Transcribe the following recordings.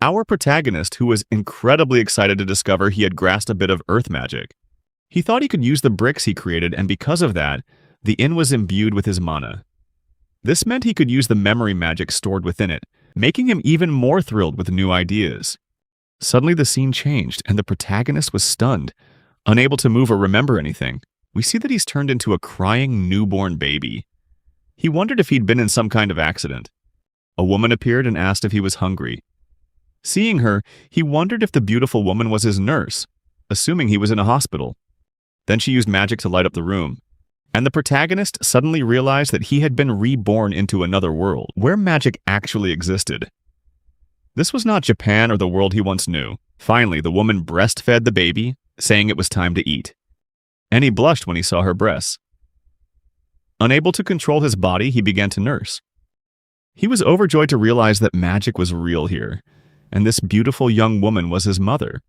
Our protagonist, who was incredibly excited to discover he had grasped a bit of earth magic. He thought he could use the bricks he created, and because of that, the inn was imbued with his mana. This meant he could use the memory magic stored within it, making him even more thrilled with new ideas. Suddenly the scene changed, and the protagonist was stunned. Unable to move or remember anything, we see that he's turned into a crying newborn baby. He wondered if he'd been in some kind of accident. A woman appeared and asked if he was hungry. Seeing her, he wondered if the beautiful woman was his nurse, assuming he was in a hospital. Then she used magic to light up the room, and the protagonist suddenly realized that he had been reborn into another world, where magic actually existed. This was not Japan or the world he once knew. Finally, the woman breastfed the baby, saying it was time to eat. And he blushed when he saw her breasts. Unable to control his body, he began to nurse. He was overjoyed to realize that magic was real here, and this beautiful young woman was his mother.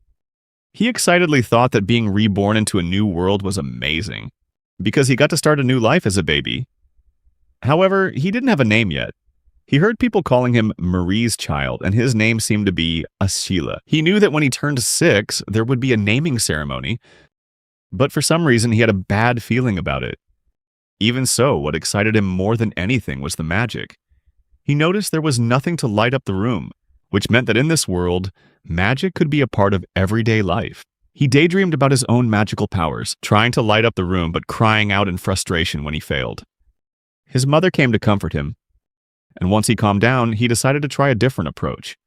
He excitedly thought that being reborn into a new world was amazing, because he got to start a new life as a baby. However, he didn't have a name yet. He heard people calling him Marie's child, and his name seemed to be Ashila. He knew that when he turned 6, there would be a naming ceremony, but for some reason he had a bad feeling about it. Even so, what excited him more than anything was the magic. He noticed there was nothing to light up the room, which meant that in this world, magic could be a part of everyday life. He daydreamed about his own magical powers, trying to light up the room but crying out in frustration when he failed. His mother came to comfort him, and once he calmed down, he decided to try a different approach.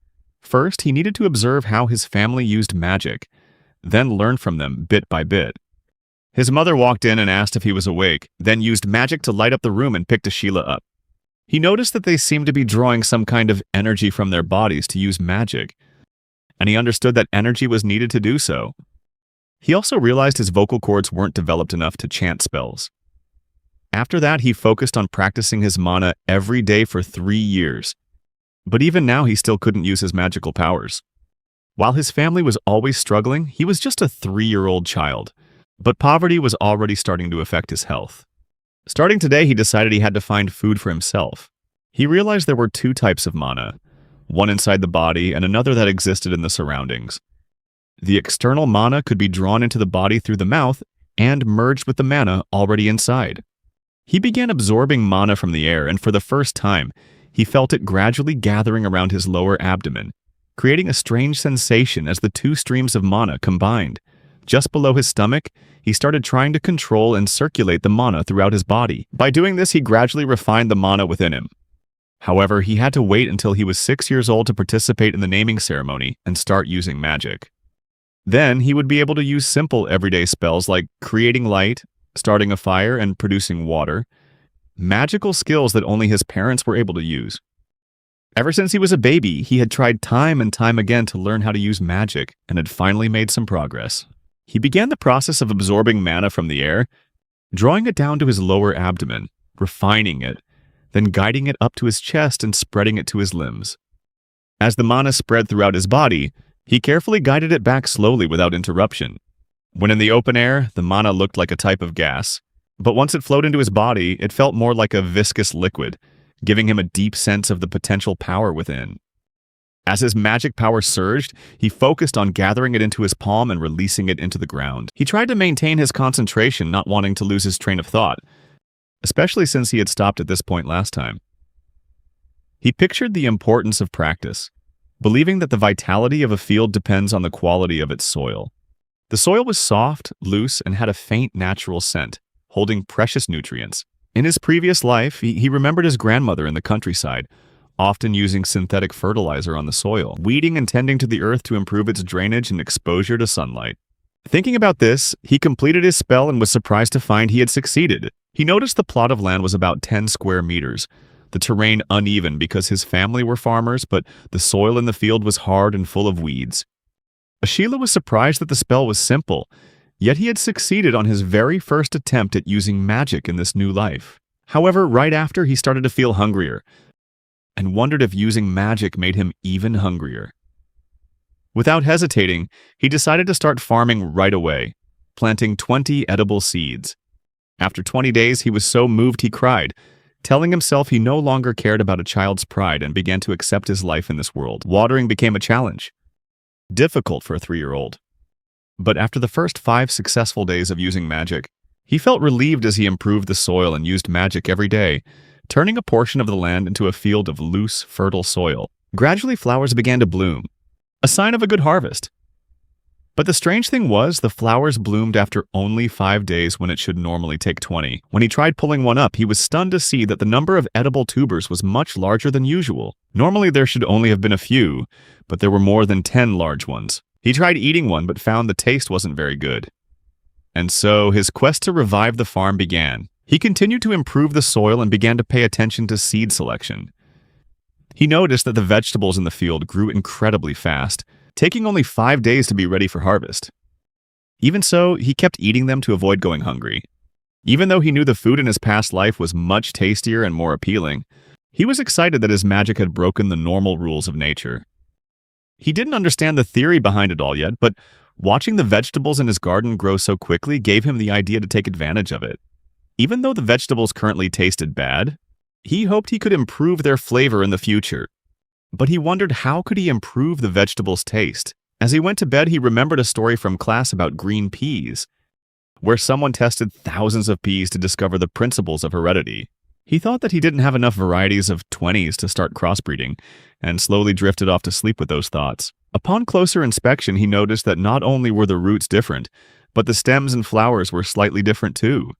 First, he needed to observe how his family used magic, then learn from them bit by bit. His mother walked in and asked if he was awake, then used magic to light up the room and picked Ashila up. He noticed that they seemed to be drawing some kind of energy from their bodies to use magic, and he understood that energy was needed to do so. He also realized his vocal cords weren't developed enough to chant spells. After that, he focused on practicing his mana every day for 3 years. But even now, he still couldn't use his magical powers. While his family was always struggling, he was just a 3-year-old child. But poverty was already starting to affect his health. Starting today, he decided he had to find food for himself. He realized there were 2 types of mana, one inside the body and another that existed in the surroundings. The external mana could be drawn into the body through the mouth and merged with the mana already inside. He began absorbing mana from the air, and for the first time, he felt it gradually gathering around his lower abdomen, creating a strange sensation as the 2 streams of mana combined. Just below his stomach, he started trying to control and circulate the mana throughout his body. By doing this, he gradually refined the mana within him. However, he had to wait until he was 6 years old to participate in the naming ceremony and start using magic. Then, he would be able to use simple everyday spells like creating light, starting a fire, and producing water, magical skills that only his parents were able to use. Ever since he was a baby, he had tried time and time again to learn how to use magic and had finally made some progress. He began the process of absorbing mana from the air, drawing it down to his lower abdomen, refining it, then guiding it up to his chest and spreading it to his limbs. As the mana spread throughout his body, he carefully guided it back slowly without interruption. When in the open air, the mana looked like a type of gas, but once it flowed into his body, it felt more like a viscous liquid, giving him a deep sense of the potential power within. As his magic power surged, he focused on gathering it into his palm and releasing it into the ground. He tried to maintain his concentration, not wanting to lose his train of thought, especially since he had stopped at this point last time. He pictured the importance of practice, believing that the vitality of a field depends on the quality of its soil. The soil was soft, loose, and had a faint natural scent, holding precious nutrients. In his previous life, he remembered his grandmother in the countryside, often using synthetic fertilizer on the soil, weeding and tending to the earth to improve its drainage and exposure to sunlight. Thinking about this, he completed his spell and was surprised to find he had succeeded. He noticed the plot of land was about 10 square meters, the terrain uneven because his family were farmers, but the soil in the field was hard and full of weeds. Ashila was surprised that the spell was simple, yet he had succeeded on his very first attempt at using magic in this new life. However, right after, he started to feel hungrier, and wondered if using magic made him even hungrier. Without hesitating, he decided to start farming right away, planting 20 edible seeds. After 20 days, he was so moved he cried, telling himself he no longer cared about a child's pride and began to accept his life in this world. Watering became a challenge, difficult for a 3-year-old. But after the first 5 successful days of using magic, he felt relieved as he improved the soil and used magic every day, turning a portion of the land into a field of loose, fertile soil. Gradually, flowers began to bloom, a sign of a good harvest. But the strange thing was, the flowers bloomed after only 5 days when it should normally take 20. When he tried pulling one up, he was stunned to see that the number of edible tubers was much larger than usual. Normally there should only have been a few, but there were more than 10 large ones. He tried eating one but found the taste wasn't very good. And so his quest to revive the farm began. He continued to improve the soil and began to pay attention to seed selection. He noticed that the vegetables in the field grew incredibly fast, taking only 5 days to be ready for harvest. Even so, he kept eating them to avoid going hungry. Even though he knew the food in his past life was much tastier and more appealing, he was excited that his magic had broken the normal rules of nature. He didn't understand the theory behind it all yet, but watching the vegetables in his garden grow so quickly gave him the idea to take advantage of it. Even though the vegetables currently tasted bad, he hoped he could improve their flavor in the future. But he wondered how could he improve the vegetables' taste. As he went to bed, he remembered a story from class about green peas, where someone tested thousands of peas to discover the principles of heredity. He thought that he didn't have enough varieties of 20s to start crossbreeding, and slowly drifted off to sleep with those thoughts. Upon closer inspection, he noticed that not only were the roots different, but the stems and flowers were slightly different too.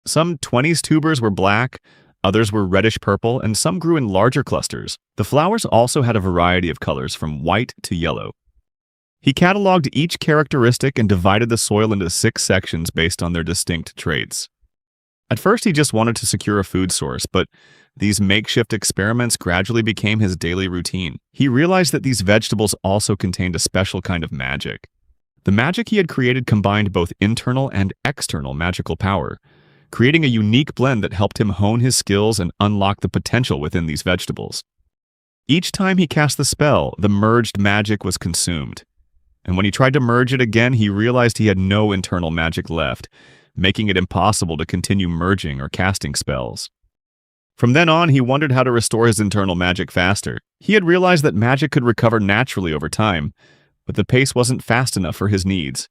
Some 20s tubers were black, others were reddish-purple, and some grew in larger clusters. The flowers also had a variety of colors from white to yellow. He cataloged each characteristic and divided the soil into 6 sections based on their distinct traits. At first, he just wanted to secure a food source, but these makeshift experiments gradually became his daily routine. He realized that these vegetables also contained a special kind of magic. The magic he had created combined both internal and external magical power, creating a unique blend that helped him hone his skills and unlock the potential within these vegetables. Each time he cast the spell, the merged magic was consumed. And when he tried to merge it again, he realized he had no internal magic left, making it impossible to continue merging or casting spells. From then on, he wondered how to restore his internal magic faster. He had realized that magic could recover naturally over time, but the pace wasn't fast enough for his needs.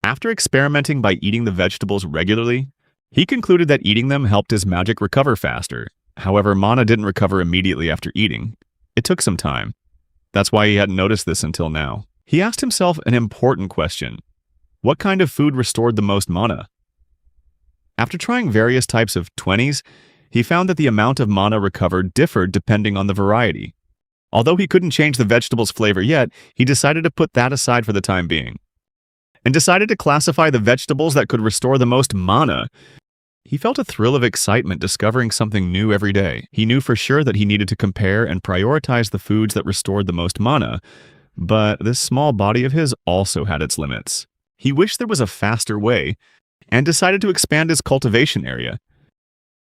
After experimenting by eating the vegetables regularly, he concluded that eating them helped his magic recover faster. However, mana didn't recover immediately after eating. It took some time. That's why he hadn't noticed this until now. He asked himself an important question. What kind of food restored the most mana? After trying various types of 20s, he found that the amount of mana recovered differed depending on the variety. Although he couldn't change the vegetable's flavor yet, he decided to put that aside for the time being, and decided to classify the vegetables that could restore the most mana. He felt a thrill of excitement discovering something new every day. He knew for sure that he needed to compare and prioritize the foods that restored the most mana, but this small body of his also had its limits. He wished there was a faster way, and decided to expand his cultivation area.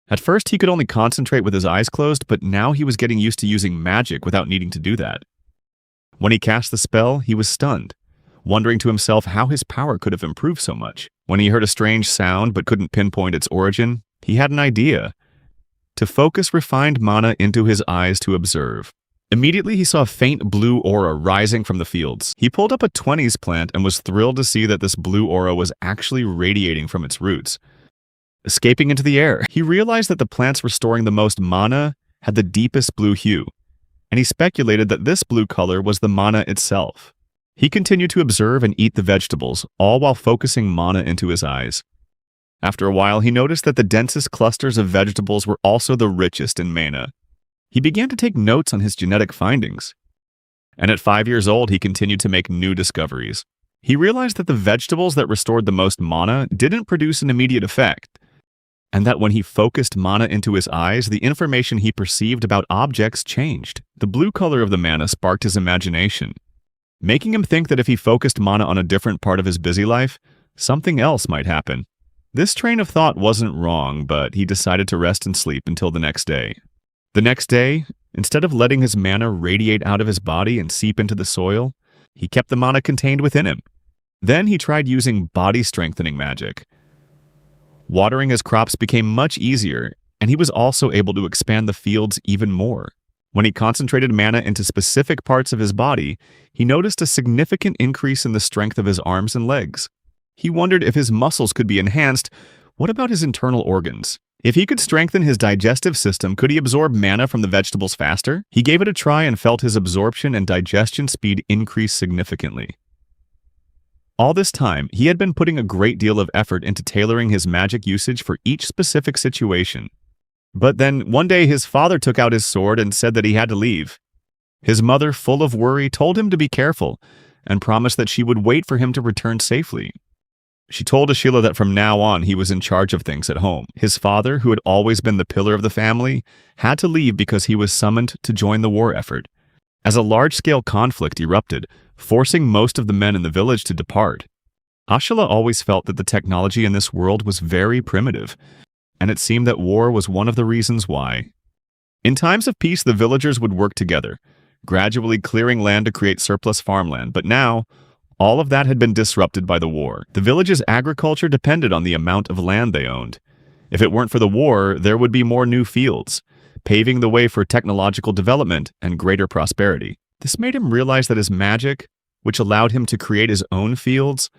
At first, he could only concentrate with his eyes closed, but now he was getting used to using magic without needing to do that. When he cast the spell, he was stunned, wondering to himself how his power could have improved so much. When he heard a strange sound but couldn't pinpoint its origin, he had an idea: to focus refined mana into his eyes to observe. Immediately, he saw a faint blue aura rising from the fields. He pulled up a 20s plant and was thrilled to see that this blue aura was actually radiating from its roots, escaping into the air. He realized that the plants restoring the most mana had the deepest blue hue, and he speculated that this blue color was the mana itself. He continued to observe and eat the vegetables, all while focusing mana into his eyes. After a while, he noticed that the densest clusters of vegetables were also the richest in mana. He began to take notes on his genetic findings. And at 5 years old, he continued to make new discoveries. He realized that the vegetables that restored the most mana didn't produce an immediate effect, and that when he focused mana into his eyes, the information he perceived about objects changed. The blue color of the mana sparked his imagination, making him think that if he focused mana on a different part of his busy life, something else might happen. This train of thought wasn't wrong, but he decided to rest and sleep until the next day. The next day, instead of letting his mana radiate out of his body and seep into the soil, he kept the mana contained within him. Then he tried using body-strengthening magic. Watering his crops became much easier, and he was also able to expand the fields even more. When he concentrated mana into specific parts of his body, he noticed a significant increase in the strength of his arms and legs. He wondered if his muscles could be enhanced. What about his internal organs? If he could strengthen his digestive system, could he absorb mana from the vegetables faster? He gave it a try and felt his absorption and digestion speed increase significantly. All this time, he had been putting a great deal of effort into tailoring his magic usage for each specific situation. But then, one day his father took out his sword and said that he had to leave. His mother, full of worry, told him to be careful and promised that she would wait for him to return safely. She told Ashila that from now on he was in charge of things at home. His father, who had always been the pillar of the family, had to leave because he was summoned to join the war effort. As a large-scale conflict erupted, forcing most of the men in the village to depart. Ashila always felt that the technology in this world was very primitive, and it seemed that war was one of the reasons why. In times of peace, the villagers would work together, gradually clearing land to create surplus farmland, but now, all of that had been disrupted by the war. The village's agriculture depended on the amount of land they owned. If it weren't for the war, there would be more new fields, paving the way for technological development and greater prosperity. This made him realize that his magic, which allowed him to create his own fields,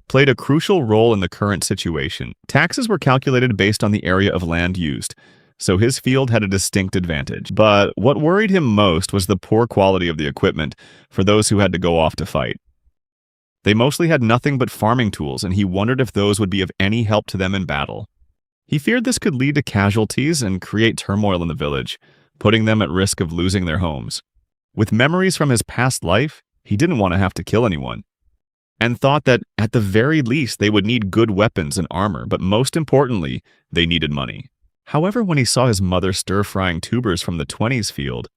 played a crucial role in the current situation. Taxes were calculated based on the area of land used, so his field had a distinct advantage. But what worried him most was the poor quality of the equipment for those who had to go off to fight. They mostly had nothing but farming tools, and he wondered if those would be of any help to them in battle. He feared this could lead to casualties and create turmoil in the village, putting them at risk of losing their homes. With memories from his past life, he didn't want to have to kill anyone, and thought that, at the very least, they would need good weapons and armor, but most importantly, they needed money. However, when he saw his mother stir-frying tubers from the 20s field,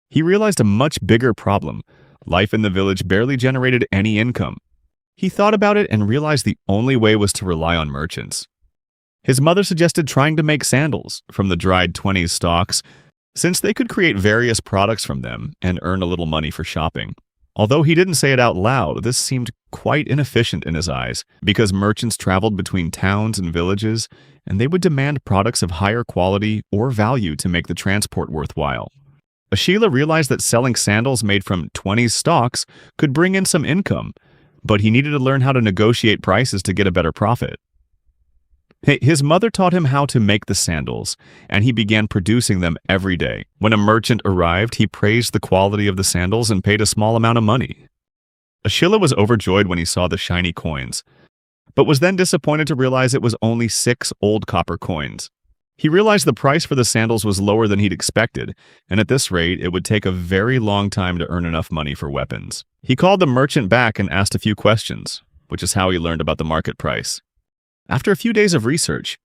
he realized a much bigger problem. Life in the village barely generated any income. He thought about it and realized the only way was to rely on merchants. His mother suggested trying to make sandals from the dried 20s stalks, since they could create various products from them and earn a little money for shopping. Although he didn't say it out loud, this seemed quite inefficient in his eyes, because merchants traveled between towns and villages, and they would demand products of higher quality or value to make the transport worthwhile. Ashila realized that selling sandals made from 20s stalks could bring in some income, but he needed to learn how to negotiate prices to get a better profit. His mother taught him how to make the sandals, and he began producing them every day. When a merchant arrived, he praised the quality of the sandals and paid a small amount of money. Ashila was overjoyed when he saw the shiny coins, but was then disappointed to realize it was only 6 old copper coins. He realized the price for the sandals was lower than he'd expected, and at this rate, it would take a very long time to earn enough money for weapons. He called the merchant back and asked a few questions, which is how he learned about the market price. After a few days of research,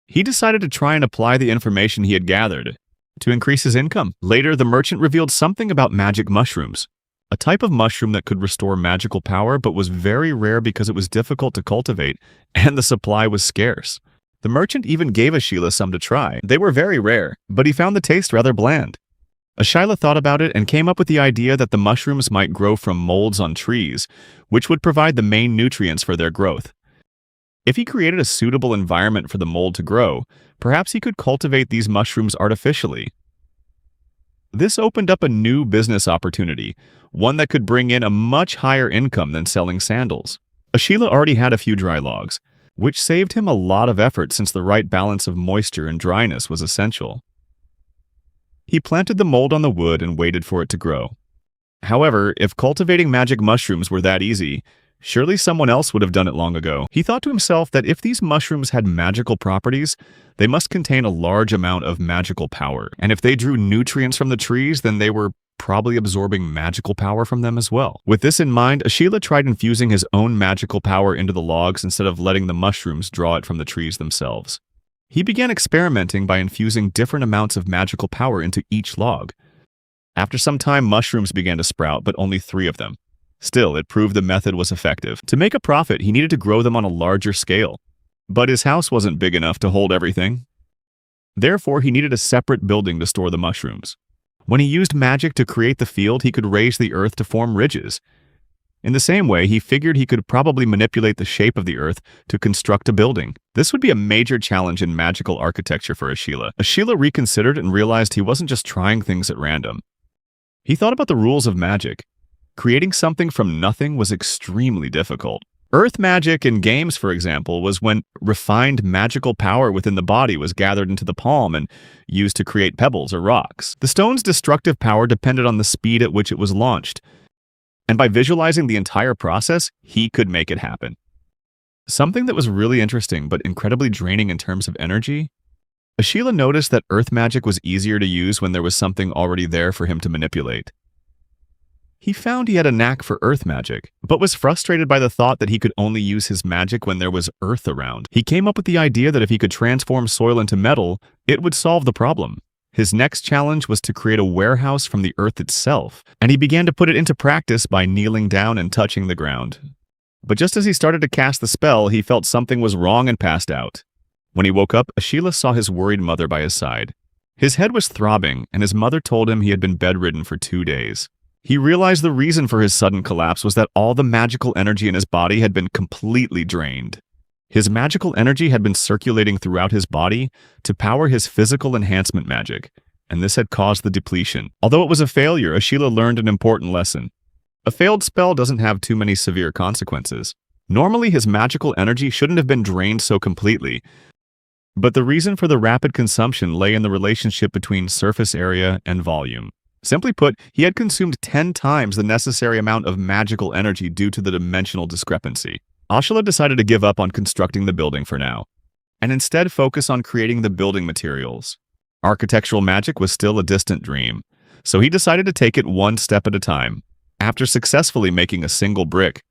he decided to try and apply the information he had gathered to increase his income. Later, the merchant revealed something about magic mushrooms, a type of mushroom that could restore magical power but was very rare because it was difficult to cultivate and the supply was scarce. The merchant even gave Ashila some to try. They were very rare, but he found the taste rather bland. Ashila thought about it and came up with the idea that the mushrooms might grow from molds on trees, which would provide the main nutrients for their growth. If he created a suitable environment for the mold to grow, perhaps he could cultivate these mushrooms artificially. This opened up a new business opportunity, one that could bring in a much higher income than selling sandals. Ashila already had a few dry logs, which saved him a lot of effort since the right balance of moisture and dryness was essential. He planted the mold on the wood and waited for it to grow. However, if cultivating magic mushrooms were that easy, surely someone else would have done it long ago. He thought to himself that if these mushrooms had magical properties, they must contain a large amount of magical power. And if they drew nutrients from the trees, then they were probably absorbing magical power from them as well. With this in mind, Ashila tried infusing his own magical power into the logs instead of letting the mushrooms draw it from the trees themselves. He began experimenting by infusing different amounts of magical power into each log. After some time, mushrooms began to sprout, but only 3 of them. Still, it proved the method was effective. To make a profit, he needed to grow them on a larger scale. But his house wasn't big enough to hold everything. Therefore, he needed a separate building to store the mushrooms. When he used magic to create the field, he could raise the earth to form ridges. In the same way, he figured he could probably manipulate the shape of the earth to construct a building. This would be a major challenge in magical architecture for Ashila. Ashila reconsidered and realized he wasn't just trying things at random. He thought about the rules of magic. Creating something from nothing was extremely difficult. Earth magic in games, for example, was when refined magical power within the body was gathered into the palm and used to create pebbles or rocks. The stone's destructive power depended on the speed at which it was launched, and by visualizing the entire process, he could make it happen. Something that was really interesting but incredibly draining in terms of energy. Ashila noticed that earth magic was easier to use when there was something already there for him to manipulate. He found he had a knack for earth magic, but was frustrated by the thought that he could only use his magic when there was earth around. He came up with the idea that if he could transform soil into metal, it would solve the problem. His next challenge was to create a warehouse from the earth itself, and he began to put it into practice by kneeling down and touching the ground. But just as he started to cast the spell, he felt something was wrong and passed out. When he woke up, Ashila saw his worried mother by his side. His head was throbbing, and his mother told him he had been bedridden for 2 days. He realized the reason for his sudden collapse was that all the magical energy in his body had been completely drained. His magical energy had been circulating throughout his body to power his physical enhancement magic, and this had caused the depletion. Although it was a failure, Ashila learned an important lesson. A failed spell doesn't have too many severe consequences. Normally, his magical energy shouldn't have been drained so completely, but the reason for the rapid consumption lay in the relationship between surface area and volume. Simply put, he had consumed 10 times the necessary amount of magical energy due to the dimensional discrepancy. Ashila decided to give up on constructing the building for now, and instead focus on creating the building materials. Architectural magic was still a distant dream, so he decided to take it one step at a time. After successfully making a single brick,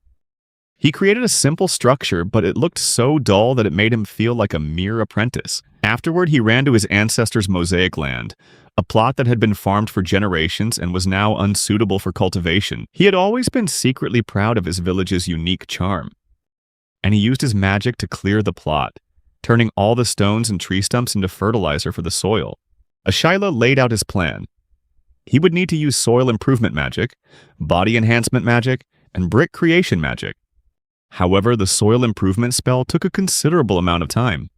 he created a simple structure, but it looked so dull that it made him feel like a mere apprentice. Afterward, he ran to his ancestors' mosaic land, a plot that had been farmed for generations and was now unsuitable for cultivation. He had always been secretly proud of his village's unique charm, and he used his magic to clear the plot, turning all the stones and tree stumps into fertilizer for the soil. Ashila laid out his plan. He would need to use soil improvement magic, body enhancement magic, and brick creation magic. However, the soil improvement spell took a considerable amount of time.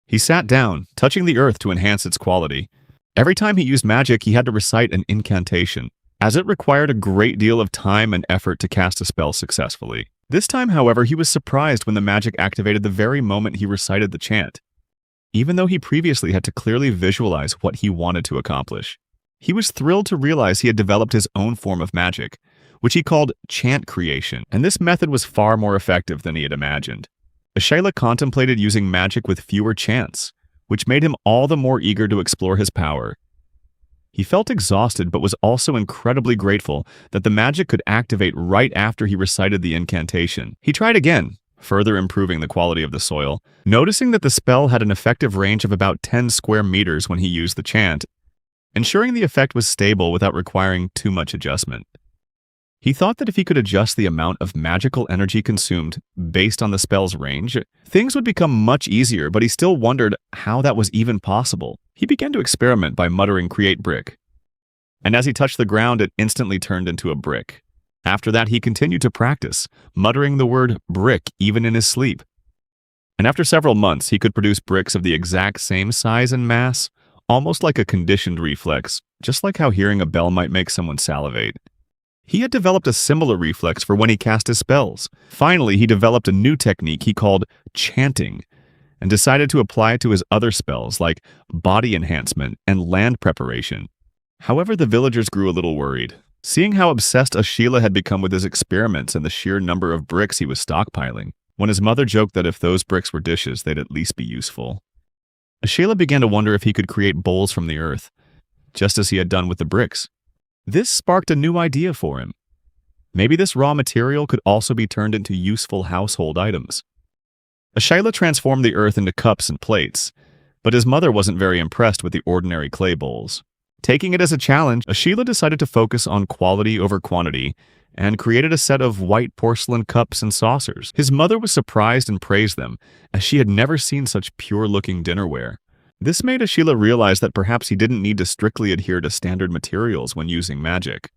He sat down, touching the earth to enhance its quality. Every time he used magic, he had to recite an incantation, as it required a great deal of time and effort to cast a spell successfully. This time, however, he was surprised when the magic activated the very moment he recited the chant, even though he previously had to clearly visualize what he wanted to accomplish. He was thrilled to realize he had developed his own form of magic, which he called chant creation, and this method was far more effective than he had imagined. Ashila contemplated using magic with fewer chants, which made him all the more eager to explore his power. He felt exhausted but was also incredibly grateful that the magic could activate right after he recited the incantation. He tried again, further improving the quality of the soil, noticing that the spell had an effective range of about 10 square meters when he used the chant, ensuring the effect was stable without requiring too much adjustment. He thought that if he could adjust the amount of magical energy consumed based on the spell's range, things would become much easier, but he still wondered how that was even possible. He began to experiment by muttering "create brick," and as he touched the ground, it instantly turned into a brick. After that, he continued to practice, muttering the word brick even in his sleep. And after several months, he could produce bricks of the exact same size and mass, almost like a conditioned reflex, just like how hearing a bell might make someone salivate. He had developed a similar reflex for when he cast his spells. Finally, he developed a new technique he called chanting, and decided to apply it to his other spells like body enhancement and land preparation. However, the villagers grew a little worried, seeing how obsessed Ashila had become with his experiments and the sheer number of bricks he was stockpiling, when his mother joked that if those bricks were dishes, they'd at least be useful. Ashila began to wonder if he could create bowls from the earth, just as he had done with the bricks. This sparked a new idea for him. Maybe this raw material could also be turned into useful household items. Ashila transformed the earth into cups and plates, but his mother wasn't very impressed with the ordinary clay bowls. Taking it as a challenge, Ashila decided to focus on quality over quantity and created a set of white porcelain cups and saucers. His mother was surprised and praised them, as she had never seen such pure-looking dinnerware. This made Ashila realize that perhaps he didn't need to strictly adhere to standard materials when using magic.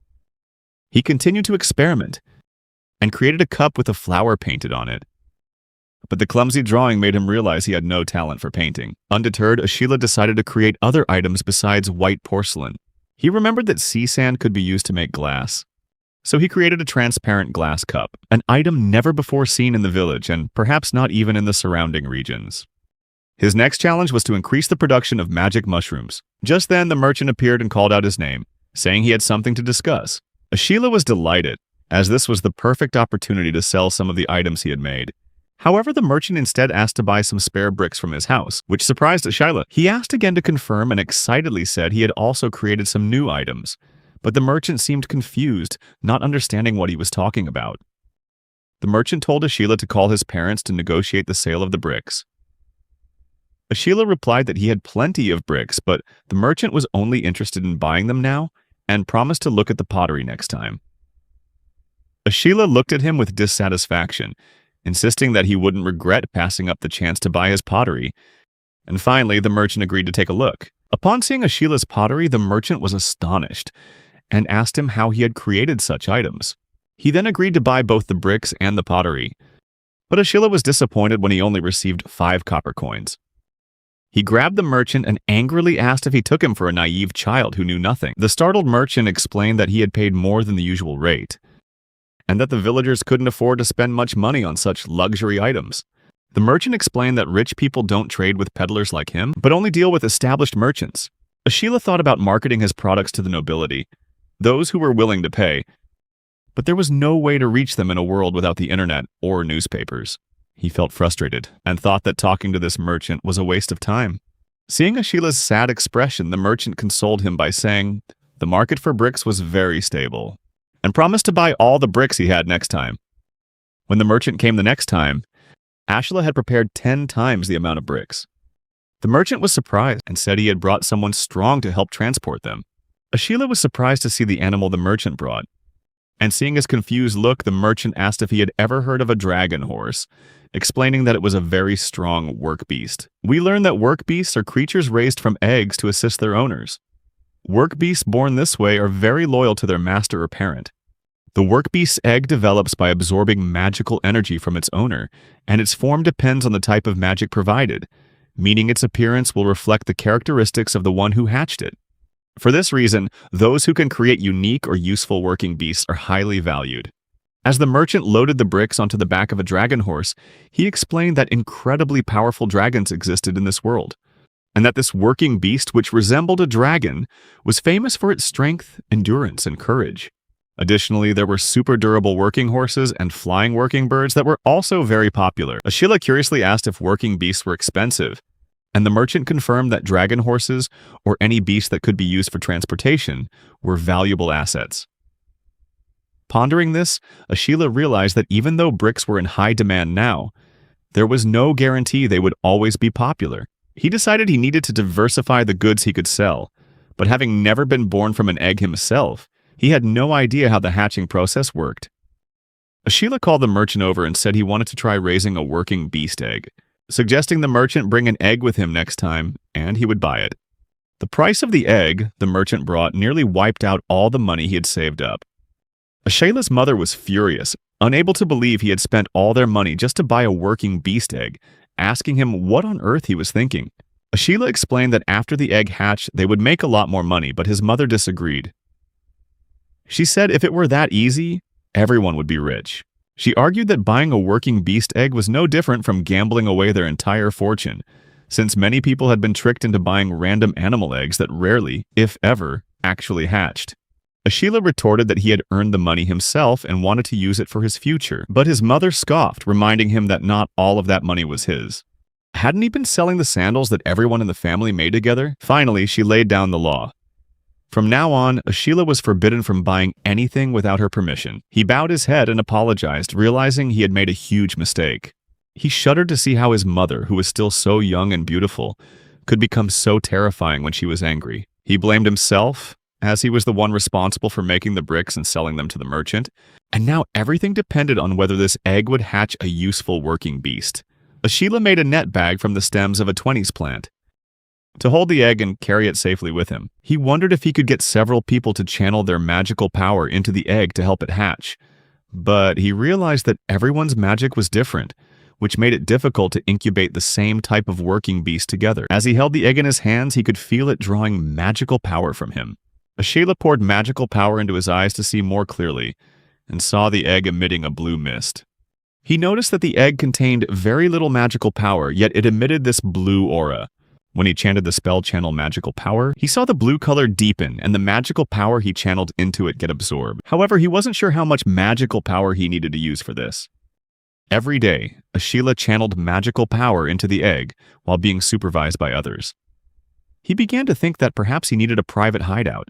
He continued to experiment, and created a cup with a flower painted on it. But the clumsy drawing made him realize he had no talent for painting. Undeterred, Ashila decided to create other items besides white porcelain. He remembered that sea sand could be used to make glass. So he created a transparent glass cup, an item never before seen in the village and perhaps not even in the surrounding regions. His next challenge was to increase the production of magic mushrooms. Just then, the merchant appeared and called out his name, saying he had something to discuss. Ashila was delighted, as this was the perfect opportunity to sell some of the items he had made. However, the merchant instead asked to buy some spare bricks from his house, which surprised Ashila. He asked again to confirm and excitedly said he had also created some new items. But the merchant seemed confused, not understanding what he was talking about. The merchant told Ashila to call his parents to negotiate the sale of the bricks. Ashila replied that he had plenty of bricks, but the merchant was only interested in buying them now and promised to look at the pottery next time. Ashila looked at him with dissatisfaction, insisting that he wouldn't regret passing up the chance to buy his pottery, and finally the merchant agreed to take a look. Upon seeing Ashila's pottery, the merchant was astonished and asked him how he had created such items. He then agreed to buy both the bricks and the pottery, but Ashila was disappointed when he only received 5 copper coins. He grabbed the merchant and angrily asked if he took him for a naive child who knew nothing. The startled merchant explained that he had paid more than the usual rate, and that the villagers couldn't afford to spend much money on such luxury items. The merchant explained that rich people don't trade with peddlers like him, but only deal with established merchants. Ashila thought about marketing his products to the nobility, those who were willing to pay, but there was no way to reach them in a world without the internet or newspapers. He felt frustrated and thought that talking to this merchant was a waste of time. Seeing Ashila's sad expression, the merchant consoled him by saying the market for bricks was very stable, and promised to buy all the bricks he had next time. When the merchant came the next time, Ashila had prepared 10 times the amount of bricks. The merchant was surprised and said he had brought someone strong to help transport them. Ashila was surprised to see the animal the merchant brought, and seeing his confused look, the merchant asked if he had ever heard of a dragon horse, explaining that it was a very strong work beast. We learn that work beasts are creatures raised from eggs to assist their owners. Work beasts born this way are very loyal to their master or parent. The work beast's egg develops by absorbing magical energy from its owner, and its form depends on the type of magic provided, meaning its appearance will reflect the characteristics of the one who hatched it. For this reason, those who can create unique or useful working beasts are highly valued. As the merchant loaded the bricks onto the back of a dragon horse, he explained that incredibly powerful dragons existed in this world, and that this working beast, which resembled a dragon, was famous for its strength, endurance, and courage. Additionally, there were super durable working horses and flying working birds that were also very popular. Ashila curiously asked if working beasts were expensive, and the merchant confirmed that dragon horses, or any beast that could be used for transportation, were valuable assets. Pondering this, Ashila realized that even though bricks were in high demand now, there was no guarantee they would always be popular. He decided he needed to diversify the goods he could sell, but having never been born from an egg himself, he had no idea how the hatching process worked. Ashila called the merchant over and said he wanted to try raising a working beast egg, suggesting the merchant bring an egg with him next time, and he would buy it. The price of the egg the merchant brought nearly wiped out all the money he had saved up. Ashila's mother was furious, unable to believe he had spent all their money just to buy a working beast egg, asking him what on earth he was thinking. Ashila explained that after the egg hatched, they would make a lot more money, but his mother disagreed. She said if it were that easy, everyone would be rich. She argued that buying a working beast egg was no different from gambling away their entire fortune, since many people had been tricked into buying random animal eggs that rarely, if ever, actually hatched. Ashila retorted that he had earned the money himself and wanted to use it for his future, but his mother scoffed, reminding him that not all of that money was his. Hadn't he been selling the sandals that everyone in the family made together? Finally, she laid down the law. From now on, Ashila was forbidden from buying anything without her permission. He bowed his head and apologized, realizing he had made a huge mistake. He shuddered to see how his mother, who was still so young and beautiful, could become so terrifying when she was angry. He blamed himself, as he was the one responsible for making the bricks and selling them to the merchant, and now everything depended on whether this egg would hatch a useful working beast. Ashila made a net bag from the stems of a 20s plant to hold the egg and carry it safely with him. He wondered if he could get several people to channel their magical power into the egg to help it hatch, But he realized that everyone's magic was different, which made it difficult to incubate the same type of working beast together. As he held the egg in his hands, he could feel it drawing magical power from him. Ashila poured magical power into his eyes to see more clearly, and saw the egg emitting a blue mist. He noticed that the egg contained very little magical power, yet it emitted this blue aura. When he chanted the spell Channel Magical Power, he saw the blue color deepen and the magical power he channeled into it get absorbed. However, he wasn't sure how much magical power he needed to use for this. Every day, Ashila channeled magical power into the egg while being supervised by others. He began to think that perhaps he needed a private hideout.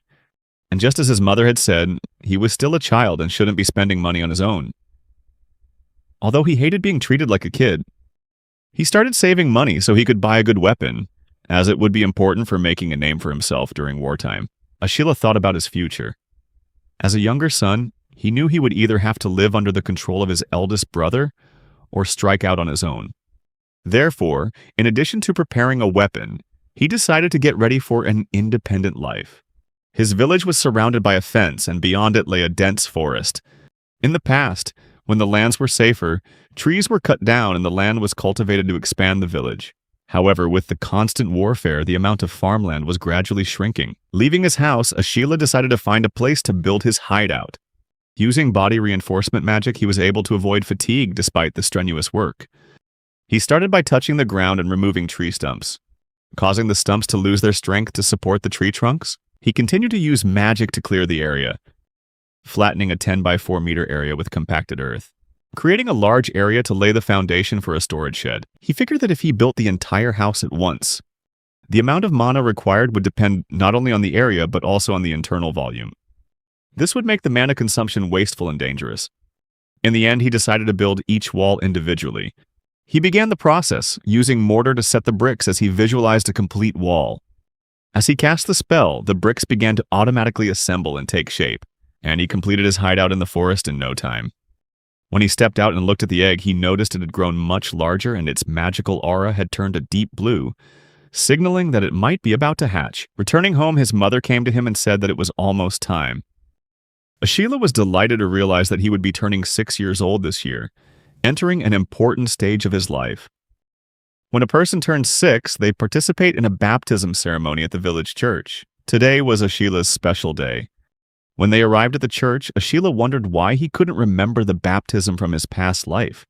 And just as his mother had said, he was still a child and shouldn't be spending money on his own. Although he hated being treated like a kid, he started saving money so he could buy a good weapon, as it would be important for making a name for himself during wartime. Ashila thought about his future. As a younger son, he knew he would either have to live under the control of his eldest brother or strike out on his own. Therefore, in addition to preparing a weapon, he decided to get ready for an independent life. His village was surrounded by a fence, and beyond it lay a dense forest. In the past, when the lands were safer, trees were cut down and the land was cultivated to expand the village. However, with the constant warfare, the amount of farmland was gradually shrinking. Leaving his house, Ashila decided to find a place to build his hideout. Using body reinforcement magic, he was able to avoid fatigue despite the strenuous work. He started by touching the ground and removing tree stumps, causing the stumps to lose their strength to support the tree trunks. He continued to use magic to clear the area, flattening a 10 by 4 meter area with compacted earth, creating a large area to lay the foundation for a storage shed. He figured that if he built the entire house at once, the amount of mana required would depend not only on the area but also on the internal volume. This would make the mana consumption wasteful and dangerous. In the end, he decided to build each wall individually. He began the process, using mortar to set the bricks as he visualized a complete wall. As he cast the spell, the bricks began to automatically assemble and take shape, and he completed his hideout in the forest in no time. When he stepped out and looked at the egg, he noticed it had grown much larger and its magical aura had turned a deep blue, signaling that it might be about to hatch. Returning home, his mother came to him and said that it was almost time. Ashila was delighted to realize that he would be turning 6 years old this year, entering an important stage of his life. When a person turns 6, they participate in a baptism ceremony at the village church. Today was Ashila's special day. When they arrived at the church, Ashila wondered why he couldn't remember the baptism from his past life.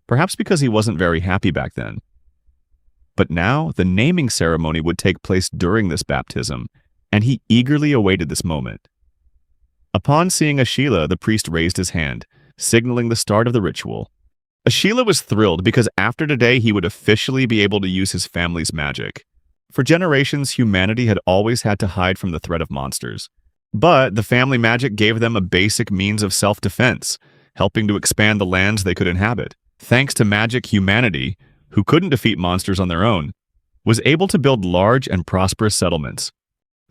Perhaps because he wasn't very happy back then. But now, the naming ceremony would take place during this baptism, and he eagerly awaited this moment. Upon seeing Ashila, the priest raised his hand, signaling the start of the ritual. Ashila was thrilled because after today he would officially be able to use his family's magic. For generations, humanity had always had to hide from the threat of monsters. But the family magic gave them a basic means of self-defense, helping to expand the lands they could inhabit. Thanks to magic, humanity, who couldn't defeat monsters on their own, was able to build large and prosperous settlements.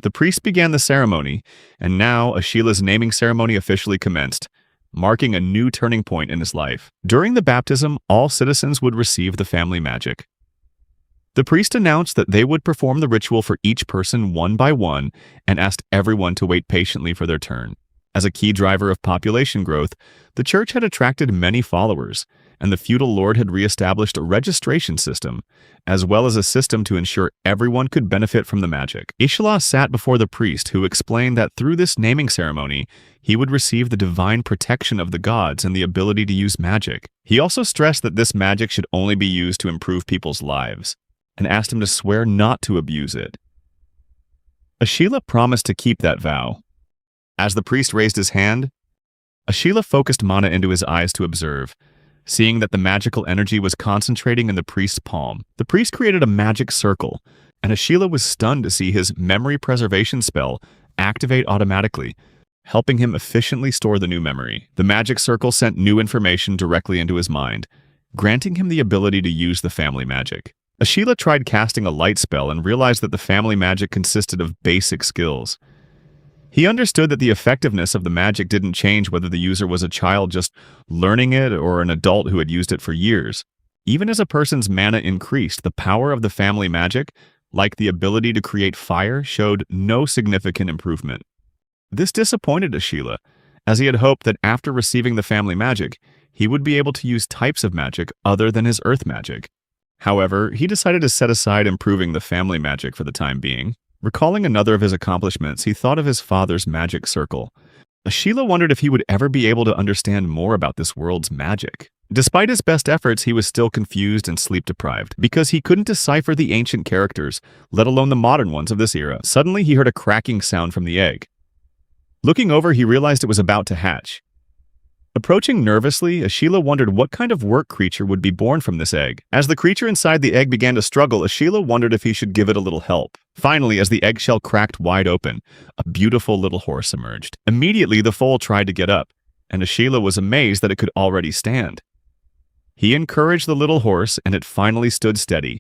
The priest began the ceremony, and now Ashila's naming ceremony officially commenced, marking a new turning point in his life. During the baptism, all citizens would receive the family magic. The priest announced that they would perform the ritual for each person one by one and asked everyone to wait patiently for their turn. As a key driver of population growth, the church had attracted many followers, and the feudal lord had re-established a registration system, as well as a system to ensure everyone could benefit from the magic. Ashila sat before the priest, who explained that through this naming ceremony, he would receive the divine protection of the gods and the ability to use magic. He also stressed that this magic should only be used to improve people's lives, and asked him to swear not to abuse it. Ashila promised to keep that vow. As the priest raised his hand, Ashila focused mana into his eyes to observe, seeing that the magical energy was concentrating in the priest's palm. The priest created a magic circle, and Ashila was stunned to see his memory preservation spell activate automatically, helping him efficiently store the new memory. The magic circle sent new information directly into his mind, granting him the ability to use the family magic. Ashila tried casting a light spell and realized that the family magic consisted of basic skills. He understood that the effectiveness of the magic didn't change whether the user was a child just learning it or an adult who had used it for years. Even as a person's mana increased, the power of the family magic, like the ability to create fire, showed no significant improvement. This disappointed Ashila, as he had hoped that after receiving the family magic, he would be able to use types of magic other than his earth magic. However, he decided to set aside improving the family magic for the time being. Recalling another of his accomplishments, he thought of his father's magic circle. Ashila wondered if he would ever be able to understand more about this world's magic. Despite his best efforts, he was still confused and sleep-deprived because he couldn't decipher the ancient characters, let alone the modern ones of this era. Suddenly, he heard a cracking sound from the egg. Looking over, he realized it was about to hatch. Approaching nervously, Ashila wondered what kind of work creature would be born from this egg. As the creature inside the egg began to struggle, Ashila wondered if he should give it a little help. Finally, as the eggshell cracked wide open, a beautiful little horse emerged. Immediately, the foal tried to get up, and Ashila was amazed that it could already stand. He encouraged the little horse, and it finally stood steady,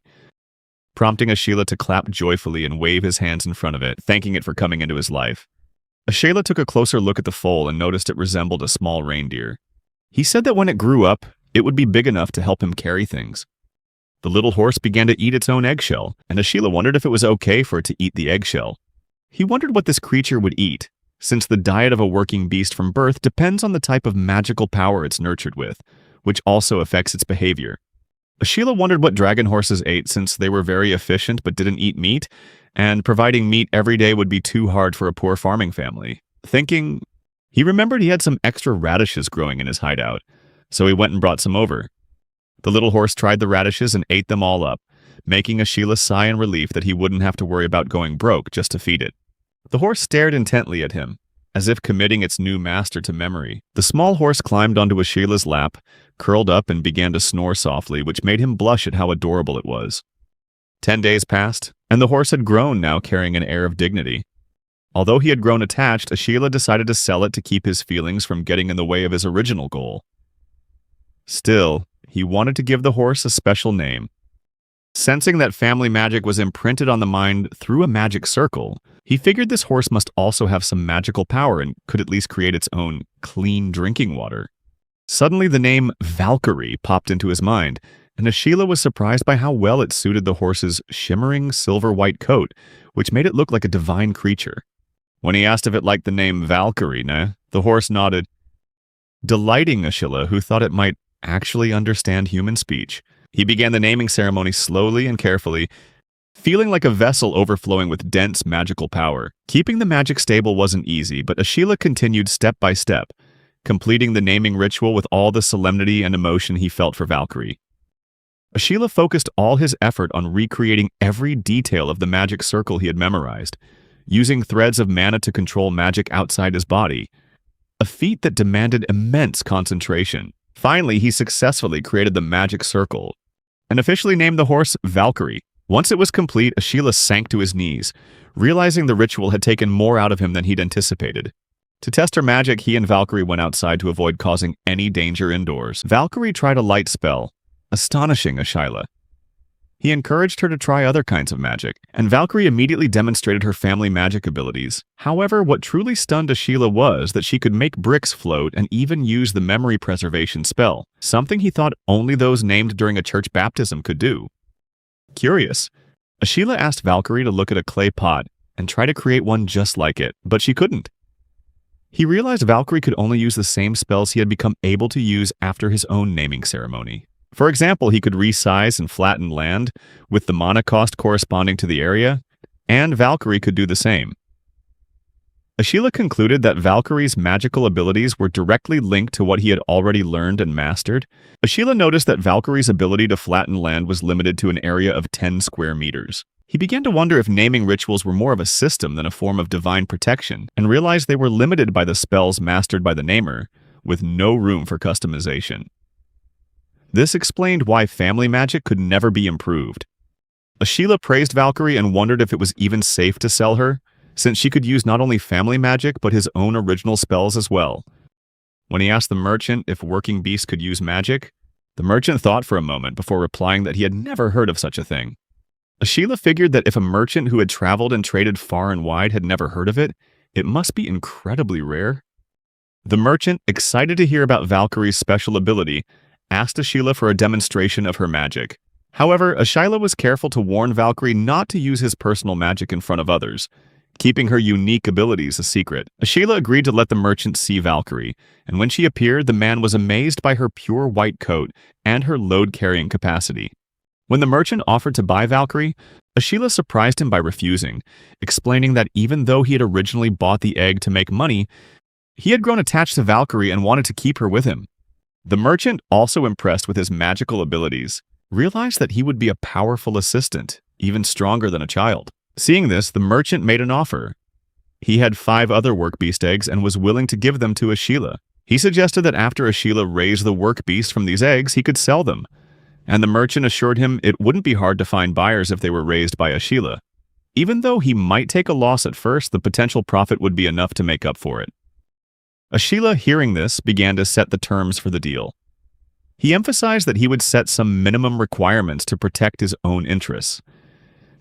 prompting Ashila to clap joyfully and wave his hands in front of it, thanking it for coming into his life. Ashila took a closer look at the foal and noticed it resembled a small reindeer. He said that when it grew up, it would be big enough to help him carry things. The little horse began to eat its own eggshell, and Ashila wondered if it was okay for it to eat the eggshell. He wondered what this creature would eat, since the diet of a working beast from birth depends on the type of magical power it's nurtured with, which also affects its behavior. Ashila wondered what dragon horses ate since they were very efficient but didn't eat meat, and providing meat every day would be too hard for a poor farming family. Thinking, he remembered he had some extra radishes growing in his hideout, so he went and brought some over. The little horse tried the radishes and ate them all up, making Ashila sigh in relief that he wouldn't have to worry about going broke just to feed it. The horse stared intently at him, as if committing its new master to memory. The small horse climbed onto Ashila's lap, curled up and began to snore softly, which made him blush at how adorable it was. 10 days passed, and the horse had grown, now carrying an air of dignity. Although he had grown attached, Ashila decided to sell it to keep his feelings from getting in the way of his original goal. Still, he wanted to give the horse a special name. Sensing that family magic was imprinted on the mind through a magic circle, he figured this horse must also have some magical power and could at least create its own clean drinking water. Suddenly, the name Valkyrie popped into his mind, and Ashila was surprised by how well it suited the horse's shimmering silver-white coat, which made it look like a divine creature. When he asked if it liked the name Valkyrie, the horse nodded, delighting Ashila, who thought it might actually understand human speech. He began the naming ceremony slowly and carefully, feeling like a vessel overflowing with dense magical power. Keeping the magic stable wasn't easy, but Ashila continued step by step, completing the naming ritual with all the solemnity and emotion he felt for Valkyrie. Ashila focused all his effort on recreating every detail of the magic circle he had memorized, using threads of mana to control magic outside his body, a feat that demanded immense concentration. Finally, he successfully created the magic circle and officially named the horse Valkyrie. Once it was complete, Ashila sank to his knees, realizing the ritual had taken more out of him than he'd anticipated. To test her magic, he and Valkyrie went outside to avoid causing any danger indoors. Valkyrie tried a light spell, astonishing Ashila. He encouraged her to try other kinds of magic, and Valkyrie immediately demonstrated her family magic abilities. However, what truly stunned Ashila was that she could make bricks float and even use the memory preservation spell, something he thought only those named during a church baptism could do. Curious, Ashila asked Valkyrie to look at a clay pot and try to create one just like it, but she couldn't. He realized Valkyrie could only use the same spells he had become able to use after his own naming ceremony. For example, he could resize and flatten land, with the mana cost corresponding to the area, and Valkyrie could do the same. Ashila concluded that Valkyrie's magical abilities were directly linked to what he had already learned and mastered. Ashila noticed that Valkyrie's ability to flatten land was limited to an area of 10 square meters. He began to wonder if naming rituals were more of a system than a form of divine protection, and realized they were limited by the spells mastered by the namer, with no room for customization. This explained why family magic could never be improved. Ashila praised Valkyrie and wondered if it was even safe to sell her, since she could use not only family magic but his own original spells as well. When he asked the merchant if working beasts could use magic, the merchant thought for a moment before replying that he had never heard of such a thing. Ashila figured that if a merchant who had traveled and traded far and wide had never heard of it, it must be incredibly rare. The merchant, excited to hear about Valkyrie's special ability, asked Ashila for a demonstration of her magic. However, Ashila was careful to warn Valkyrie not to use his personal magic in front of others, keeping her unique abilities a secret. Ashila agreed to let the merchant see Valkyrie, and when she appeared, the man was amazed by her pure white coat and her load-carrying capacity. When the merchant offered to buy Valkyrie, Ashila surprised him by refusing, explaining that even though he had originally bought the egg to make money, he had grown attached to Valkyrie and wanted to keep her with him. The merchant, also impressed with his magical abilities, realized that he would be a powerful assistant, even stronger than a child. Seeing this, the merchant made an offer. He had 5 other work beast eggs and was willing to give them to Ashila. He suggested that after Ashila raised the work beast from these eggs, he could sell them, and the merchant assured him it wouldn't be hard to find buyers if they were raised by Ashila. Even though he might take a loss at first, the potential profit would be enough to make up for it. Ashila, hearing this, began to set the terms for the deal. He emphasized that he would set some minimum requirements to protect his own interests.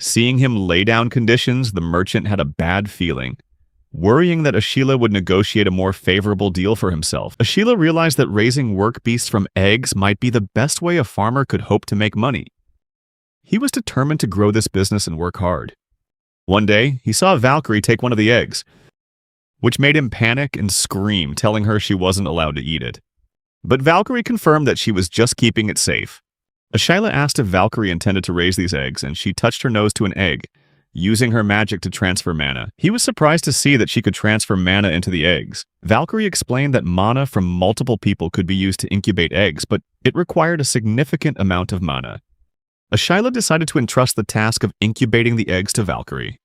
Seeing him lay down conditions, the merchant had a bad feeling. Worrying that Ashila would negotiate a more favorable deal for himself, Ashila realized that raising work beasts from eggs might be the best way a farmer could hope to make money. He was determined to grow this business and work hard. One day, he saw Valkyrie take one of the eggs, which made him panic and scream, telling her she wasn't allowed to eat it. But Valkyrie confirmed that she was just keeping it safe. Ashila asked if Valkyrie intended to raise these eggs, and she touched her nose to an egg, using her magic to transfer mana. He was surprised to see that she could transfer mana into the eggs. Valkyrie explained that mana from multiple people could be used to incubate eggs, but it required a significant amount of mana. Ashila decided to entrust the task of incubating the eggs to Valkyrie,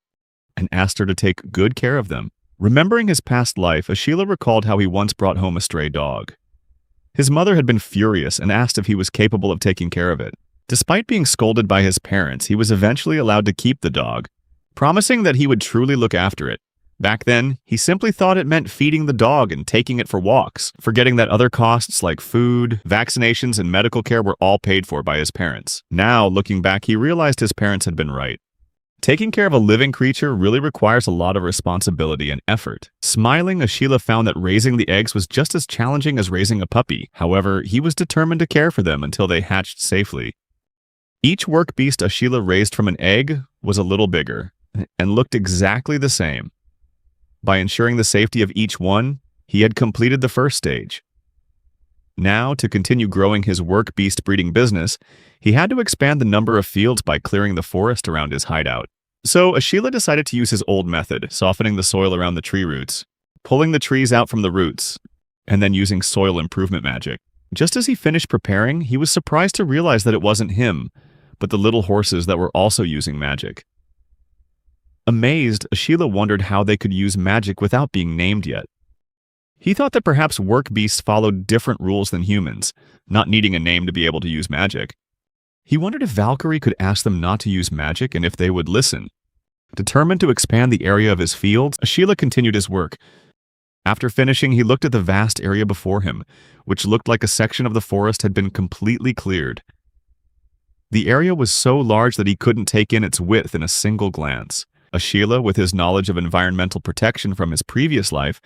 and asked her to take good care of them. Remembering his past life, Ashila recalled how he once brought home a stray dog. His mother had been furious and asked if he was capable of taking care of it. Despite being scolded by his parents, he was eventually allowed to keep the dog, promising that he would truly look after it. Back then, he simply thought it meant feeding the dog and taking it for walks, forgetting that other costs like food, vaccinations, and medical care were all paid for by his parents. Now, looking back, he realized his parents had been right. Taking care of a living creature really requires a lot of responsibility and effort. Smiling, Ashila found that raising the eggs was just as challenging as raising a puppy. However, he was determined to care for them until they hatched safely. Each work beast Ashila raised from an egg was a little bigger and looked exactly the same. By ensuring the safety of each one, he had completed the first stage. Now, to continue growing his work beast breeding business, he had to expand the number of fields by clearing the forest around his hideout. So Ashila decided to use his old method, softening the soil around the tree roots, pulling the trees out from the roots, and then using soil improvement magic. Just as he finished preparing, he was surprised to realize that it wasn't him, but the little horses that were also using magic. Amazed, Ashila wondered how they could use magic without being named yet. He thought that perhaps work beasts followed different rules than humans, not needing a name to be able to use magic. He wondered if Valkyrie could ask them not to use magic and if they would listen. Determined to expand the area of his fields, Ashila continued his work. After finishing, he looked at the vast area before him, which looked like a section of the forest had been completely cleared. The area was so large that he couldn't take in its width in a single glance. Ashila, with his knowledge of environmental protection from his previous life,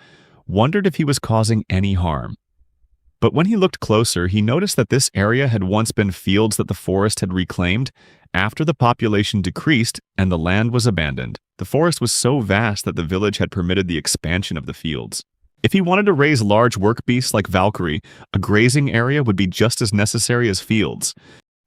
wondered if he was causing any harm. But when he looked closer, he noticed that this area had once been fields that the forest had reclaimed after the population decreased and the land was abandoned. The forest was so vast that the village had permitted the expansion of the fields. If he wanted to raise large work beasts like Valkyrie, a grazing area would be just as necessary as fields.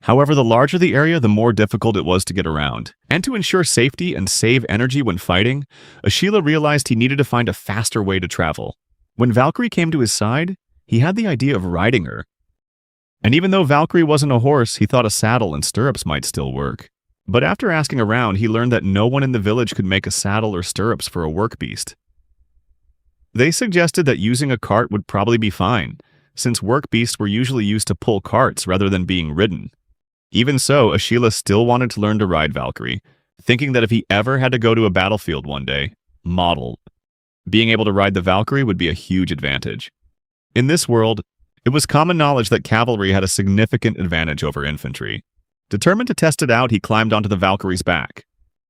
However, the larger the area, the more difficult it was to get around. And to ensure safety and save energy when fighting, Ashila realized he needed to find a faster way to travel. When Valkyrie came to his side, he had the idea of riding her. And even though Valkyrie wasn't a horse, he thought a saddle and stirrups might still work. But after asking around, he learned that no one in the village could make a saddle or stirrups for a work beast. They suggested that using a cart would probably be fine, since work beasts were usually used to pull carts rather than being ridden. Even so, Ashila still wanted to learn to ride Valkyrie, thinking that if he ever had to go to a battlefield one day, being able to ride the Valkyrie would be a huge advantage. In this world, it was common knowledge that cavalry had a significant advantage over infantry. Determined to test it out, he climbed onto the Valkyrie's back.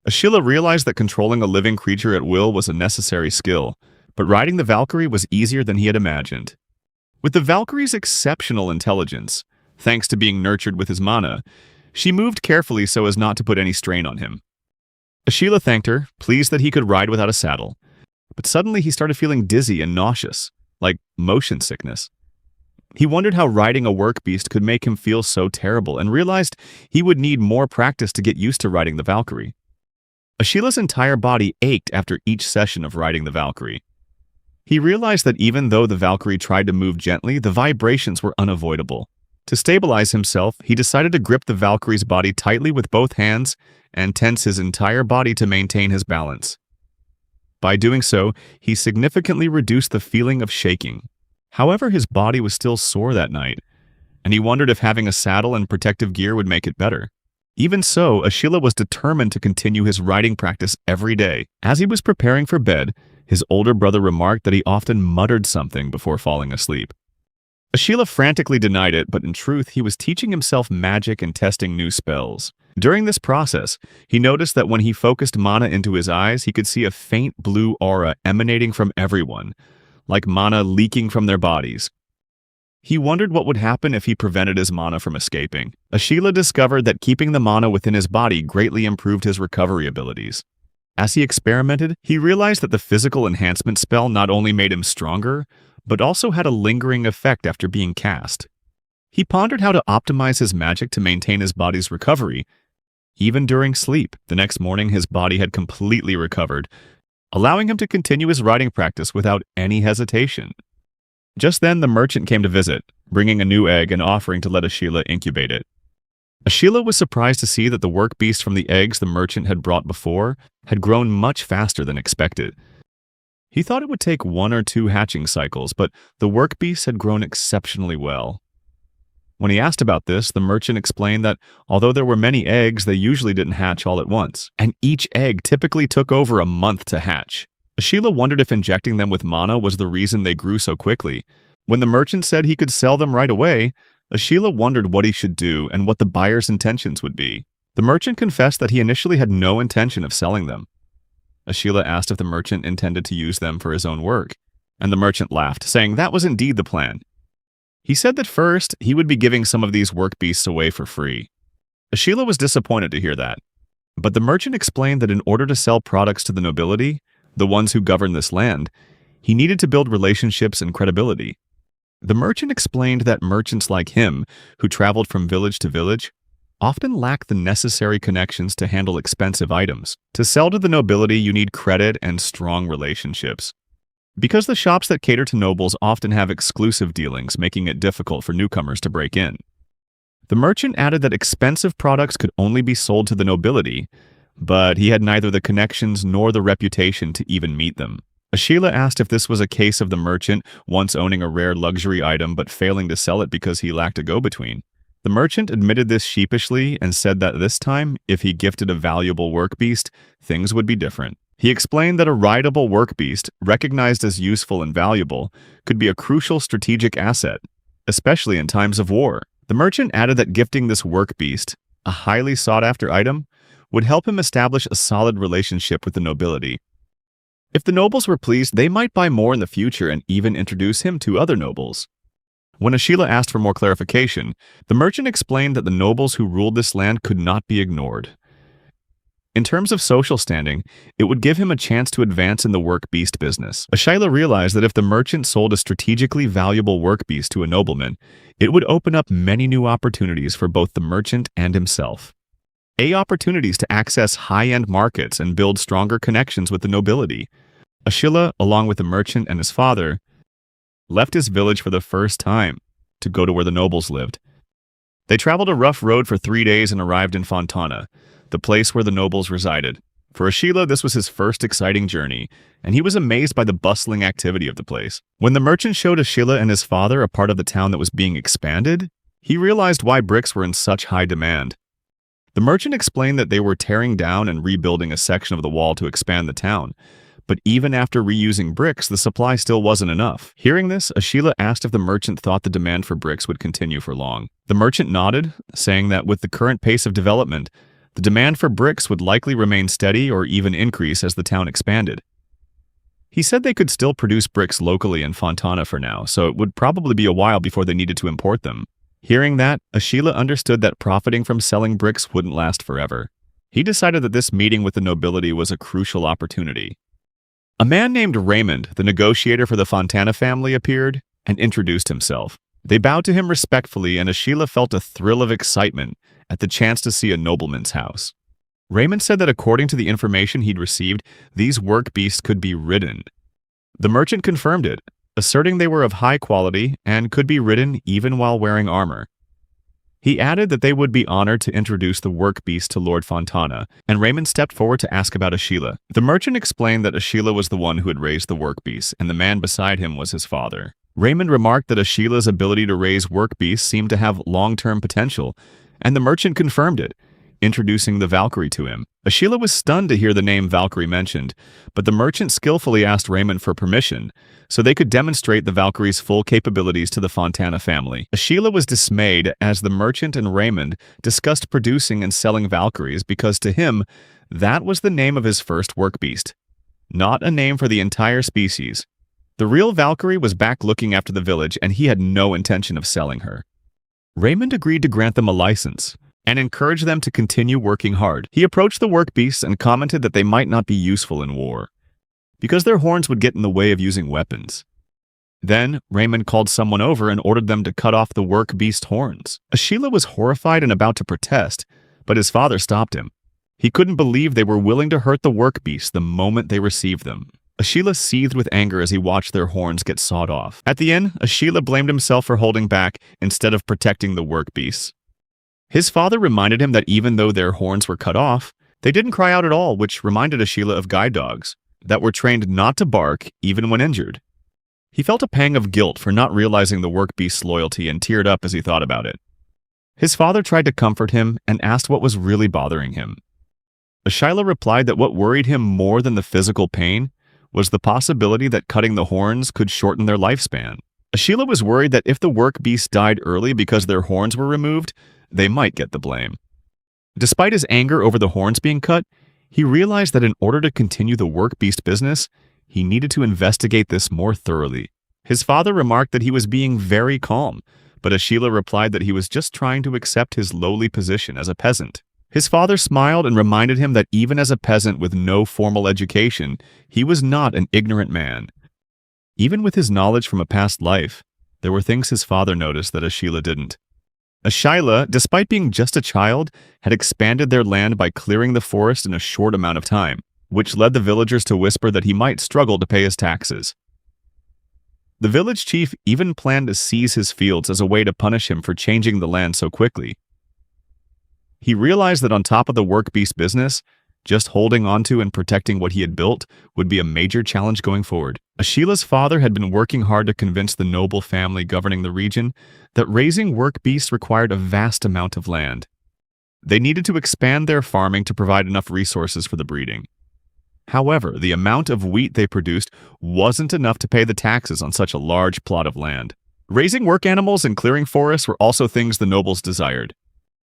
Ashila realized that controlling a living creature at will was a necessary skill, but riding the Valkyrie was easier than he had imagined. With the Valkyrie's exceptional intelligence, thanks to being nurtured with his mana, she moved carefully so as not to put any strain on him. Ashila thanked her, pleased that he could ride without a saddle. But suddenly he started feeling dizzy and nauseous, like motion sickness. He wondered how riding a work beast could make him feel so terrible and realized he would need more practice to get used to riding the Valkyrie. Ashila's entire body ached after each session of riding the Valkyrie. He realized that even though the Valkyrie tried to move gently, the vibrations were unavoidable. To stabilize himself, he decided to grip the Valkyrie's body tightly with both hands and tense his entire body to maintain his balance. By doing so, he significantly reduced the feeling of shaking. However, his body was still sore that night, and he wondered if having a saddle and protective gear would make it better. Even so, Ashila was determined to continue his riding practice every day. As he was preparing for bed, his older brother remarked that he often muttered something before falling asleep. Ashila frantically denied it, but in truth, he was teaching himself magic and testing new spells. During this process, he noticed that when he focused mana into his eyes, he could see a faint blue aura emanating from everyone, like mana leaking from their bodies. He wondered what would happen if he prevented his mana from escaping. Ashila discovered that keeping the mana within his body greatly improved his recovery abilities. As he experimented, he realized that the physical enhancement spell not only made him stronger, but also had a lingering effect after being cast. He pondered how to optimize his magic to maintain his body's recovery, even during sleep. The next morning, his body had completely recovered, allowing him to continue his riding practice without any hesitation. Just then, the merchant came to visit, bringing a new egg and offering to let Ashila incubate it. Ashila was surprised to see that the work beast from the eggs the merchant had brought before had grown much faster than expected. He thought it would take 1 or 2 hatching cycles, but the work beast had grown exceptionally well. When he asked about this, the merchant explained that although there were many eggs, they usually didn't hatch all at once, and each egg typically took over a month to hatch. Ashila wondered if injecting them with mana was the reason they grew so quickly. When the merchant said he could sell them right away, Ashila wondered what he should do and what the buyer's intentions would be. The merchant confessed that he initially had no intention of selling them. Ashila asked if the merchant intended to use them for his own work, and the merchant laughed, saying that was indeed the plan. He said that first, he would be giving some of these work beasts away for free. Ashila was disappointed to hear that, but the merchant explained that in order to sell products to the nobility, the ones who govern this land, he needed to build relationships and credibility. The merchant explained that merchants like him, who traveled from village to village, often lack the necessary connections to handle expensive items. To sell to the nobility, you need credit and strong relationships. Because the shops that cater to nobles often have exclusive dealings, making it difficult for newcomers to break in. The merchant added that expensive products could only be sold to the nobility, but he had neither the connections nor the reputation to even meet them. Ashila asked if this was a case of the merchant once owning a rare luxury item but failing to sell it because he lacked a go-between. The merchant admitted this sheepishly and said that this time, if he gifted a valuable work beast, things would be different. He explained that a rideable work beast, recognized as useful and valuable, could be a crucial strategic asset, especially in times of war. The merchant added that gifting this work beast, a highly sought-after item, would help him establish a solid relationship with the nobility. If the nobles were pleased, they might buy more in the future and even introduce him to other nobles. When Ashila asked for more clarification, the merchant explained that the nobles who ruled this land could not be ignored. In terms of social standing, it would give him a chance to advance in the work beast business. Ashila realized that if the merchant sold a strategically valuable work beast to a nobleman, it would open up many new opportunities for both the merchant and himself. Opportunities to access high-end markets and build stronger connections with the nobility. Ashila, along with the merchant and his father, left his village for the first time to go to where the nobles lived. They traveled a rough road for 3 days and arrived in Fontana, the place where the nobles resided. For Ashila, this was his first exciting journey, and he was amazed by the bustling activity of the place. When the merchant showed Ashila and his father a part of the town that was being expanded, he realized why bricks were in such high demand. The merchant explained that they were tearing down and rebuilding a section of the wall to expand the town, but even after reusing bricks, the supply still wasn't enough. Hearing this, Ashila asked if the merchant thought the demand for bricks would continue for long. The merchant nodded, saying that with the current pace of development, the demand for bricks would likely remain steady or even increase as the town expanded. He said they could still produce bricks locally in Fontana for now, so it would probably be a while before they needed to import them. Hearing that, Ashila understood that profiting from selling bricks wouldn't last forever. He decided that this meeting with the nobility was a crucial opportunity. A man named Raymond, the negotiator for the Fontana family, appeared and introduced himself. They bowed to him respectfully, and Ashila felt a thrill of excitement at the chance to see a nobleman's house. Raymond said that according to the information he'd received, these work beasts could be ridden. The merchant confirmed it, asserting they were of high quality and could be ridden even while wearing armor. He added that they would be honored to introduce the work beast to Lord Fontana, and Raymond stepped forward to ask about Ashila. The merchant explained that Ashila was the one who had raised the work beast, and the man beside him was his father. Raymond remarked that Ashila's ability to raise work beasts seemed to have long-term potential, and the merchant confirmed it, introducing the Valkyrie to him. Ashila was stunned to hear the name Valkyrie mentioned, but the merchant skillfully asked Raymond for permission so they could demonstrate the Valkyrie's full capabilities to the Fontana family. Ashila was dismayed as the merchant and Raymond discussed producing and selling Valkyries because to him, that was the name of his first work beast, not a name for the entire species. The real Valkyrie was back looking after the village, and he had no intention of selling her. Raymond agreed to grant them a license and encouraged them to continue working hard. He approached the work beasts and commented that they might not be useful in war, because their horns would get in the way of using weapons. Then, Raymond called someone over and ordered them to cut off the work beast horns. Ashila was horrified and about to protest, but his father stopped him. He couldn't believe they were willing to hurt the work beasts the moment they received them. Ashila seethed with anger as he watched their horns get sawed off. At the end, Ashila blamed himself for holding back instead of protecting the work beasts. His father reminded him that even though their horns were cut off, they didn't cry out at all, which reminded Ashila of guide dogs that were trained not to bark even when injured. He felt a pang of guilt for not realizing the work beast's loyalty and teared up as he thought about it. His father tried to comfort him and asked what was really bothering him. Ashila replied that what worried him more than the physical pain was the possibility that cutting the horns could shorten their lifespan. Ashila was worried that if the work beasts died early because their horns were removed, they might get the blame. Despite his anger over the horns being cut, he realized that in order to continue the work beast business, he needed to investigate this more thoroughly. His father remarked that he was being very calm, but Ashila replied that he was just trying to accept his lowly position as a peasant. His father smiled and reminded him that even as a peasant with no formal education, he was not an ignorant man. Even with his knowledge from a past life, there were things his father noticed that Ashila didn't. Ashila, despite being just a child, had expanded their land by clearing the forest in a short amount of time, which led the villagers to whisper that he might struggle to pay his taxes. The village chief even planned to seize his fields as a way to punish him for changing the land so quickly. He realized that on top of the work beast business, just holding onto and protecting what he had built would be a major challenge going forward. Ashila's father had been working hard to convince the noble family governing the region that raising work beasts required a vast amount of land. They needed to expand their farming to provide enough resources for the breeding. However, the amount of wheat they produced wasn't enough to pay the taxes on such a large plot of land. Raising work animals and clearing forests were also things the nobles desired.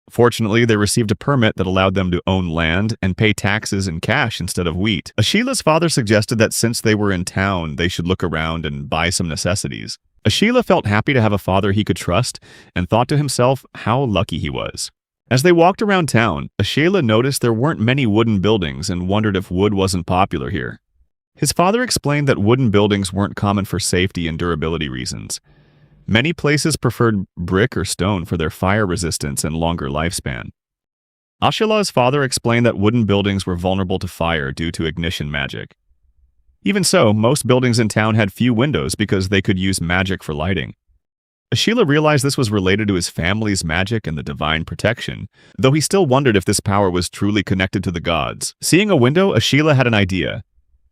Fortunately, they received a permit that allowed them to own land and pay taxes in cash instead of wheat. Ashila's father suggested that since they were in town, they should look around and buy some necessities. Ashila felt happy to have a father he could trust and thought to himself how lucky he was. As they walked around town, Ashila noticed there weren't many wooden buildings and wondered if wood wasn't popular here. His father explained that wooden buildings weren't common for safety and durability reasons. Many places preferred brick or stone for their fire resistance and longer lifespan. Ashila's father explained that wooden buildings were vulnerable to fire due to ignition magic. Even so, most buildings in town had few windows because they could use magic for lighting. Ashila realized this was related to his family's magic and the divine protection, though he still wondered if this power was truly connected to the gods. Seeing a window, Ashila had an idea.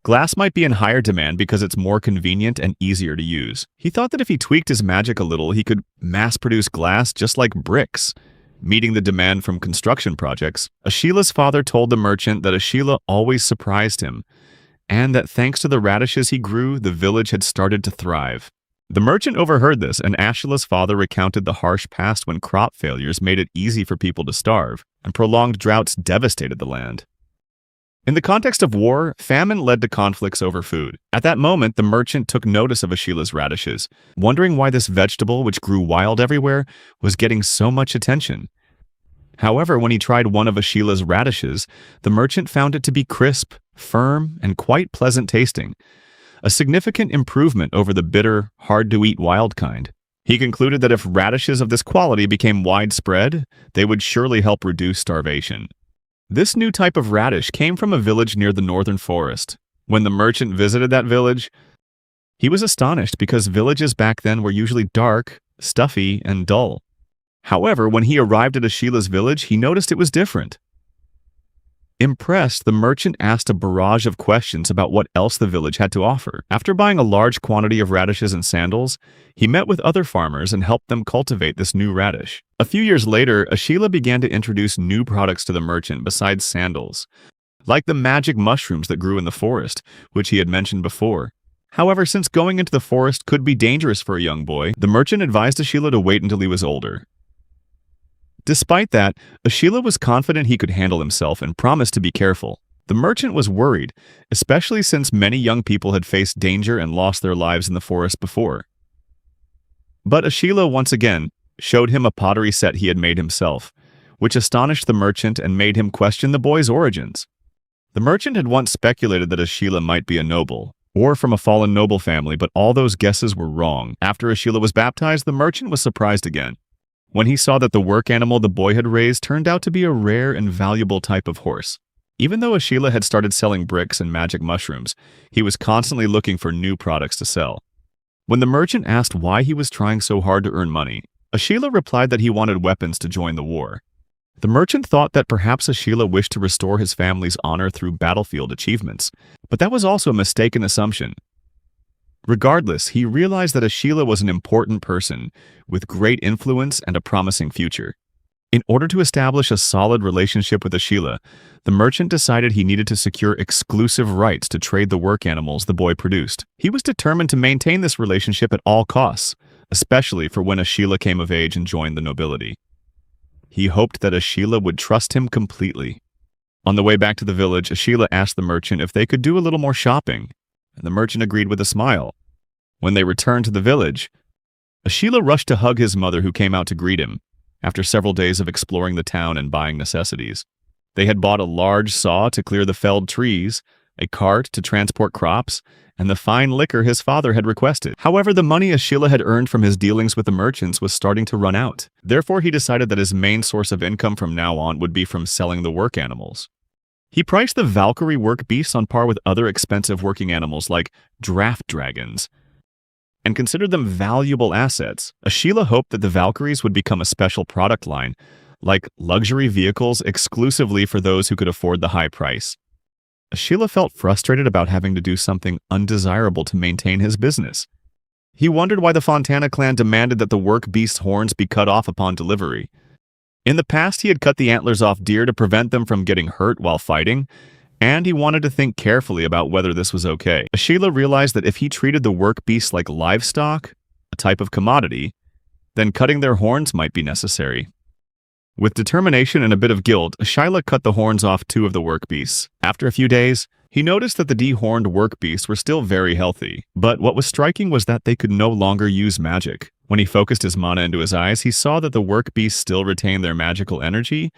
Glass might be in higher demand because it's more convenient and easier to use. He thought that if he tweaked his magic a little, he could mass-produce glass just like bricks, meeting the demand from construction projects. Ashila's father told the merchant that Ashila always surprised him, and that thanks to the radishes he grew, the village had started to thrive. The merchant overheard this, and Ashila's father recounted the harsh past when crop failures made it easy for people to starve, and prolonged droughts devastated the land. In the context of war, famine led to conflicts over food. At that moment, the merchant took notice of Ashila's radishes, wondering why this vegetable, which grew wild everywhere, was getting so much attention. However, when he tried one of Ashila's radishes, the merchant found it to be crisp, firm, and quite pleasant tasting, a significant improvement over the bitter, hard-to-eat wild kind. He concluded that if radishes of this quality became widespread, they would surely help reduce starvation. This new type of radish came from a village near the northern forest. When the merchant visited that village, he was astonished because villages back then were usually dark, stuffy, and dull. However, when he arrived at Ashila's village, he noticed it was different. Impressed, the merchant asked a barrage of questions about what else the village had to offer. After buying a large quantity of radishes and sandals, he met with other farmers and helped them cultivate this new radish. A few years later, Ashila began to introduce new products to the merchant besides sandals, like the magic mushrooms that grew in the forest, which he had mentioned before. However, since going into the forest could be dangerous for a young boy, the merchant advised Ashila to wait until he was older. Despite that, Ashila was confident he could handle himself and promised to be careful. The merchant was worried, especially since many young people had faced danger and lost their lives in the forest before. But Ashila once again showed him a pottery set he had made himself, which astonished the merchant and made him question the boy's origins. The merchant had once speculated that Ashila might be a noble, or from a fallen noble family, but all those guesses were wrong. After Ashila was baptized, the merchant was surprised again when he saw that the work animal the boy had raised turned out to be a rare and valuable type of horse. Even though Ashila had started selling bricks and magic mushrooms, he was constantly looking for new products to sell. When the merchant asked why he was trying so hard to earn money, Ashila replied that he wanted weapons to join the war. The merchant thought that perhaps Ashila wished to restore his family's honor through battlefield achievements, but that was also a mistaken assumption. Regardless, he realized that Ashila was an important person with great influence and a promising future. In order to establish a solid relationship with Ashila, the merchant decided he needed to secure exclusive rights to trade the work animals the boy produced. He was determined to maintain this relationship at all costs, especially for when Ashila came of age and joined the nobility. He hoped that Ashila would trust him completely. On the way back to the village, Ashila asked the merchant if they could do a little more shopping, and the merchant agreed with a smile. When they returned to the village, Ashila rushed to hug his mother, who came out to greet him after several days of exploring the town and buying necessities. They had bought a large saw to clear the felled trees, a cart to transport crops, and the fine liquor his father had requested. However, the money Ashila had earned from his dealings with the merchants was starting to run out. Therefore, he decided that his main source of income from now on would be from selling the work animals. He priced the Valkyrie work beasts on par with other expensive working animals like draft dragons, and considered them valuable assets. Ashila hoped that the Valkyries would become a special product line, like luxury vehicles exclusively for those who could afford the high price. Ashila felt frustrated about having to do something undesirable to maintain his business. He wondered why the Fontana clan demanded that the work beast's horns be cut off upon delivery. In the past, he had cut the antlers off deer to prevent them from getting hurt while fighting, and he wanted to think carefully about whether this was okay. Ashila realized that if he treated the work beasts like livestock, a type of commodity, then cutting their horns might be necessary. With determination and a bit of guilt, Ashila cut the horns off 2 of the work beasts. After a few days, he noticed that the dehorned work beasts were still very healthy, but what was striking was that they could no longer use magic. When he focused his mana into his eyes, he saw that the work beasts still retained their magical energy,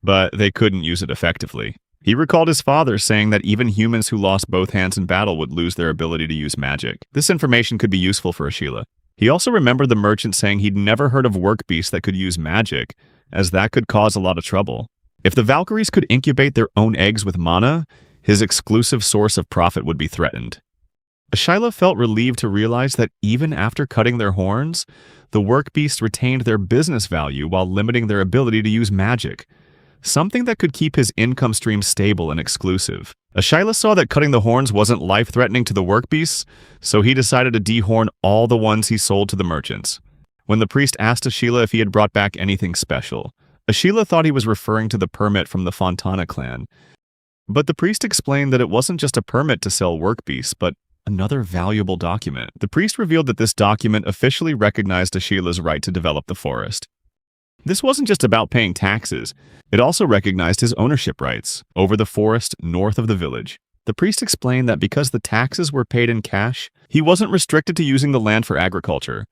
but they couldn't use it effectively. He recalled his father saying that even humans who lost both hands in battle would lose their ability to use magic. This information could be useful for Ashila. He also remembered the merchant saying he'd never heard of work beasts that could use magic, as that could cause a lot of trouble. If the Valkyries could incubate their own eggs with mana, his exclusive source of profit would be threatened. Ashila felt relieved to realize that even after cutting their horns, the work beasts retained their business value while limiting their ability to use magic, something that could keep his income stream stable and exclusive. Ashila saw that cutting the horns wasn't life-threatening to the work beasts, so he decided to dehorn all the ones he sold to the merchants. When the priest asked Ashila if he had brought back anything special, Ashila thought he was referring to the permit from the Fontana clan. But the priest explained that it wasn't just a permit to sell work beasts, but another valuable document. The priest revealed that this document officially recognized Ashila's right to develop the forest. This wasn't just about paying taxes, it also recognized his ownership rights over the forest north of the village. The priest explained that because the taxes were paid in cash, he wasn't restricted to using the land for agriculture.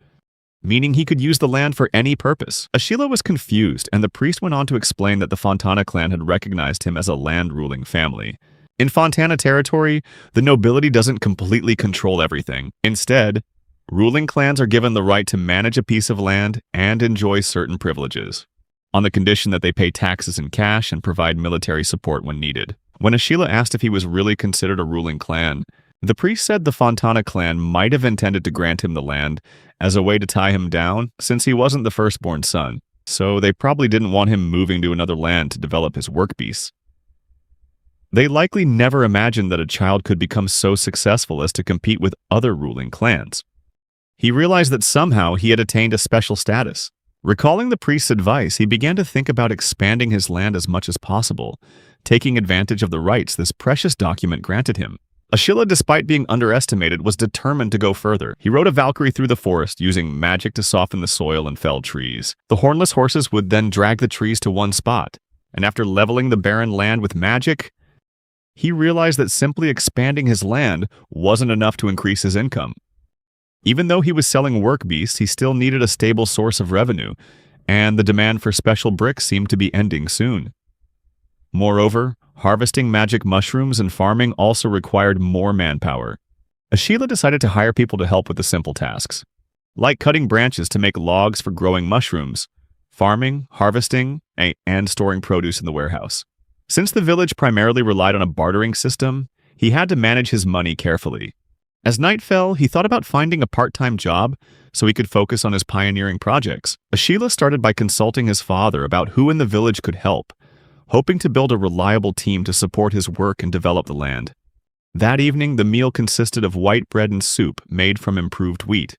meaning he could use the land for any purpose. Ashila was confused, and the priest went on to explain that the Fontana clan had recognized him as a land-ruling family. In Fontana territory, the nobility doesn't completely control everything. Instead, ruling clans are given the right to manage a piece of land and enjoy certain privileges, on the condition that they pay taxes in cash and provide military support when needed. When Ashila asked if he was really considered a ruling clan, the priest said the Fontana clan might have intended to grant him the land as a way to tie him down since he wasn't the firstborn son, so they probably didn't want him moving to another land to develop his work beasts. They likely never imagined that a child could become so successful as to compete with other ruling clans. He realized that somehow he had attained a special status. Recalling the priest's advice, he began to think about expanding his land as much as possible, taking advantage of the rights this precious document granted him. Ashila, despite being underestimated, was determined to go further. He rode a Valkyrie through the forest, using magic to soften the soil and fell trees. The hornless horses would then drag the trees to one spot, and after leveling the barren land with magic, he realized that simply expanding his land wasn't enough to increase his income. Even though he was selling work beasts, he still needed a stable source of revenue, and the demand for special bricks seemed to be ending soon. Moreover, harvesting magic mushrooms and farming also required more manpower. Ashila decided to hire people to help with the simple tasks, like cutting branches to make logs for growing mushrooms, farming, harvesting, and storing produce in the warehouse. Since the village primarily relied on a bartering system, he had to manage his money carefully. As night fell, he thought about finding a part-time job so he could focus on his pioneering projects. Ashila started by consulting his father about who in the village could help, hoping to build a reliable team to support his work and develop the land. That evening, the meal consisted of white bread and soup made from improved wheat.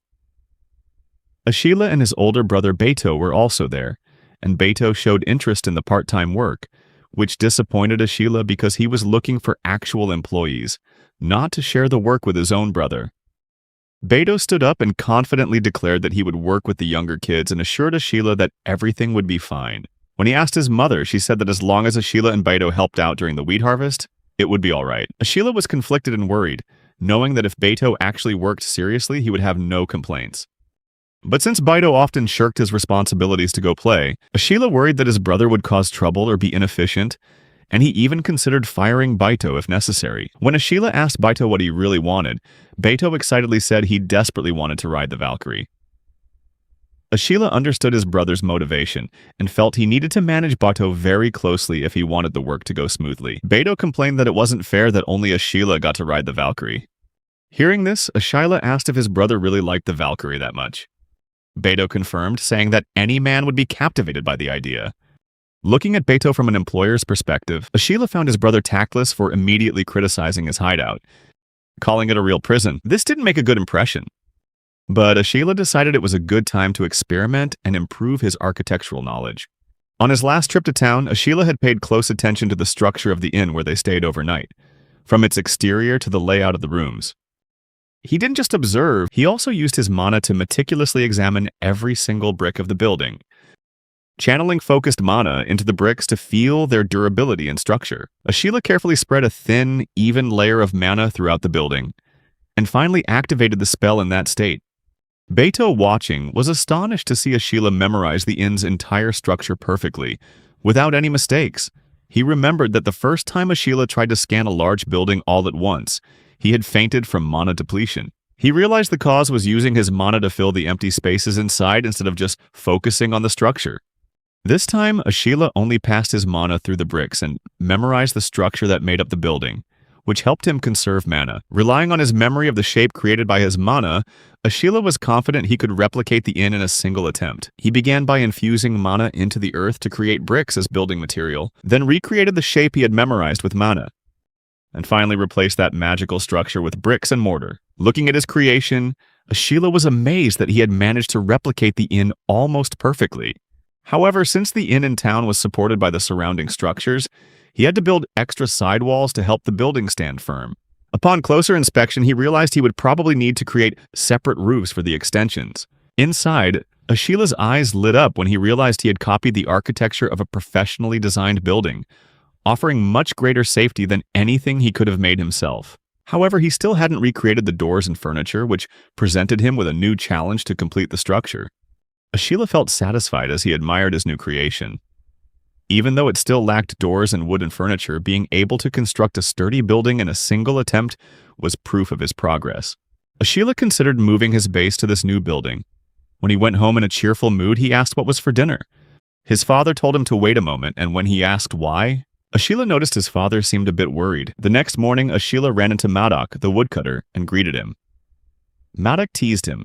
Ashila and his older brother Beto were also there, and Beto showed interest in the part-time work, which disappointed Ashila because he was looking for actual employees, not to share the work with his own brother. Beto stood up and confidently declared that he would work with the younger kids and assured Ashila that everything would be fine. When he asked his mother, she said that as long as Ashila and Beto helped out during the wheat harvest, it would be all right. Ashila was conflicted and worried, knowing that if Beto actually worked seriously, he would have no complaints. But since Beto often shirked his responsibilities to go play, Ashila worried that his brother would cause trouble or be inefficient, and he even considered firing Beto if necessary. When Ashila asked Beto what he really wanted, Beto excitedly said he desperately wanted to ride the Valkyrie. Ashila understood his brother's motivation and felt he needed to manage Beto very closely if he wanted the work to go smoothly. Beto complained that it wasn't fair that only Ashila got to ride the Valkyrie. Hearing this, Ashila asked if his brother really liked the Valkyrie that much. Beto confirmed, saying that any man would be captivated by the idea. Looking at Beto from an employer's perspective, Ashila found his brother tactless for immediately criticizing his hideout, calling it a real prison. This didn't make a good impression. But Ashila decided it was a good time to experiment and improve his architectural knowledge. On his last trip to town, Ashila had paid close attention to the structure of the inn where they stayed overnight, from its exterior to the layout of the rooms. He didn't just observe, he also used his mana to meticulously examine every single brick of the building, channeling focused mana into the bricks to feel their durability and structure. Ashila carefully spread a thin, even layer of mana throughout the building, and finally activated the spell in that state. Beto, watching, was astonished to see Ashila memorize the inn's entire structure perfectly, without any mistakes. He remembered that the first time Ashila tried to scan a large building all at once, he had fainted from mana depletion. He realized the cause was using his mana to fill the empty spaces inside instead of just focusing on the structure. This time, Ashila only passed his mana through the bricks and memorized the structure that made up the building, which helped him conserve mana. Relying on his memory of the shape created by his mana, Ashila was confident he could replicate the inn in a single attempt. He began by infusing mana into the earth to create bricks as building material, then recreated the shape he had memorized with mana, and finally replaced that magical structure with bricks and mortar. Looking at his creation, Ashila was amazed that he had managed to replicate the inn almost perfectly. However, since the inn in town was supported by the surrounding structures, he had to build extra sidewalls to help the building stand firm. Upon closer inspection, he realized he would probably need to create separate roofs for the extensions. Inside, Ashila's eyes lit up when he realized he had copied the architecture of a professionally designed building, offering much greater safety than anything he could have made himself. However, he still hadn't recreated the doors and furniture, which presented him with a new challenge to complete the structure. Ashila felt satisfied as he admired his new creation. Even though it still lacked doors and wooden furniture, being able to construct a sturdy building in a single attempt was proof of his progress. Ashila considered moving his base to this new building. When he went home in a cheerful mood, he asked what was for dinner. His father told him to wait a moment, and when he asked why, Ashila noticed his father seemed a bit worried. The next morning, Ashila ran into Madak, the woodcutter, and greeted him. Madak teased him,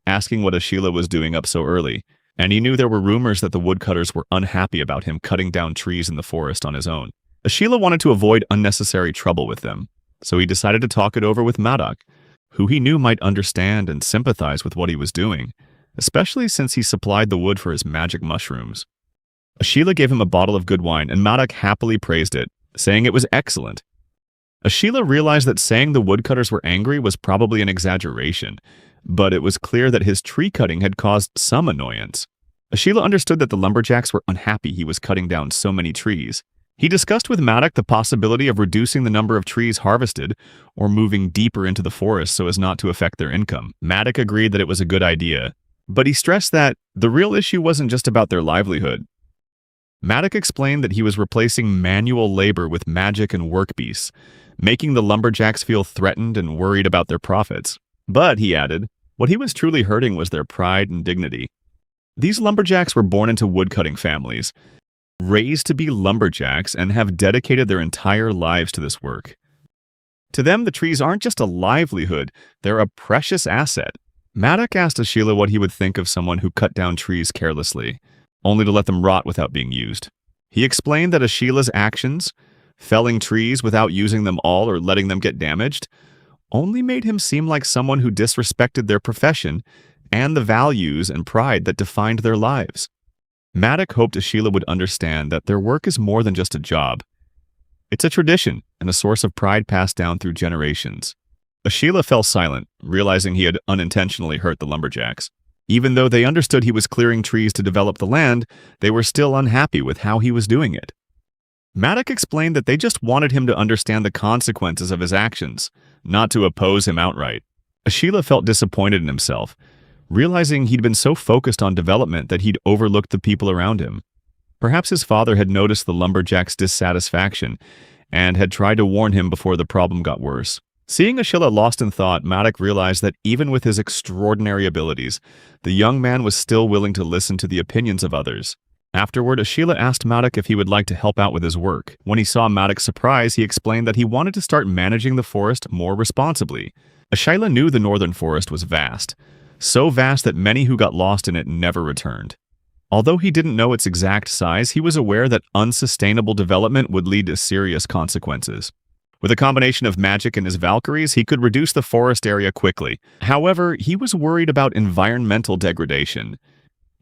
asking what Ashila was doing up so early, and he knew there were rumors that the woodcutters were unhappy about him cutting down trees in the forest on his own. Ashila wanted to avoid unnecessary trouble with them, so he decided to talk it over with Madak, who he knew might understand and sympathize with what he was doing, especially since he supplied the wood for his magic mushrooms. Ashila gave him a bottle of good wine, and Madak happily praised it, saying it was excellent. Ashila realized that saying the woodcutters were angry was probably an exaggeration, but it was clear that his tree cutting had caused some annoyance. Ashila understood that the lumberjacks were unhappy he was cutting down so many trees. He discussed with Madak the possibility of reducing the number of trees harvested or moving deeper into the forest so as not to affect their income. Madak agreed that it was a good idea, but he stressed that the real issue wasn't just about their livelihood. Madak explained that he was replacing manual labor with magic and work beasts, making the lumberjacks feel threatened and worried about their profits. But, he added, what he was truly hurting was their pride and dignity. These lumberjacks were born into woodcutting families, raised to be lumberjacks, and have dedicated their entire lives to this work. To them, the trees aren't just a livelihood, they're a precious asset. Madak asked Ashila what he would think of someone who cut down trees carelessly, only to let them rot without being used. He explained that Ashila's actions, felling trees without using them all or letting them get damaged, only made him seem like someone who disrespected their profession and the values and pride that defined their lives. Madak hoped Ashila would understand that their work is more than just a job. It's a tradition and a source of pride passed down through generations. Ashila fell silent, realizing he had unintentionally hurt the lumberjacks. Even though they understood he was clearing trees to develop the land, they were still unhappy with how he was doing it. Madak explained that they just wanted him to understand the consequences of his actions, not to oppose him outright. Ashila felt disappointed in himself, realizing he'd been so focused on development that he'd overlooked the people around him. Perhaps his father had noticed the lumberjack's dissatisfaction and had tried to warn him before the problem got worse. Seeing Ashila lost in thought, Madak realized that even with his extraordinary abilities, the young man was still willing to listen to the opinions of others. Afterward, Ashila asked Madak if he would like to help out with his work. When he saw Madak's surprise, he explained that he wanted to start managing the forest more responsibly. Ashila knew the northern forest was vast, so vast that many who got lost in it never returned. Although he didn't know its exact size, he was aware that unsustainable development would lead to serious consequences. With a combination of magic and his Valkyries, he could reduce the forest area quickly. However, he was worried about environmental degradation.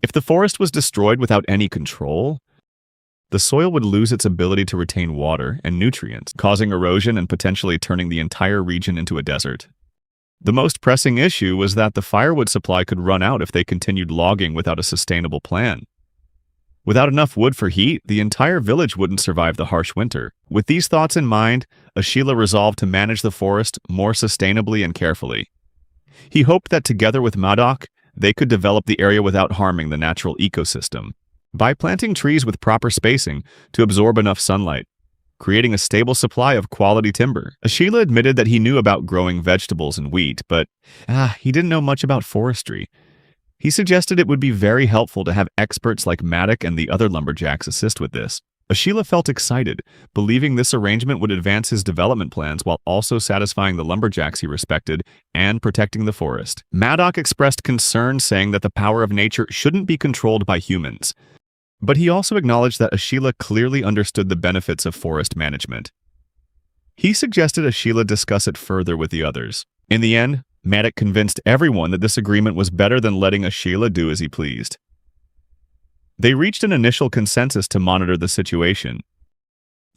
If the forest was destroyed without any control, the soil would lose its ability to retain water and nutrients, causing erosion and potentially turning the entire region into a desert. The most pressing issue was that the firewood supply could run out if they continued logging without a sustainable plan. Without enough wood for heat, the entire village wouldn't survive the harsh winter. With these thoughts in mind, Ashila resolved to manage the forest more sustainably and carefully. He hoped that together with Madak, they could develop the area without harming the natural ecosystem. By planting trees with proper spacing to absorb enough sunlight, creating a stable supply of quality timber. Ashila admitted that he knew about growing vegetables and wheat, but he didn't know much about forestry. He suggested it would be very helpful to have experts like Madak and the other lumberjacks assist with this. Ashila felt excited, believing this arrangement would advance his development plans while also satisfying the lumberjacks he respected and protecting the forest. Madak expressed concern, saying that the power of nature shouldn't be controlled by humans. But he also acknowledged that Ashila clearly understood the benefits of forest management. He suggested Ashila discuss it further with the others. In the end, Madak convinced everyone that this agreement was better than letting Ashila do as he pleased. They reached an initial consensus to monitor the situation.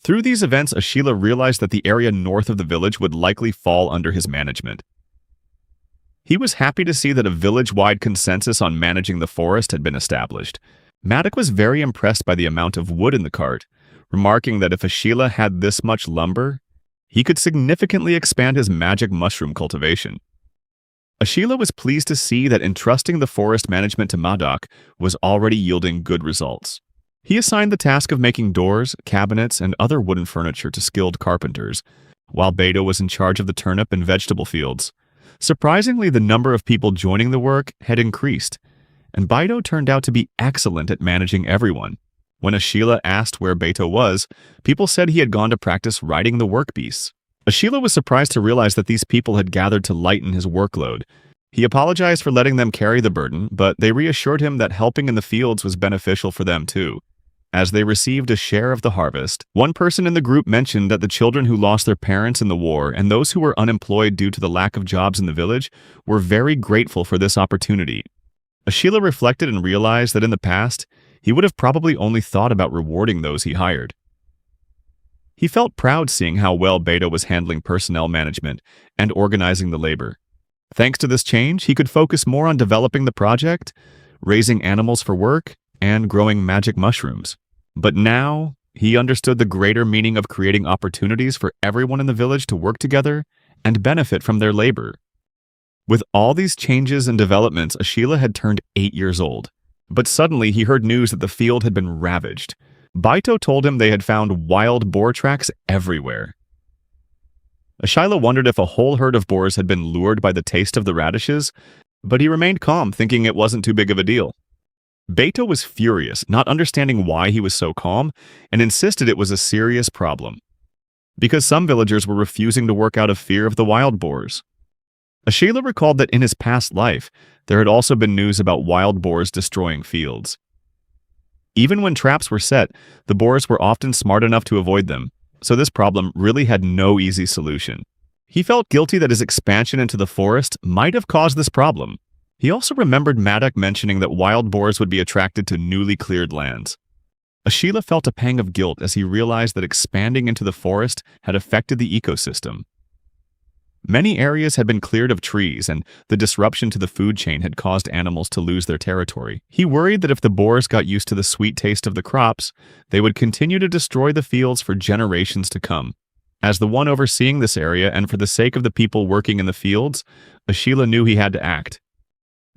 Through these events, Ashila realized that the area north of the village would likely fall under his management. He was happy to see that a village-wide consensus on managing the forest had been established. Madak was very impressed by the amount of wood in the cart, remarking that if Ashila had this much lumber, he could significantly expand his magic mushroom cultivation. Ashila was pleased to see that entrusting the forest management to Madoc was already yielding good results. He assigned the task of making doors, cabinets, and other wooden furniture to skilled carpenters, while Beto was in charge of the turnip and vegetable fields. Surprisingly, the number of people joining the work had increased, and Beto turned out to be excellent at managing everyone. When Ashila asked where Beto was, people said he had gone to practice riding the work beasts. Ashila was surprised to realize that these people had gathered to lighten his workload. He apologized for letting them carry the burden, but they reassured him that helping in the fields was beneficial for them too, as they received a share of the harvest. One person in the group mentioned that the children who lost their parents in the war and those who were unemployed due to the lack of jobs in the village were very grateful for this opportunity. Ashila reflected and realized that in the past, he would have probably only thought about rewarding those he hired. He felt proud seeing how well Beto was handling personnel management and organizing the labor. Thanks to this change, he could focus more on developing the project, raising animals for work, and growing magic mushrooms. But now, he understood the greater meaning of creating opportunities for everyone in the village to work together and benefit from their labor. With all these changes and developments, Ashila had turned 8 years old. But suddenly he heard news that the field had been ravaged. Beto told him they had found wild boar tracks everywhere. Ashila wondered if a whole herd of boars had been lured by the taste of the radishes, but he remained calm, thinking it wasn't too big of a deal. Beto was furious, not understanding why he was so calm, and insisted it was a serious problem, because some villagers were refusing to work out of fear of the wild boars. Ashila recalled that in his past life, there had also been news about wild boars destroying fields. Even when traps were set, the boars were often smart enough to avoid them, so this problem really had no easy solution. He felt guilty that his expansion into the forest might have caused this problem. He also remembered Madoc mentioning that wild boars would be attracted to newly cleared lands. Ashila felt a pang of guilt as he realized that expanding into the forest had affected the ecosystem. Many areas had been cleared of trees, and the disruption to the food chain had caused animals to lose their territory. He worried that if the boars got used to the sweet taste of the crops, they would continue to destroy the fields for generations to come. As the one overseeing this area, and for the sake of the people working in the fields, Ashila knew he had to act.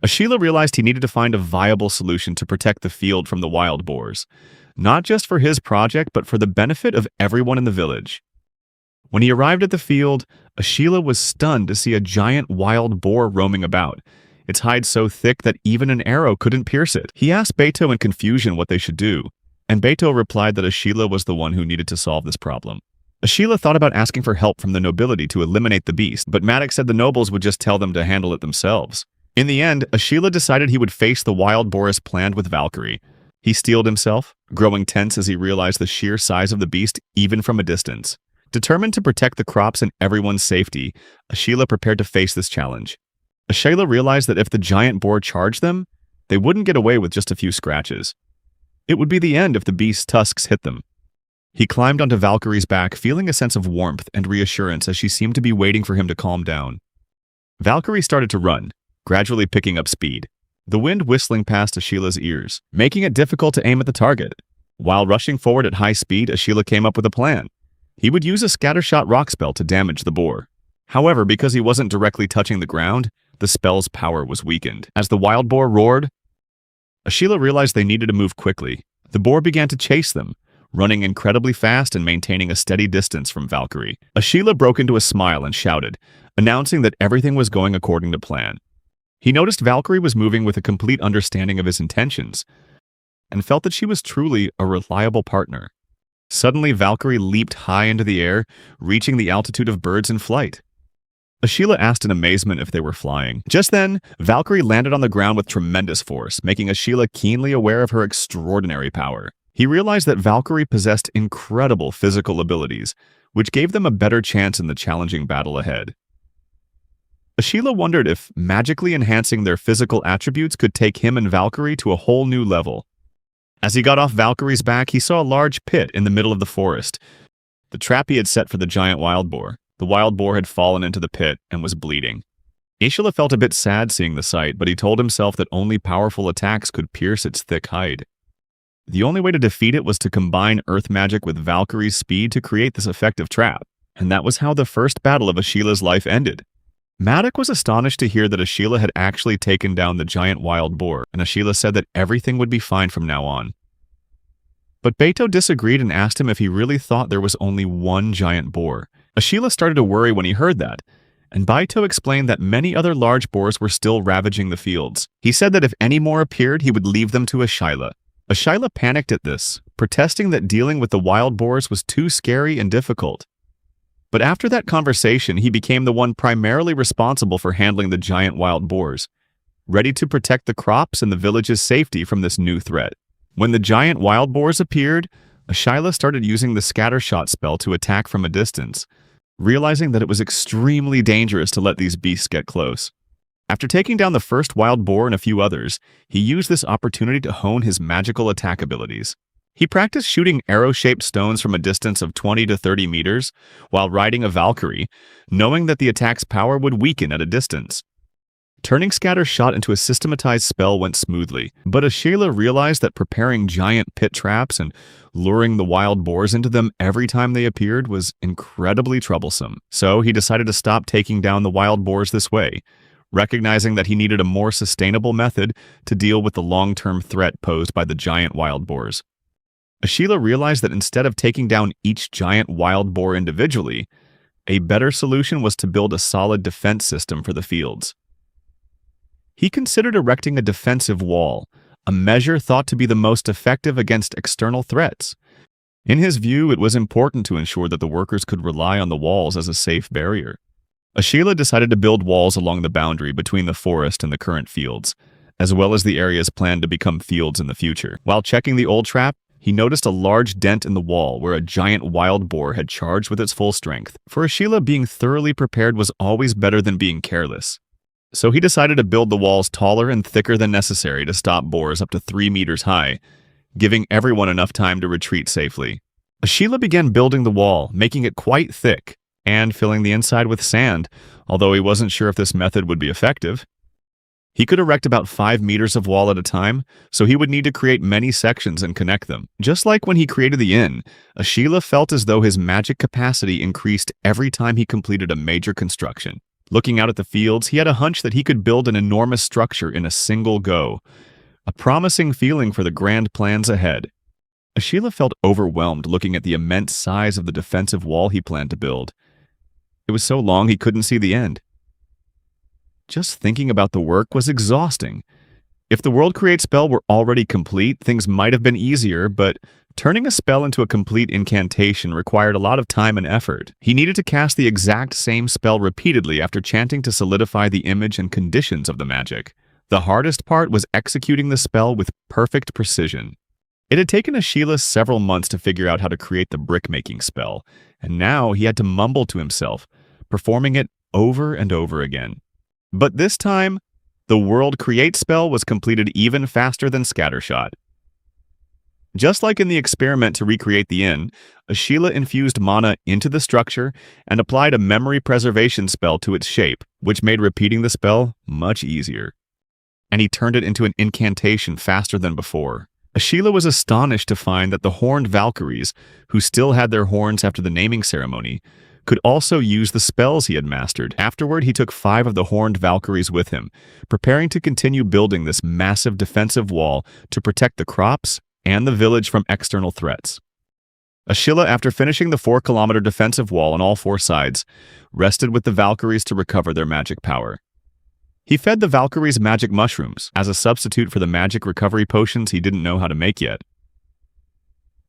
Ashila realized he needed to find a viable solution to protect the field from the wild boars, not just for his project, but for the benefit of everyone in the village. When he arrived at the field, Ashila was stunned to see a giant wild boar roaming about, its hide so thick that even an arrow couldn't pierce it. He asked Beto in confusion what they should do, and Beto replied that Ashila was the one who needed to solve this problem. Ashila thought about asking for help from the nobility to eliminate the beast, but Madoc said the nobles would just tell them to handle it themselves. In the end, Ashila decided he would face the wild boar as planned with Valkyrie. He steeled himself, growing tense as he realized the sheer size of the beast even from a distance. Determined to protect the crops and everyone's safety, Ashila prepared to face this challenge. Ashila realized that if the giant boar charged them, they wouldn't get away with just a few scratches. It would be the end if the beast's tusks hit them. He climbed onto Valkyrie's back, feeling a sense of warmth and reassurance as she seemed to be waiting for him to calm down. Valkyrie started to run, gradually picking up speed, the wind whistling past Ashila's ears, making it difficult to aim at the target. While rushing forward at high speed, Ashila came up with a plan. He would use a scattershot rock spell to damage the boar. However, because he wasn't directly touching the ground, the spell's power was weakened. As the wild boar roared, Ashila realized they needed to move quickly. The boar began to chase them, running incredibly fast and maintaining a steady distance from Valkyrie. Ashila broke into a smile and shouted, announcing that everything was going according to plan. He noticed Valkyrie was moving with a complete understanding of his intentions, and felt that she was truly a reliable partner. Suddenly, Valkyrie leaped high into the air, reaching the altitude of birds in flight. Ashila asked in amazement if they were flying. Just then, Valkyrie landed on the ground with tremendous force, making Ashila keenly aware of her extraordinary power. He realized that Valkyrie possessed incredible physical abilities, which gave them a better chance in the challenging battle ahead. Ashila wondered if magically enhancing their physical attributes could take him and Valkyrie to a whole new level. As he got off Valkyrie's back, he saw a large pit in the middle of the forest, the trap he had set for the giant wild boar. The wild boar had fallen into the pit and was bleeding. Ashila felt a bit sad seeing the sight, but he told himself that only powerful attacks could pierce its thick hide. The only way to defeat it was to combine earth magic with Valkyrie's speed to create this effective trap. And that was how the first battle of Ashila's life ended. Madoc was astonished to hear that Ashila had actually taken down the giant wild boar, and Ashila said that everything would be fine from now on. But Beto disagreed and asked him if he really thought there was only one giant boar. Ashila started to worry when he heard that, and Beto explained that many other large boars were still ravaging the fields. He said that if any more appeared, he would leave them to Ashila. Ashila panicked at this, protesting that dealing with the wild boars was too scary and difficult. But after that conversation, he became the one primarily responsible for handling the giant wild boars, ready to protect the crops and the village's safety from this new threat. When the giant wild boars appeared, Ashila started using the scattershot spell to attack from a distance, realizing that it was extremely dangerous to let these beasts get close. After taking down the first wild boar and a few others, he used this opportunity to hone his magical attack abilities. He practiced shooting arrow-shaped stones from a distance of 20 to 30 meters while riding a Valkyrie, knowing that the attack's power would weaken at a distance. Turning Scatter Shot into a systematized spell went smoothly, but Ashila realized that preparing giant pit traps and luring the wild boars into them every time they appeared was incredibly troublesome. So he decided to stop taking down the wild boars this way, recognizing that he needed a more sustainable method to deal with the long-term threat posed by the giant wild boars. Ashila realized that instead of taking down each giant wild boar individually, a better solution was to build a solid defense system for the fields. He considered erecting a defensive wall, a measure thought to be the most effective against external threats. In his view, it was important to ensure that the workers could rely on the walls as a safe barrier. Ashila decided to build walls along the boundary between the forest and the current fields, as well as the areas planned to become fields in the future. While checking the old trap, he noticed a large dent in the wall where a giant wild boar had charged with its full strength. For Ashila, being thoroughly prepared was always better than being careless. So he decided to build the walls taller and thicker than necessary to stop boars up to 3 meters high, giving everyone enough time to retreat safely. Ashila began building the wall, making it quite thick, and filling the inside with sand, although he wasn't sure if this method would be effective. He could erect about 5 meters of wall at a time, so he would need to create many sections and connect them. Just like when he created the inn, Ashila felt as though his magic capacity increased every time he completed a major construction. Looking out at the fields, he had a hunch that he could build an enormous structure in a single go, a promising feeling for the grand plans ahead. Ashila felt overwhelmed looking at the immense size of the defensive wall he planned to build. It was so long he couldn't see the end. Just thinking about the work was exhausting. If the World Create spell were already complete, things might have been easier, but turning a spell into a complete incantation required a lot of time and effort. He needed to cast the exact same spell repeatedly after chanting to solidify the image and conditions of the magic. The hardest part was executing the spell with perfect precision. It had taken Ashila several months to figure out how to create the brick-making spell, and now he had to mumble to himself, performing it over and over again. But this time, the World Create spell was completed even faster than Scattershot. Just like in the experiment to recreate the inn, Ashila infused mana into the structure and applied a memory preservation spell to its shape, which made repeating the spell much easier. And he turned it into an incantation faster than before. Ashila was astonished to find that the horned Valkyries, who still had their horns after the naming ceremony, could also use the spells he had mastered. Afterward, he took 5 of the horned Valkyries with him, preparing to continue building this massive defensive wall to protect the crops and the village from external threats. Ashila, after finishing the 4-kilometer defensive wall on all 4 sides, rested with the Valkyries to recover their magic power. He fed the Valkyries magic mushrooms as a substitute for the magic recovery potions he didn't know how to make yet.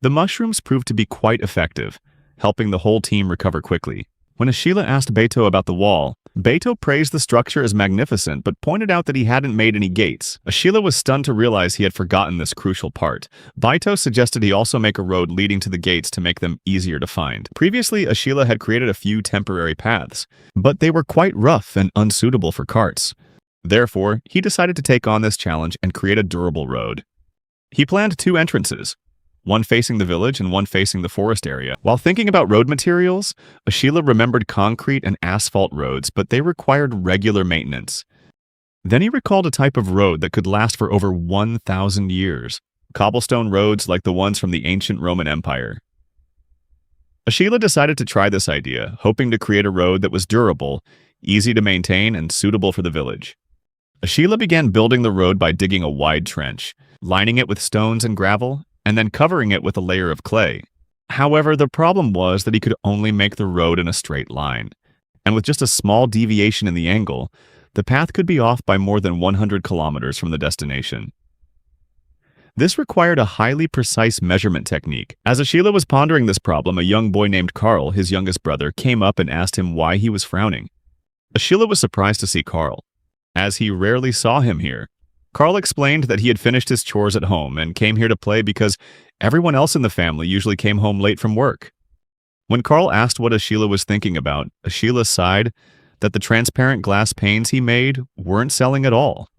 The mushrooms proved to be quite effective, helping the whole team recover quickly. When Ashila asked Beto about the wall, Beto praised the structure as magnificent but pointed out that he hadn't made any gates. Ashila was stunned to realize he had forgotten this crucial part. Beto suggested he also make a road leading to the gates to make them easier to find. Previously, Ashila had created a few temporary paths, but they were quite rough and unsuitable for carts. Therefore, he decided to take on this challenge and create a durable road. He planned 2 entrances, one facing the village and one facing the forest area. While thinking about road materials, Ashila remembered concrete and asphalt roads, but they required regular maintenance. Then he recalled a type of road that could last for over 1,000 years, cobblestone roads like the ones from the ancient Roman Empire. Ashila decided to try this idea, hoping to create a road that was durable, easy to maintain, and suitable for the village. Ashila began building the road by digging a wide trench, lining it with stones and gravel, and then covering it with a layer of clay. However, the problem was that he could only make the road in a straight line, and with just a small deviation in the angle, the path could be off by more than 100 kilometers from the destination. This required a highly precise measurement technique. As Ashila was pondering this problem, a young boy named Carl, his youngest brother, came up and asked him why he was frowning. Ashila was surprised to see Carl, as he rarely saw him here. Carl explained that he had finished his chores at home and came here to play because everyone else in the family usually came home late from work. When Carl asked what Ashila was thinking about, Ashila sighed that the transparent glass panes he made weren't selling at all.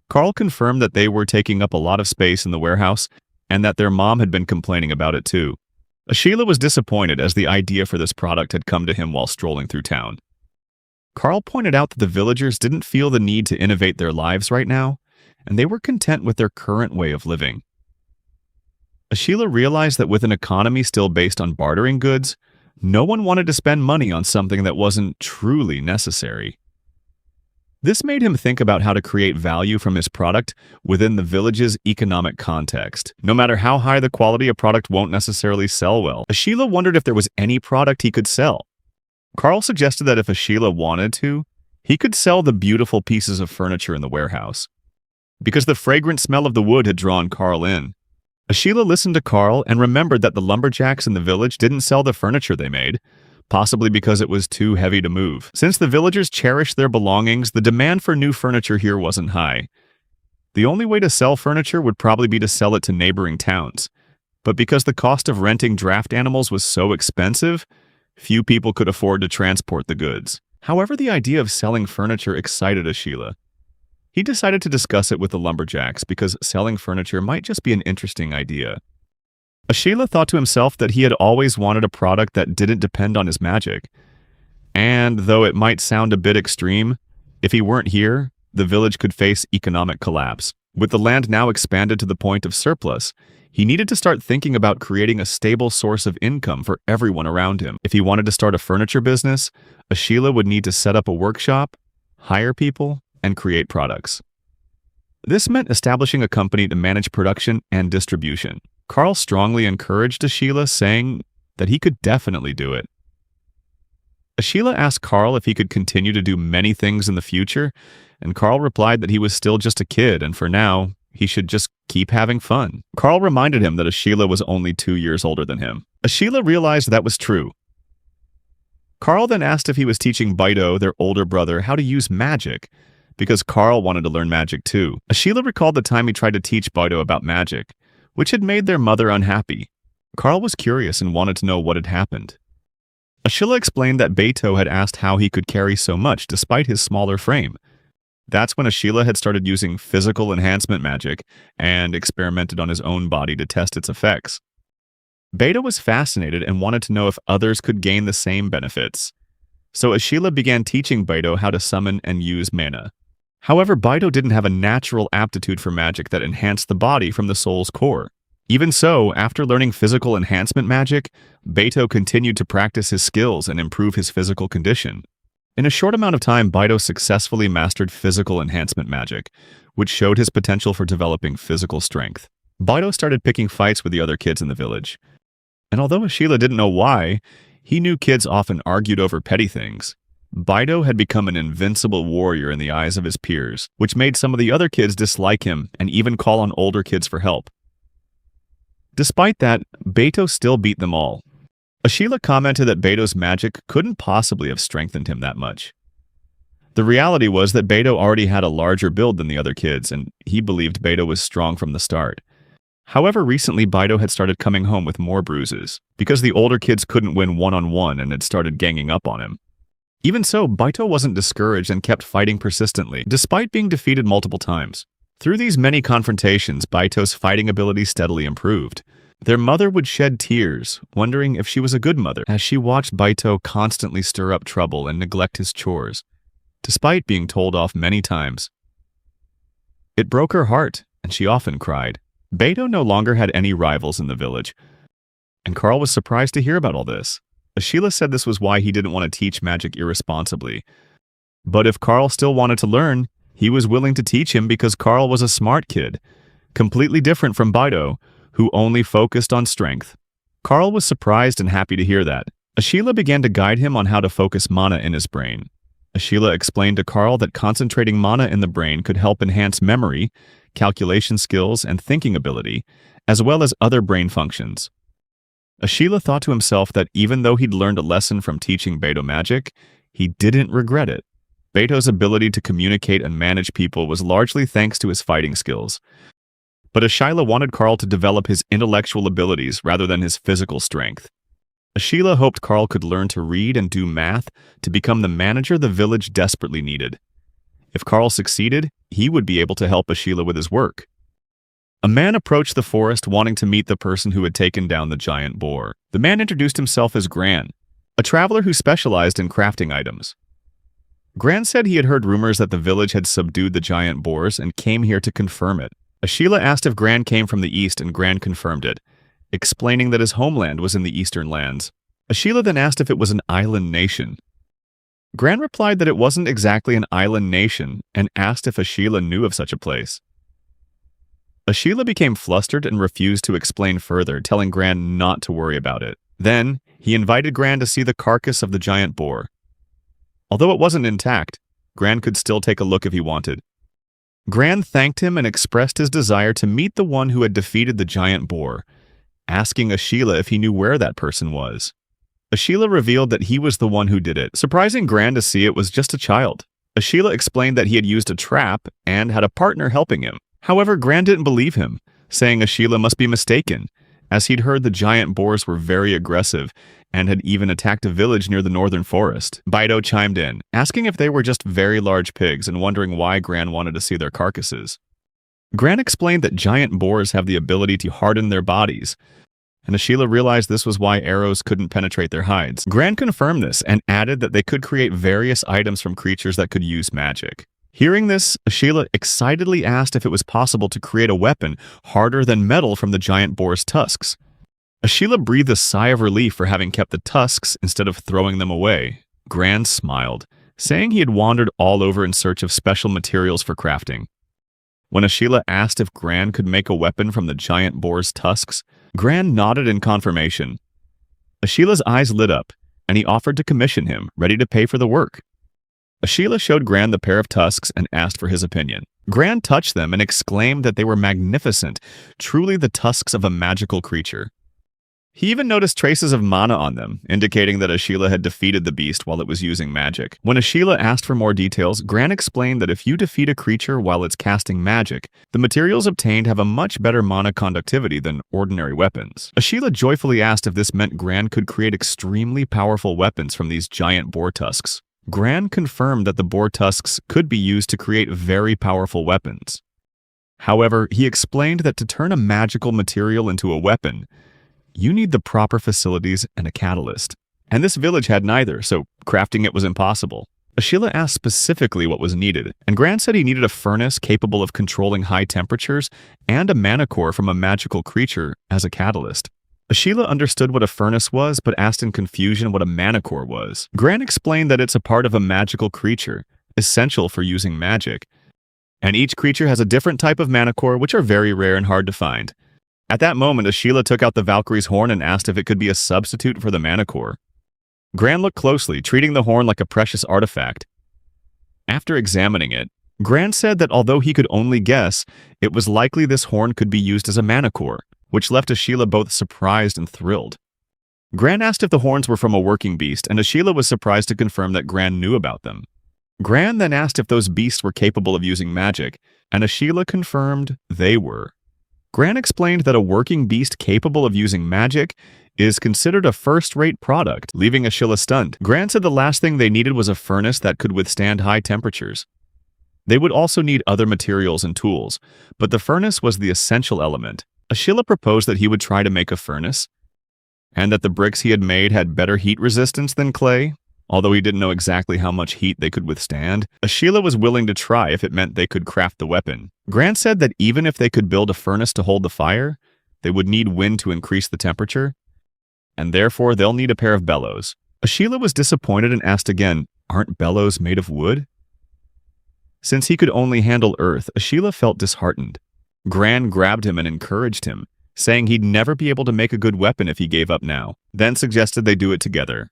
Carl confirmed that they were taking up a lot of space in the warehouse and that their mom had been complaining about it too. Ashila was disappointed as the idea for this product had come to him while strolling through town. Carl pointed out that the villagers didn't feel the need to innovate their lives right now, and they were content with their current way of living. Ashila realized that with an economy still based on bartering goods, no one wanted to spend money on something that wasn't truly necessary. This made him think about how to create value from his product within the village's economic context. No matter how high the quality, a product won't necessarily sell well. Ashila wondered if there was any product he could sell. Carl suggested that if Ashila wanted to, he could sell the beautiful pieces of furniture in the warehouse, because the fragrant smell of the wood had drawn Carl in. Ashila listened to Carl and remembered that the lumberjacks in the village didn't sell the furniture they made, possibly because it was too heavy to move. Since the villagers cherished their belongings, the demand for new furniture here wasn't high. The only way to sell furniture would probably be to sell it to neighboring towns. But because the cost of renting draft animals was so expensive, few people could afford to transport the goods. However, the idea of selling furniture excited Ashila. He decided to discuss it with the lumberjacks because selling furniture might just be an interesting idea. Ashila thought to himself that he had always wanted a product that didn't depend on his magic. And though it might sound a bit extreme, if he weren't here, the village could face economic collapse. With the land now expanded to the point of surplus, he needed to start thinking about creating a stable source of income for everyone around him. If he wanted to start a furniture business, Ashila would need to set up a workshop, hire people, and create products. This meant establishing a company to manage production and distribution. Carl strongly encouraged Ashila, saying that he could definitely do it. Ashila asked Carl if he could continue to do many things in the future, and Carl replied that he was still just a kid and for now, he should just keep having fun. Carl reminded him that Ashila was only 2 years older than him. Ashila realized that was true. Carl then asked if he was teaching Baito, their older brother, how to use magic, because Carl wanted to learn magic too. Ashila recalled the time he tried to teach Baito about magic, which had made their mother unhappy. Carl was curious and wanted to know what had happened. Ashila explained that Baito had asked how he could carry so much despite his smaller frame. That's when Ashila had started using physical enhancement magic and experimented on his own body to test its effects. Baito was fascinated and wanted to know if others could gain the same benefits. So Ashila began teaching Baito how to summon and use mana. However, Baito didn't have a natural aptitude for magic that enhanced the body from the soul's core. Even so, after learning physical enhancement magic, Baito continued to practice his skills and improve his physical condition. In a short amount of time, Baito successfully mastered physical enhancement magic, which showed his potential for developing physical strength. Baito started picking fights with the other kids in the village. And although Ashila didn't know why, he knew kids often argued over petty things. Baito had become an invincible warrior in the eyes of his peers, which made some of the other kids dislike him and even call on older kids for help. Despite that, Baito still beat them all. Ashila commented that Baito's magic couldn't possibly have strengthened him that much. The reality was that Baito already had a larger build than the other kids, and he believed Baito was strong from the start. However, recently Baito had started coming home with more bruises, because the older kids couldn't win one-on-one and had started ganging up on him. Even so, Baito wasn't discouraged and kept fighting persistently, despite being defeated multiple times. Through these many confrontations, Baito's fighting ability steadily improved. Their mother would shed tears, wondering if she was a good mother, as she watched Baito constantly stir up trouble and neglect his chores, despite being told off many times. It broke her heart, and she often cried. Baito no longer had any rivals in the village. and Carl was surprised to hear about all this. Ashila said this was why he didn't want to teach magic irresponsibly. But if Carl still wanted to learn, he was willing to teach him because Carl was a smart kid, completely different from Baido, who only focused on strength. Carl was surprised and happy to hear that. Ashila began to guide him on how to focus mana in his brain. Ashila explained to Carl that concentrating mana in the brain could help enhance memory, calculation skills, and thinking ability, as well as other brain functions. Ashila thought to himself that even though he'd learned a lesson from teaching Baido magic, he didn't regret it. Baido's ability to communicate and manage people was largely thanks to his fighting skills. But Ashila wanted Carl to develop his intellectual abilities rather than his physical strength. Ashila hoped Carl could learn to read and do math to become the manager the village desperately needed. If Carl succeeded, he would be able to help Ashila with his work. A man approached the forest wanting to meet the person who had taken down the giant boar. The man introduced himself as Gran, a traveler who specialized in crafting items. Gran said he had heard rumors that the village had subdued the giant boars and came here to confirm it. Ashila asked if Gran came from the east and Gran confirmed it, explaining that his homeland was in the eastern lands. Ashila then asked if it was an island nation. Gran replied that it wasn't exactly an island nation and asked if Ashila knew of such a place. Ashila became flustered and refused to explain further, telling Gran not to worry about it. Then, he invited Gran to see the carcass of the giant boar. Although it wasn't intact, Gran could still take a look if he wanted. Gran thanked him and expressed his desire to meet the one who had defeated the giant boar, asking Ashila if he knew where that person was. Ashila revealed that he was the one who did it, surprising Gran to see it was just a child. Ashila explained that he had used a trap and had a partner helping him. However, Gran didn't believe him, saying Ashila must be mistaken, as he'd heard the giant boars were very aggressive and had even attacked a village near the northern forest. Baido chimed in, asking if they were just very large pigs and wondering why Gran wanted to see their carcasses. Gran explained that giant boars have the ability to harden their bodies, and Ashila realized this was why arrows couldn't penetrate their hides. Gran confirmed this and added that they could create various items from creatures that could use magic. Hearing this, Ashila excitedly asked if it was possible to create a weapon harder than metal from the giant boar's tusks. Ashila breathed a sigh of relief for having kept the tusks instead of throwing them away. Gran smiled, saying he had wandered all over in search of special materials for crafting. When Ashila asked if Gran could make a weapon from the giant boar's tusks, Gran nodded in confirmation. Ashila's eyes lit up, and he offered to commission him, ready to pay for the work. Ashila showed Gran the pair of tusks and asked for his opinion. Gran touched them and exclaimed that they were magnificent, truly the tusks of a magical creature. He even noticed traces of mana on them, indicating that Ashila had defeated the beast while it was using magic. When Ashila asked for more details, Gran explained that if you defeat a creature while it's casting magic, the materials obtained have a much better mana conductivity than ordinary weapons. Ashila joyfully asked if this meant Gran could create extremely powerful weapons from these giant boar tusks. Gran confirmed that the boar tusks could be used to create very powerful weapons. However, he explained that to turn a magical material into a weapon, you need the proper facilities and a catalyst. And this village had neither, so crafting it was impossible. Ashila asked specifically what was needed, and Gran said he needed a furnace capable of controlling high temperatures and a mana core from a magical creature as a catalyst. Ashila understood what a furnace was, but asked in confusion what a mana core was. Gran explained that it's a part of a magical creature, essential for using magic, and each creature has a different type of mana core, which are very rare and hard to find. At that moment, Ashila took out the Valkyrie's horn and asked if it could be a substitute for the mana core. Gran looked closely, treating the horn like a precious artifact. After examining it, Gran said that although he could only guess, it was likely this horn could be used as a mana core, which left Ashila both surprised and thrilled. Gran asked if the horns were from a working beast, and Ashila was surprised to confirm that Gran knew about them. Gran then asked if those beasts were capable of using magic, and Ashila confirmed they were. Gran explained that a working beast capable of using magic is considered a first-rate product, leaving Ashila stunned. Gran said the last thing they needed was a furnace that could withstand high temperatures. They would also need other materials and tools, but the furnace was the essential element. Ashila proposed that he would try to make a furnace, and that the bricks he had made had better heat resistance than clay, although he didn't know exactly how much heat they could withstand. Ashila was willing to try if it meant they could craft the weapon. Gran said that even if they could build a furnace to hold the fire, they would need wind to increase the temperature, and therefore they'll need a pair of bellows. Ashila was disappointed and asked again, "Aren't bellows made of wood?" Since he could only handle earth, Ashila felt disheartened. Gran grabbed him and encouraged him, saying he'd never be able to make a good weapon if he gave up now, then suggested they do it together.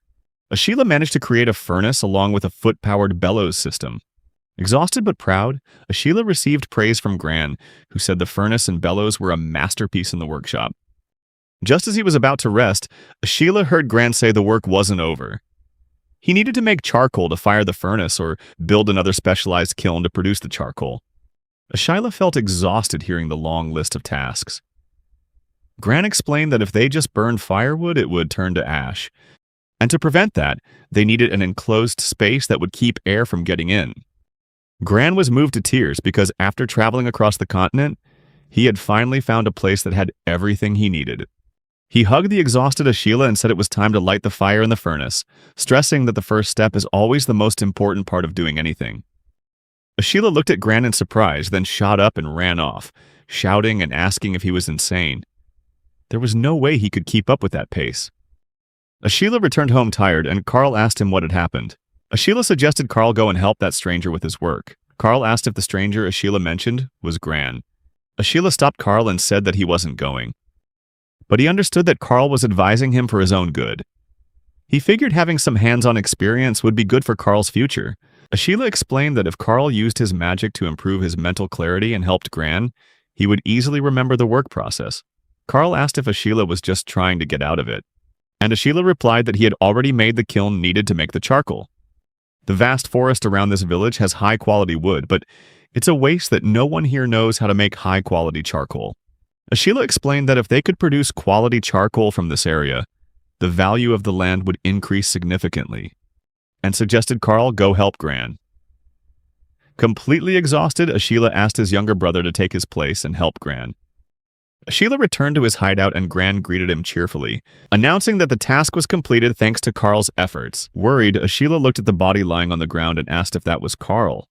Ashila managed to create a furnace along with a foot-powered bellows system. Exhausted but proud, Ashila received praise from Gran, who said the furnace and bellows were a masterpiece in the workshop. Just as he was about to rest, Ashila heard Gran say the work wasn't over. He needed to make charcoal to fire the furnace or build another specialized kiln to produce the charcoal. Ashila felt exhausted hearing the long list of tasks. Gran explained that if they just burned firewood, it would turn to ash. And to prevent that, they needed an enclosed space that would keep air from getting in. Gran was moved to tears because after traveling across the continent, he had finally found a place that had everything he needed. He hugged the exhausted Ashila and said it was time to light the fire in the furnace, stressing that the first step is always the most important part of doing anything. Ashila looked at Gran in surprise, then shot up and ran off, shouting and asking if he was insane. There was no way he could keep up with that pace. Ashila returned home tired, and Carl asked him what had happened. Ashila suggested Carl go and help that stranger with his work. Carl asked if the stranger Ashila mentioned was Gran. Ashila stopped Carl and said that he wasn't going. But he understood that Carl was advising him for his own good. He figured having some hands-on experience would be good for Carl's future. Ashila explained that if Carl used his magic to improve his mental clarity and helped Gran, he would easily remember the work process. Carl asked if Ashila was just trying to get out of it, and Ashila replied that he had already made the kiln needed to make the charcoal. The vast forest around this village has high-quality wood, but it's a waste that no one here knows how to make high-quality charcoal. Ashila explained that if they could produce quality charcoal from this area, the value of the land would increase significantly, and suggested Carl go help Gran. Completely exhausted, Ashila asked his younger brother to take his place and help Gran. Ashila returned to his hideout and Gran greeted him cheerfully, announcing that the task was completed thanks to Carl's efforts. Worried, Ashila looked at the body lying on the ground and asked if that was Carl.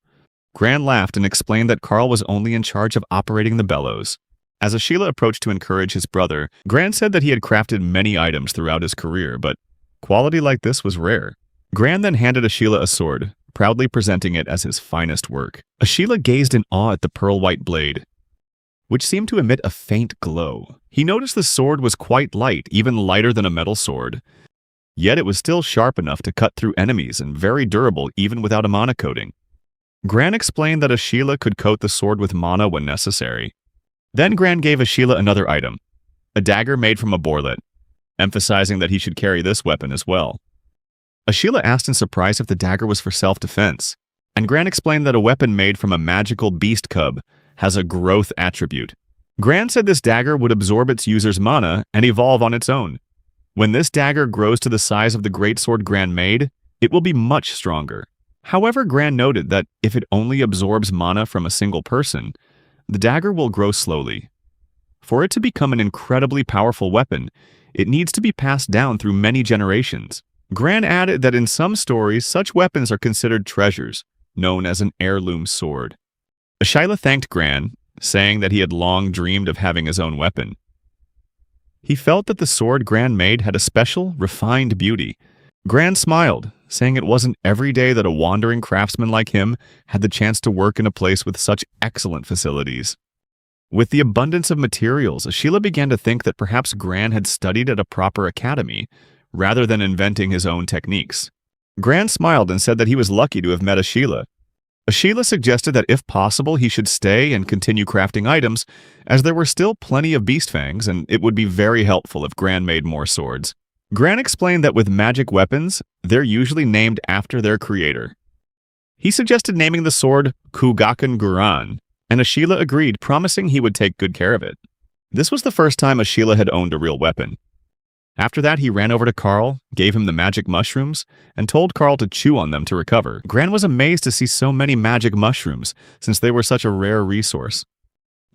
Gran laughed and explained that Carl was only in charge of operating the bellows. As Ashila approached to encourage his brother, Gran said that he had crafted many items throughout his career, but quality like this was rare. Gran then handed Ashila a sword, proudly presenting it as his finest work. Ashila gazed in awe at the pearl-white blade, which seemed to emit a faint glow. He noticed the sword was quite light, even lighter than a metal sword. Yet it was still sharp enough to cut through enemies and very durable even without a mana coating. Gran explained that Ashila could coat the sword with mana when necessary. Then Gran gave Ashila another item, a dagger made from a boarlet, emphasizing that he should carry this weapon as well. Ashila asked in surprise if the dagger was for self-defense, and Gran explained that a weapon made from a magical beast cub has a growth attribute. Gran said this dagger would absorb its user's mana and evolve on its own. When this dagger grows to the size of the greatsword Gran made, it will be much stronger. However, Gran noted that if it only absorbs mana from a single person, the dagger will grow slowly. For it to become an incredibly powerful weapon, it needs to be passed down through many generations. Gran added that in some stories, such weapons are considered treasures, known as an heirloom sword. Ashila thanked Gran, saying that he had long dreamed of having his own weapon. He felt that the sword Gran made had a special, refined beauty. Gran smiled, saying it wasn't every day that a wandering craftsman like him had the chance to work in a place with such excellent facilities. With the abundance of materials, Ashila began to think that perhaps Gran had studied at a proper academy, rather than inventing his own techniques. Gran smiled and said that he was lucky to have met Ashila. Ashila suggested that if possible he should stay and continue crafting items, as there were still plenty of beast fangs and it would be very helpful if Gran made more swords. Gran explained that with magic weapons, they're usually named after their creator. He suggested naming the sword Kugaken Guran, and Ashila agreed, promising he would take good care of it. This was the first time Ashila had owned a real weapon. After that, he ran over to Carl, gave him the magic mushrooms, and told Carl to chew on them to recover. Gran was amazed to see so many magic mushrooms, since they were such a rare resource.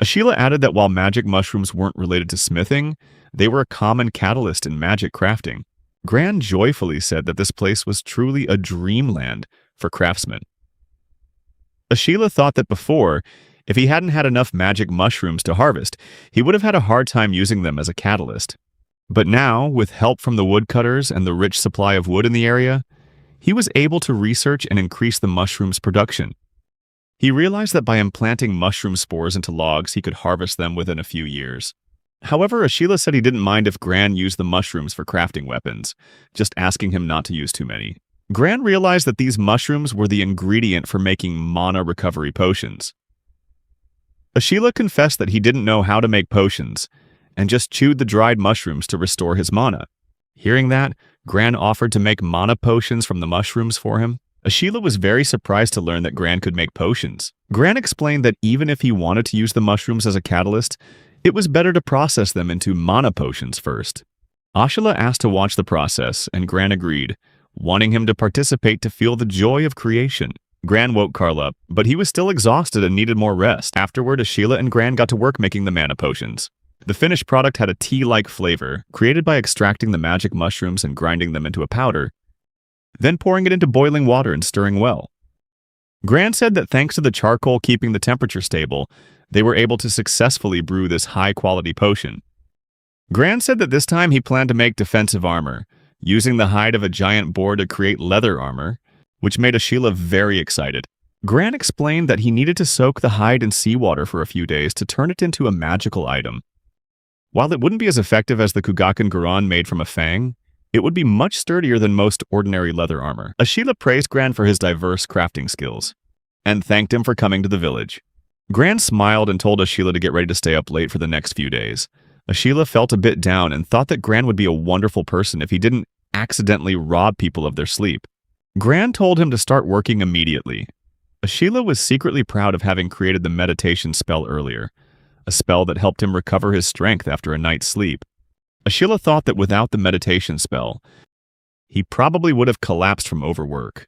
Ashila added that while magic mushrooms weren't related to smithing, they were a common catalyst in magic crafting. Gran joyfully said that this place was truly a dreamland for craftsmen. Ashila thought that before, if he hadn't had enough magic mushrooms to harvest, he would have had a hard time using them as a catalyst. But now, with help from the woodcutters and the rich supply of wood in the area, he was able to research and increase the mushroom's production. He realized that by implanting mushroom spores into logs, he could harvest them within a few years. However, Ashila said he didn't mind if Gran used the mushrooms for crafting weapons, just asking him not to use too many. Gran realized that these mushrooms were the ingredient for making mana recovery potions. Ashila confessed that he didn't know how to make potions, and just chewed the dried mushrooms to restore his mana. Hearing that, Gran offered to make mana potions from the mushrooms for him. Ashila was very surprised to learn that Gran could make potions. Gran explained that even if he wanted to use the mushrooms as a catalyst, it was better to process them into mana potions first. Ashila asked to watch the process, and Gran agreed, wanting him to participate to feel the joy of creation. Gran woke Carl up, but he was still exhausted and needed more rest. Afterward, Ashila and Gran got to work making the mana potions. The finished product had a tea-like flavor, created by extracting the magic mushrooms and grinding them into a powder, then pouring it into boiling water and stirring well. Gran said that thanks to the charcoal keeping the temperature stable, they were able to successfully brew this high-quality potion. Gran said that this time he planned to make defensive armor, using the hide of a giant boar to create leather armor, which made Ashila very excited. Gran explained that he needed to soak the hide in seawater for a few days to turn it into a magical item. While it wouldn't be as effective as the Kugaken Guran made from a fang, it would be much sturdier than most ordinary leather armor. Ashila praised Gran for his diverse crafting skills, and thanked him for coming to the village. Gran smiled and told Ashila to get ready to stay up late for the next few days. Ashila felt a bit down and thought that Gran would be a wonderful person if he didn't accidentally rob people of their sleep. Gran told him to start working immediately. Ashila was secretly proud of having created the meditation spell earlier, a spell that helped him recover his strength after a night's sleep. Ashila thought that without the meditation spell, he probably would have collapsed from overwork.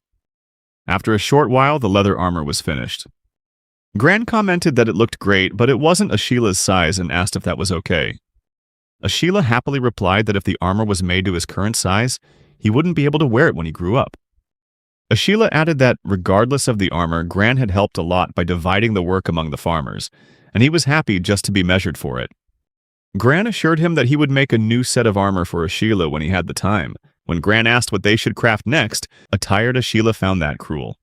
After a short while, the leather armor was finished. Gran commented that it looked great, but it wasn't Ashila's size and asked if that was okay. Ashila happily replied that if the armor was made to his current size, he wouldn't be able to wear it when he grew up. Ashila added that, regardless of the armor, Gran had helped a lot by dividing the work among the farmers, and he was happy just to be measured for it. Gran assured him that he would make a new set of armor for Ashila when he had the time. When Gran asked what they should craft next, a tired Ashila found that cruel.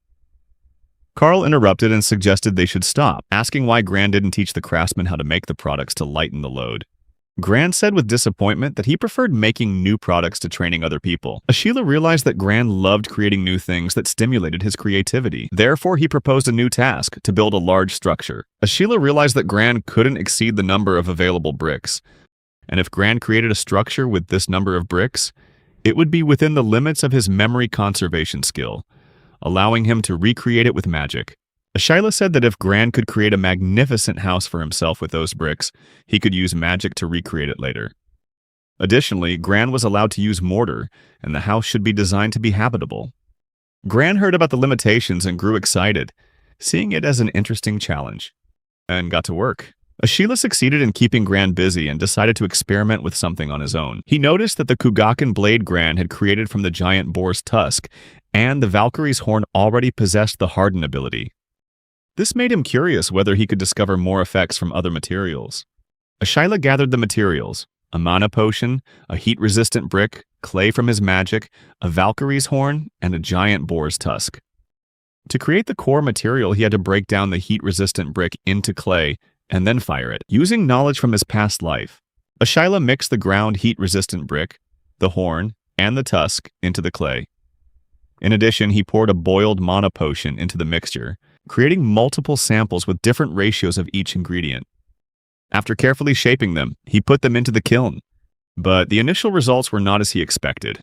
Carl interrupted and suggested they should stop, asking why Gran didn't teach the craftsmen how to make the products to lighten the load. Gran said with disappointment that he preferred making new products to training other people. Ashila realized that Gran loved creating new things that stimulated his creativity. Therefore, he proposed a new task, to build a large structure. Ashila realized that Gran couldn't exceed the number of available bricks, and if Gran created a structure with this number of bricks, it would be within the limits of his memory conservation skill, allowing him to recreate it with magic. Ashila said that if Gran could create a magnificent house for himself with those bricks, he could use magic to recreate it later. Additionally, Gran was allowed to use mortar, and the house should be designed to be habitable. Gran heard about the limitations and grew excited, seeing it as an interesting challenge, and got to work. Ashila succeeded in keeping Gran busy and decided to experiment with something on his own. He noticed that the Kugaken blade Gran had created from the giant boar's tusk, and the Valkyrie's horn already possessed the harden ability. This made him curious whether he could discover more effects from other materials. Ashila gathered the materials: a mana potion, a heat-resistant brick, clay from his magic, a Valkyrie's horn, and a giant boar's tusk. To create the core material, he had to break down the heat-resistant brick into clay and then fire it. Using knowledge from his past life, Ashila mixed the ground heat-resistant brick, the horn, and the tusk into the clay. In addition, he poured a boiled mana potion into the mixture, creating multiple samples with different ratios of each ingredient. After carefully shaping them, he put them into the kiln, but the initial results were not as he expected.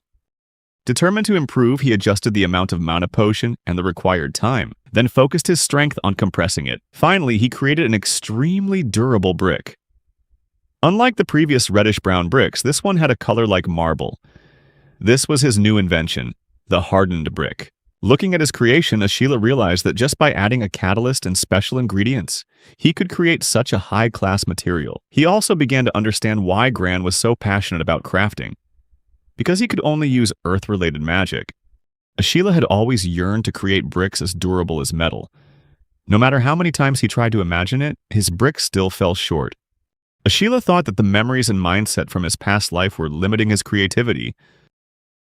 Determined to improve, he adjusted the amount of mana potion and the required time, then focused his strength on compressing it. Finally, he created an extremely durable brick. Unlike the previous reddish-brown bricks, this one had a color like marble. This was his new invention, the hardened brick. Looking at his creation, Ashila realized that just by adding a catalyst and special ingredients, he could create such a high-class material. He also began to understand why Gran was so passionate about crafting. Because he could only use earth-related magic, Ashila had always yearned to create bricks as durable as metal. No matter how many times he tried to imagine it, his bricks still fell short. Ashila thought that the memories and mindset from his past life were limiting his creativity,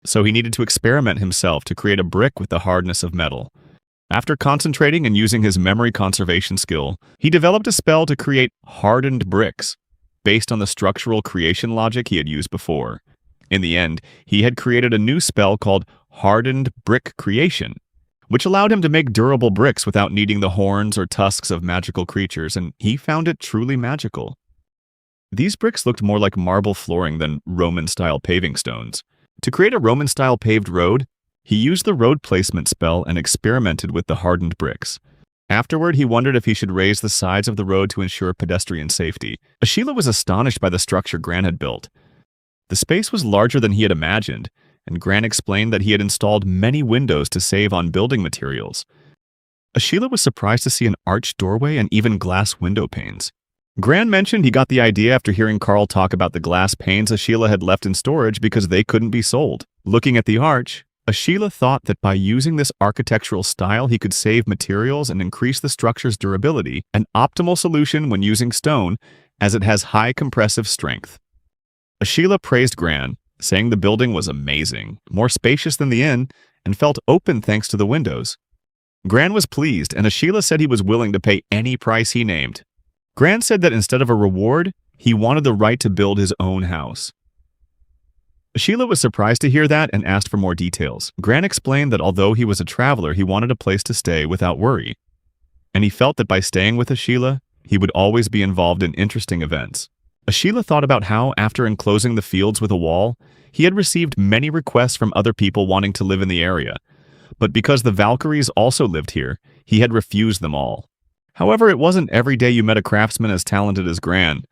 so he needed to experiment himself to create a brick with the hardness of metal. After concentrating and using his memory conservation skill, he developed a spell to create hardened bricks, based on the structural creation logic he had used before. In the end, he had created a new spell called Hardened Brick Creation, which allowed him to make durable bricks without needing the horns or tusks of magical creatures, and he found it truly magical. These bricks looked more like marble flooring than Roman-style paving stones. To create a Roman-style paved road, he used the road placement spell and experimented with the hardened bricks. Afterward, he wondered if he should raise the sides of the road to ensure pedestrian safety. Ashila was astonished by the structure Gran had built. The space was larger than he had imagined, and Gran explained that he had installed many windows to save on building materials. Ashila was surprised to see an arched doorway and even glass window panes. Gran mentioned he got the idea after hearing Carl talk about the glass panes Ashila had left in storage because they couldn't be sold. Looking at the arch, Ashila thought that by using this architectural style he could save materials and increase the structure's durability, an optimal solution when using stone, as it has high compressive strength. Ashila praised Gran, saying the building was amazing, more spacious than the inn, and felt open thanks to the windows. Gran was pleased, and Ashila said he was willing to pay any price he named. Gran said that instead of a reward, he wanted the right to build his own house. Ashila was surprised to hear that and asked for more details. Gran explained that although he was a traveler, he wanted a place to stay without worry. And he felt that by staying with Ashila, he would always be involved in interesting events. Ashila thought about how, after enclosing the fields with a wall, he had received many requests from other people wanting to live in the area. But because the Valkyries also lived here, he had refused them all. However, it wasn't every day you met a craftsman as talented as Gran,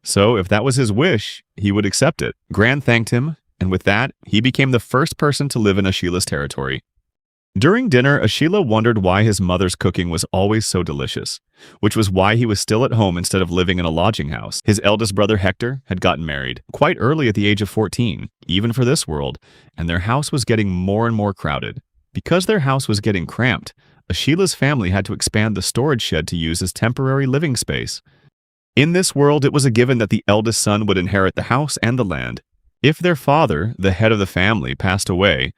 so if that was his wish, he would accept it. Gran thanked him, and with that, he became the first person to live in Ashila's territory. During dinner, Ashila wondered why his mother's cooking was always so delicious, which was why he was still at home instead of living in a lodging house. His eldest brother Hector had gotten married, quite early at the age of 14, even for this world, and their house was getting more and more crowded. Because their house was getting cramped, Ashila's family had to expand the storage shed to use as temporary living space. In this world, it was a given that the eldest son would inherit the house and the land. If their father, the head of the family, passed away,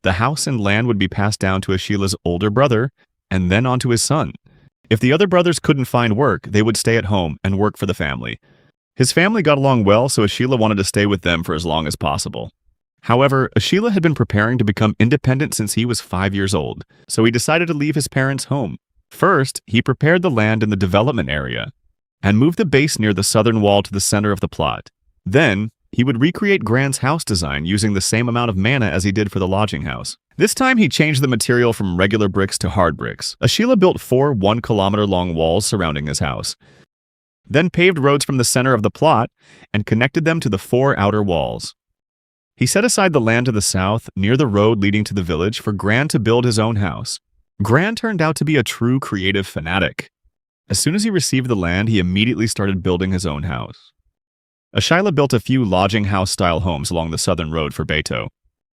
the house and land would be passed down to Ashila's older brother and then on to his son. If the other brothers couldn't find work, they would stay at home and work for the family. His family got along well, so Ashila wanted to stay with them for as long as possible. However, Ashila had been preparing to become independent since he was 5 years old, so he decided to leave his parents' home. First, he prepared the land in the development area and moved the base near the southern wall to the center of the plot. Then, he would recreate Gran's house design using the same amount of mana as he did for the lodging house. This time, he changed the material from regular bricks to hard bricks. Ashila built 4 1-kilometer-long walls surrounding his house, then paved roads from the center of the plot and connected them to the 4 outer walls. He set aside the land to the south, near the road leading to the village, for Gran to build his own house. Gran turned out to be a true creative fanatic. As soon as he received the land, he immediately started building his own house. Ashila built a few lodging house-style homes along the southern road for Beto.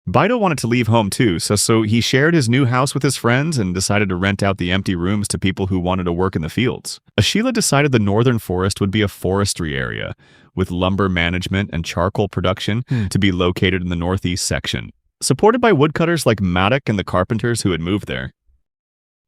Beto wanted to leave home too, so he shared his new house with his friends and decided to rent out the empty rooms to people who wanted to work in the fields. Ashila decided the northern forest would be a forestry area, with lumber management and charcoal production to be located in the northeast section, supported by woodcutters like Madak and the carpenters who had moved there.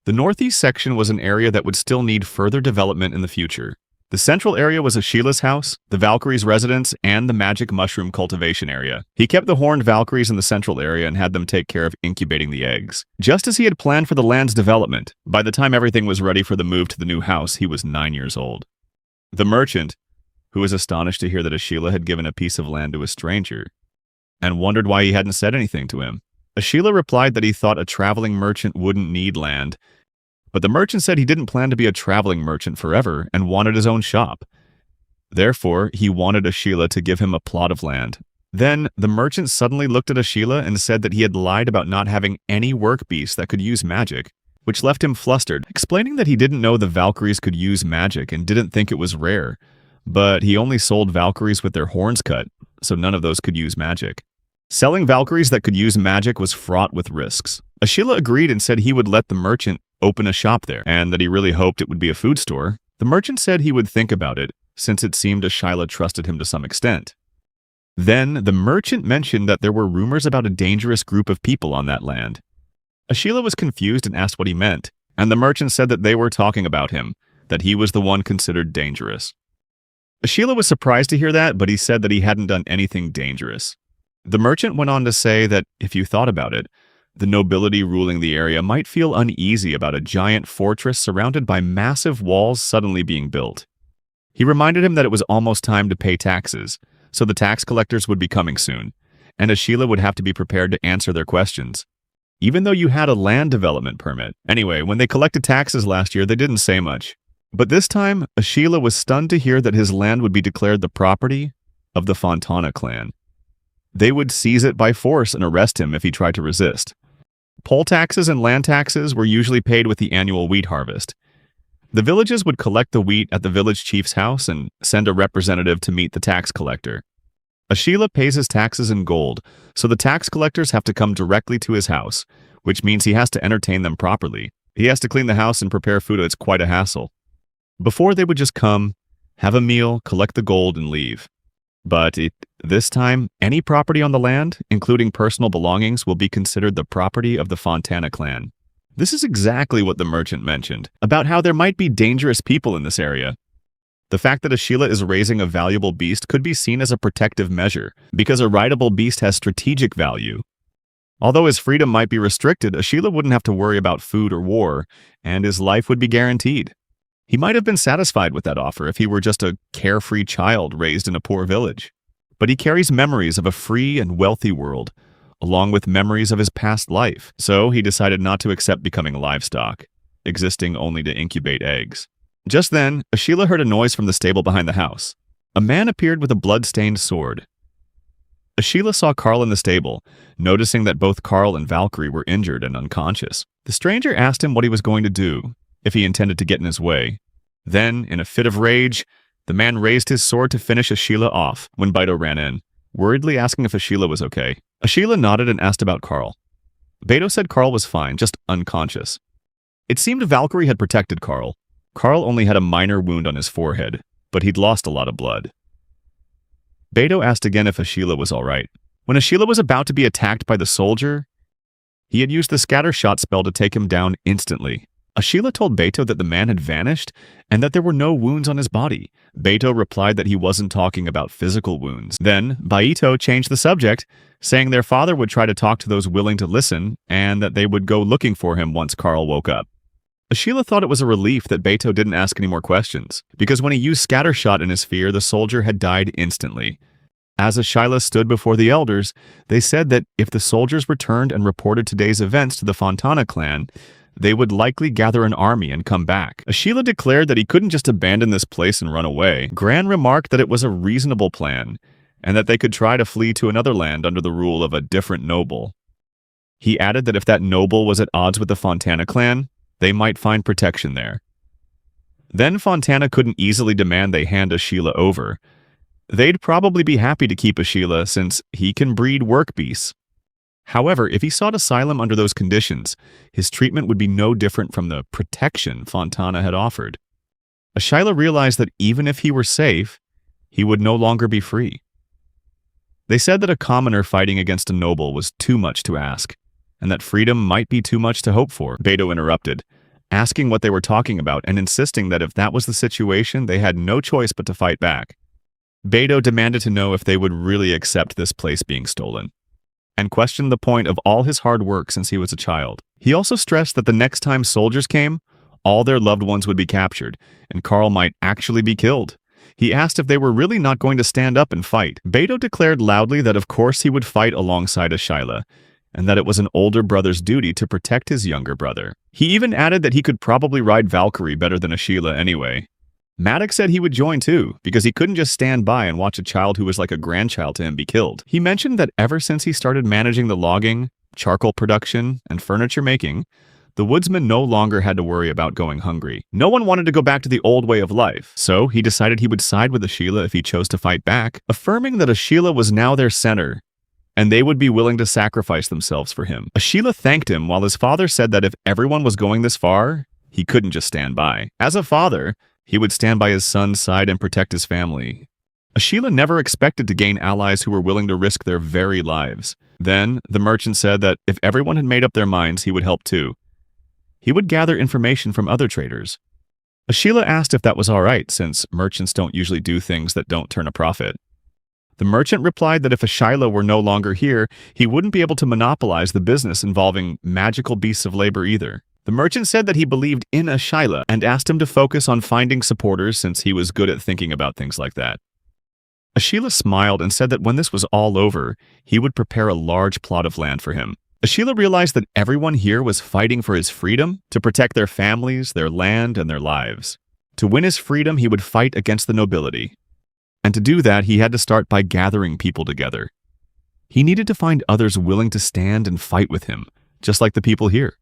The northeast section was an area that would still need further development in the future. The central area was Ashila's house, the Valkyries' residence, and the magic mushroom cultivation area. He kept the horned Valkyries in the central area and had them take care of incubating the eggs. Just as he had planned for the land's development, by the time everything was ready for the move to the new house, he was 9 years old. The merchant, who was astonished to hear that Ashila had given a piece of land to a stranger, and wondered why he hadn't said anything to him. Ashila replied that he thought a traveling merchant wouldn't need land, but the merchant said he didn't plan to be a traveling merchant forever and wanted his own shop. Therefore, he wanted Ashila to give him a plot of land. Then, the merchant suddenly looked at Ashila and said that he had lied about not having any work beasts that could use magic, which left him flustered, explaining that he didn't know the Valkyries could use magic and didn't think it was rare. But he only sold Valkyries with their horns cut, so none of those could use magic. Selling Valkyries that could use magic was fraught with risks. Ashila agreed and said he would let the merchant open a shop there, and that he really hoped it would be a food store. The merchant said he would think about it, since it seemed Ashila trusted him to some extent. Then, the merchant mentioned that there were rumors about a dangerous group of people on that land. Ashila was confused and asked what he meant, and the merchant said that they were talking about him, that he was the one considered dangerous. Ashila was surprised to hear that, but he said that he hadn't done anything dangerous. The merchant went on to say that, if you thought about it, the nobility ruling the area might feel uneasy about a giant fortress surrounded by massive walls suddenly being built. He reminded him that it was almost time to pay taxes, so the tax collectors would be coming soon, and Ashila would have to be prepared to answer their questions. Even though you had a land development permit. Anyway, when they collected taxes last year, they didn't say much. But this time, Ashila was stunned to hear that his land would be declared the property of the Fontana clan. They would seize it by force and arrest him if he tried to resist. Poll taxes and land taxes were usually paid with the annual wheat harvest. The villages would collect the wheat at the village chief's house and send a representative to meet the tax collector. Ashila pays his taxes in gold, so the tax collectors have to come directly to his house, which means he has to entertain them properly. He has to clean the house and prepare food. It's quite a hassle. Before, they would just come, have a meal, collect the gold, and leave. But this time, any property on the land, including personal belongings, will be considered the property of the Fontana clan. This is exactly what the merchant mentioned, about how there might be dangerous people in this area. The fact that Ashila is raising a valuable beast could be seen as a protective measure, because a rideable beast has strategic value. Although his freedom might be restricted, Ashila wouldn't have to worry about food or war, and his life would be guaranteed. He might have been satisfied with that offer if he were just a carefree child raised in a poor village. But he carries memories of a free and wealthy world, along with memories of his past life, so he decided not to accept becoming livestock, existing only to incubate eggs. Just then, Ashila heard a noise from the stable behind the house. A man appeared with a blood-stained sword. Ashila saw Carl in the stable, noticing that both Carl and Valkyrie were injured and unconscious. The stranger asked him what he was going to do, if he intended to get in his way. Then, in a fit of rage, the man raised his sword to finish Ashila off when Beto ran in, worriedly asking if Ashila was okay. Ashila nodded and asked about Carl. Beto said Carl was fine, just unconscious. It seemed Valkyrie had protected Carl. Carl only had a minor wound on his forehead, but he'd lost a lot of blood. Beto asked again if Ashila was all right. When Ashila was about to be attacked by the soldier, he had used the scatter shot spell to take him down instantly. Ashila told Beto that the man had vanished and that there were no wounds on his body. Beto replied that he wasn't talking about physical wounds. Then, Baito changed the subject, saying their father would try to talk to those willing to listen and that they would go looking for him once Carl woke up. Ashila thought it was a relief that Beto didn't ask any more questions, because when he used scattershot in his fear, the soldier had died instantly. As Ashila stood before the elders, they said that if the soldiers returned and reported today's events to the Fontana clan, they would likely gather an army and come back. Ashila declared that he couldn't just abandon this place and run away. Gran remarked that it was a reasonable plan, and that they could try to flee to another land under the rule of a different noble. He added that if that noble was at odds with the Fontana clan, they might find protection there. Then Fontana couldn't easily demand they hand Ashila over. They'd probably be happy to keep Ashila since he can breed work beasts. However, if he sought asylum under those conditions, his treatment would be no different from the protection Fontana had offered. Ashila realized that even if he were safe, he would no longer be free. They said that a commoner fighting against a noble was too much to ask, and that freedom might be too much to hope for. Beto interrupted, asking what they were talking about and insisting that if that was the situation, they had no choice but to fight back. Beto demanded to know if they would really accept this place being stolen, and questioned the point of all his hard work since he was a child. He also stressed that the next time soldiers came, all their loved ones would be captured, and Carl might actually be killed. He asked if they were really not going to stand up and fight. Beto declared loudly that of course he would fight alongside Ashila, and that it was an older brother's duty to protect his younger brother. He even added that he could probably ride Valkyrie better than Ashila anyway. Maddox said he would join too, because he couldn't just stand by and watch a child who was like a grandchild to him be killed. He mentioned that ever since he started managing the logging, charcoal production, and furniture making, the woodsman no longer had to worry about going hungry. No one wanted to go back to the old way of life, so he decided he would side with Ashila if he chose to fight back, affirming that Ashila was now their center, and they would be willing to sacrifice themselves for him. Ashila thanked him while his father said that if everyone was going this far, he couldn't just stand by. As a father, He would stand by his son's side and protect his family. Ashila never expected to gain allies who were willing to risk their very lives. Then, the merchant said that if everyone had made up their minds, he would help too. He would gather information from other traders. Ashila asked if that was all right, since merchants don't usually do things that don't turn a profit. The merchant replied that if Ashila were no longer here, he wouldn't be able to monopolize the business involving magical beasts of labor either. The merchant said that he believed in Ashila and asked him to focus on finding supporters since he was good at thinking about things like that. Ashila smiled and said that when this was all over, he would prepare a large plot of land for him. Ashila realized that everyone here was fighting for his freedom, to protect their families, their land, and their lives. To win his freedom, he would fight against the nobility. And to do that, he had to start by gathering people together. He needed to find others willing to stand and fight with him, just like the people here.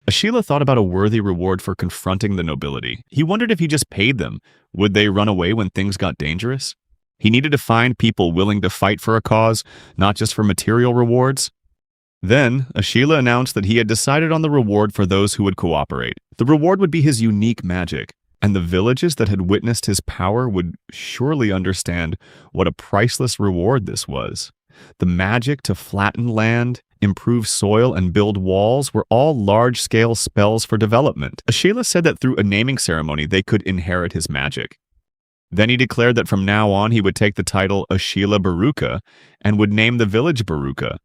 Ashila thought about a worthy reward for confronting the nobility. He wondered if he just paid them, would they run away when things got dangerous? He needed to find people willing to fight for a cause, not just for material rewards. Then, Ashila announced that he had decided on the reward for those who would cooperate. The reward would be his unique magic, and the villages that had witnessed his power would surely understand what a priceless reward this was. The magic to flatten land, improve soil, and build walls were all large-scale spells for development. Ashila said that through a naming ceremony they could inherit his magic. Then he declared that from now on he would take the title Ashila Baruka and would name the village Baruka.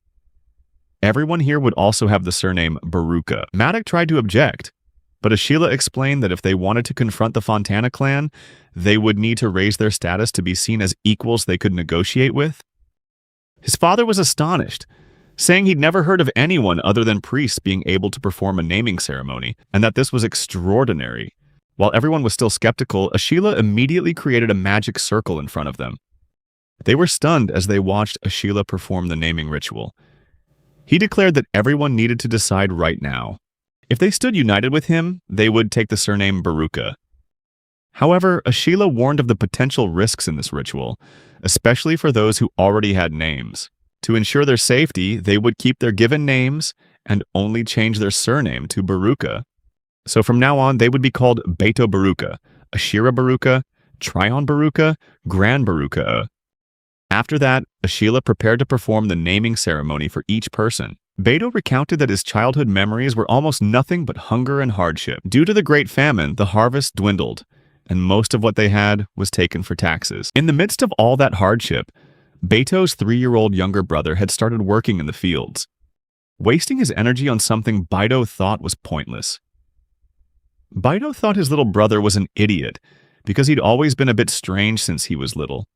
Everyone here would also have the surname Baruka. Madak tried to object, but Ashila explained that if they wanted to confront the Fontana clan, they would need to raise their status to be seen as equals they could negotiate with. His father was astonished, saying he'd never heard of anyone other than priests being able to perform a naming ceremony, and that this was extraordinary. While everyone was still skeptical, Ashila immediately created a magic circle in front of them. They were stunned as they watched Ashila perform the naming ritual. He declared that everyone needed to decide right now. If they stood united with him, they would take the surname Baruka. However, Ashila warned of the potential risks in this ritual, especially for those who already had names. To ensure their safety, they would keep their given names and only change their surname to Baruka. So from now on, they would be called Beto Baruka, Ashira Baruka, Tryon Baruka, Gran Baruka. After that, Ashila prepared to perform the naming ceremony for each person. Beto recounted that his childhood memories were almost nothing but hunger and hardship. Due to the Great Famine, the harvest dwindled, and most of what they had was taken for taxes. In the midst of all that hardship, Beto's 3-year-old younger brother had started working in the fields. Wasting his energy on something Beto thought was pointless. Beto thought his little brother was an idiot because he'd always been a bit strange since he was little.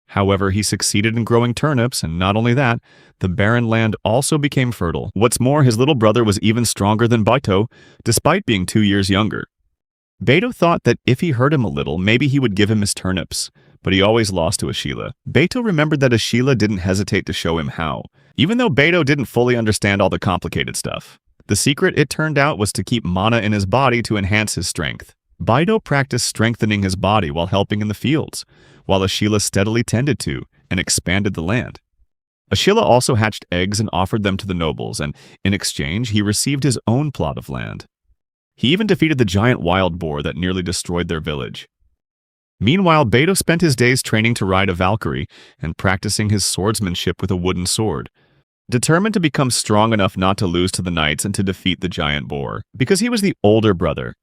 However, he succeeded in growing turnips, and not only that, the barren land also became fertile. What's more, his little brother was even stronger than Beto, despite being 2 years younger. Beto thought that if he hurt him a little, maybe he would give him his turnips, but he always lost to Ashila. Beto remembered that Ashila didn't hesitate to show him how, even though Beto didn't fully understand all the complicated stuff. The secret, it turned out, was to keep mana in his body to enhance his strength. Beto practiced strengthening his body while helping in the fields, while Ashila steadily tended to and expanded the land. Ashila also hatched eggs and offered them to the nobles, and in exchange, he received his own plot of land. He even defeated the giant wild boar that nearly destroyed their village. Meanwhile, Beto spent his days training to ride a Valkyrie and practicing his swordsmanship with a wooden sword, determined to become strong enough not to lose to the knights and to defeat the giant boar. Because he was the older brother,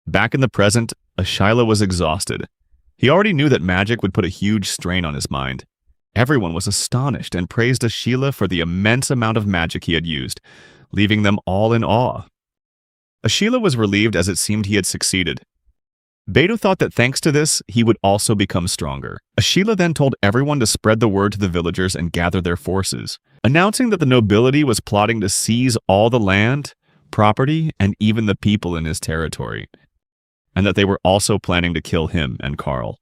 back in the present, Ashila was exhausted. He already knew that magic would put a huge strain on his mind. Everyone was astonished and praised Ashila for the immense amount of magic he had used, leaving them all in awe. Ashila was relieved as it seemed he had succeeded. Beto thought that thanks to this, he would also become stronger. Ashila then told everyone to spread the word to the villagers and gather their forces, announcing that the nobility was plotting to seize all the land, property, and even the people in his territory, and that they were also planning to kill him and Karl.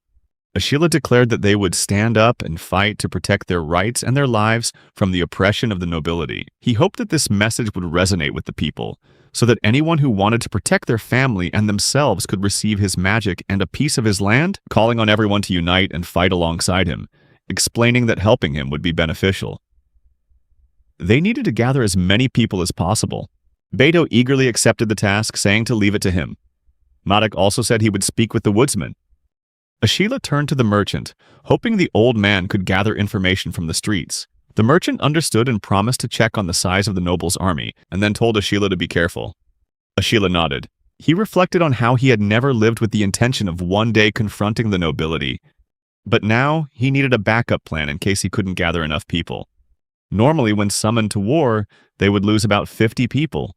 Ashila declared that they would stand up and fight to protect their rights and their lives from the oppression of the nobility. He hoped that this message would resonate with the people, so that anyone who wanted to protect their family and themselves could receive his magic and a piece of his land, calling on everyone to unite and fight alongside him, explaining that helping him would be beneficial. They needed to gather as many people as possible. Beto eagerly accepted the task, saying to leave it to him. Madak also said he would speak with the woodsman. Ashila turned to the merchant, hoping the old man could gather information from the streets. The merchant understood and promised to check on the size of the noble's army, and then told Ashila to be careful. Ashila nodded. He reflected on how he had never lived with the intention of one day confronting the nobility. But now, he needed a backup plan in case he couldn't gather enough people. Normally, when summoned to war, they would lose about 50 people.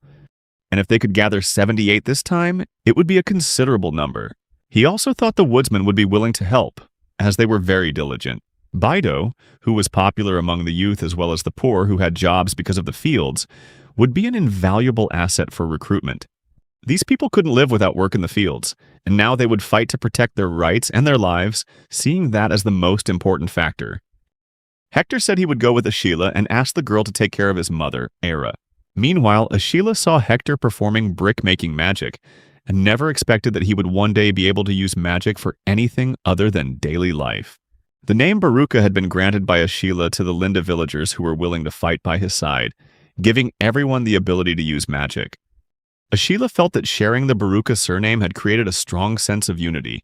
And if they could gather 78 this time, it would be a considerable number. He also thought the woodsmen would be willing to help, as they were very diligent. Baido, who was popular among the youth as well as the poor who had jobs because of the fields, would be an invaluable asset for recruitment. These people couldn't live without work in the fields, and now they would fight to protect their rights and their lives, seeing that as the most important factor. Hector said he would go with Ashila and asked the girl to take care of his mother, Era. Meanwhile, Ashila saw Hector performing brick-making magic, and never expected that he would one day be able to use magic for anything other than daily life. The name Baruka had been granted by Ashila to the Linda villagers who were willing to fight by his side, giving everyone the ability to use magic. Ashila felt that sharing the Baruka surname had created a strong sense of unity,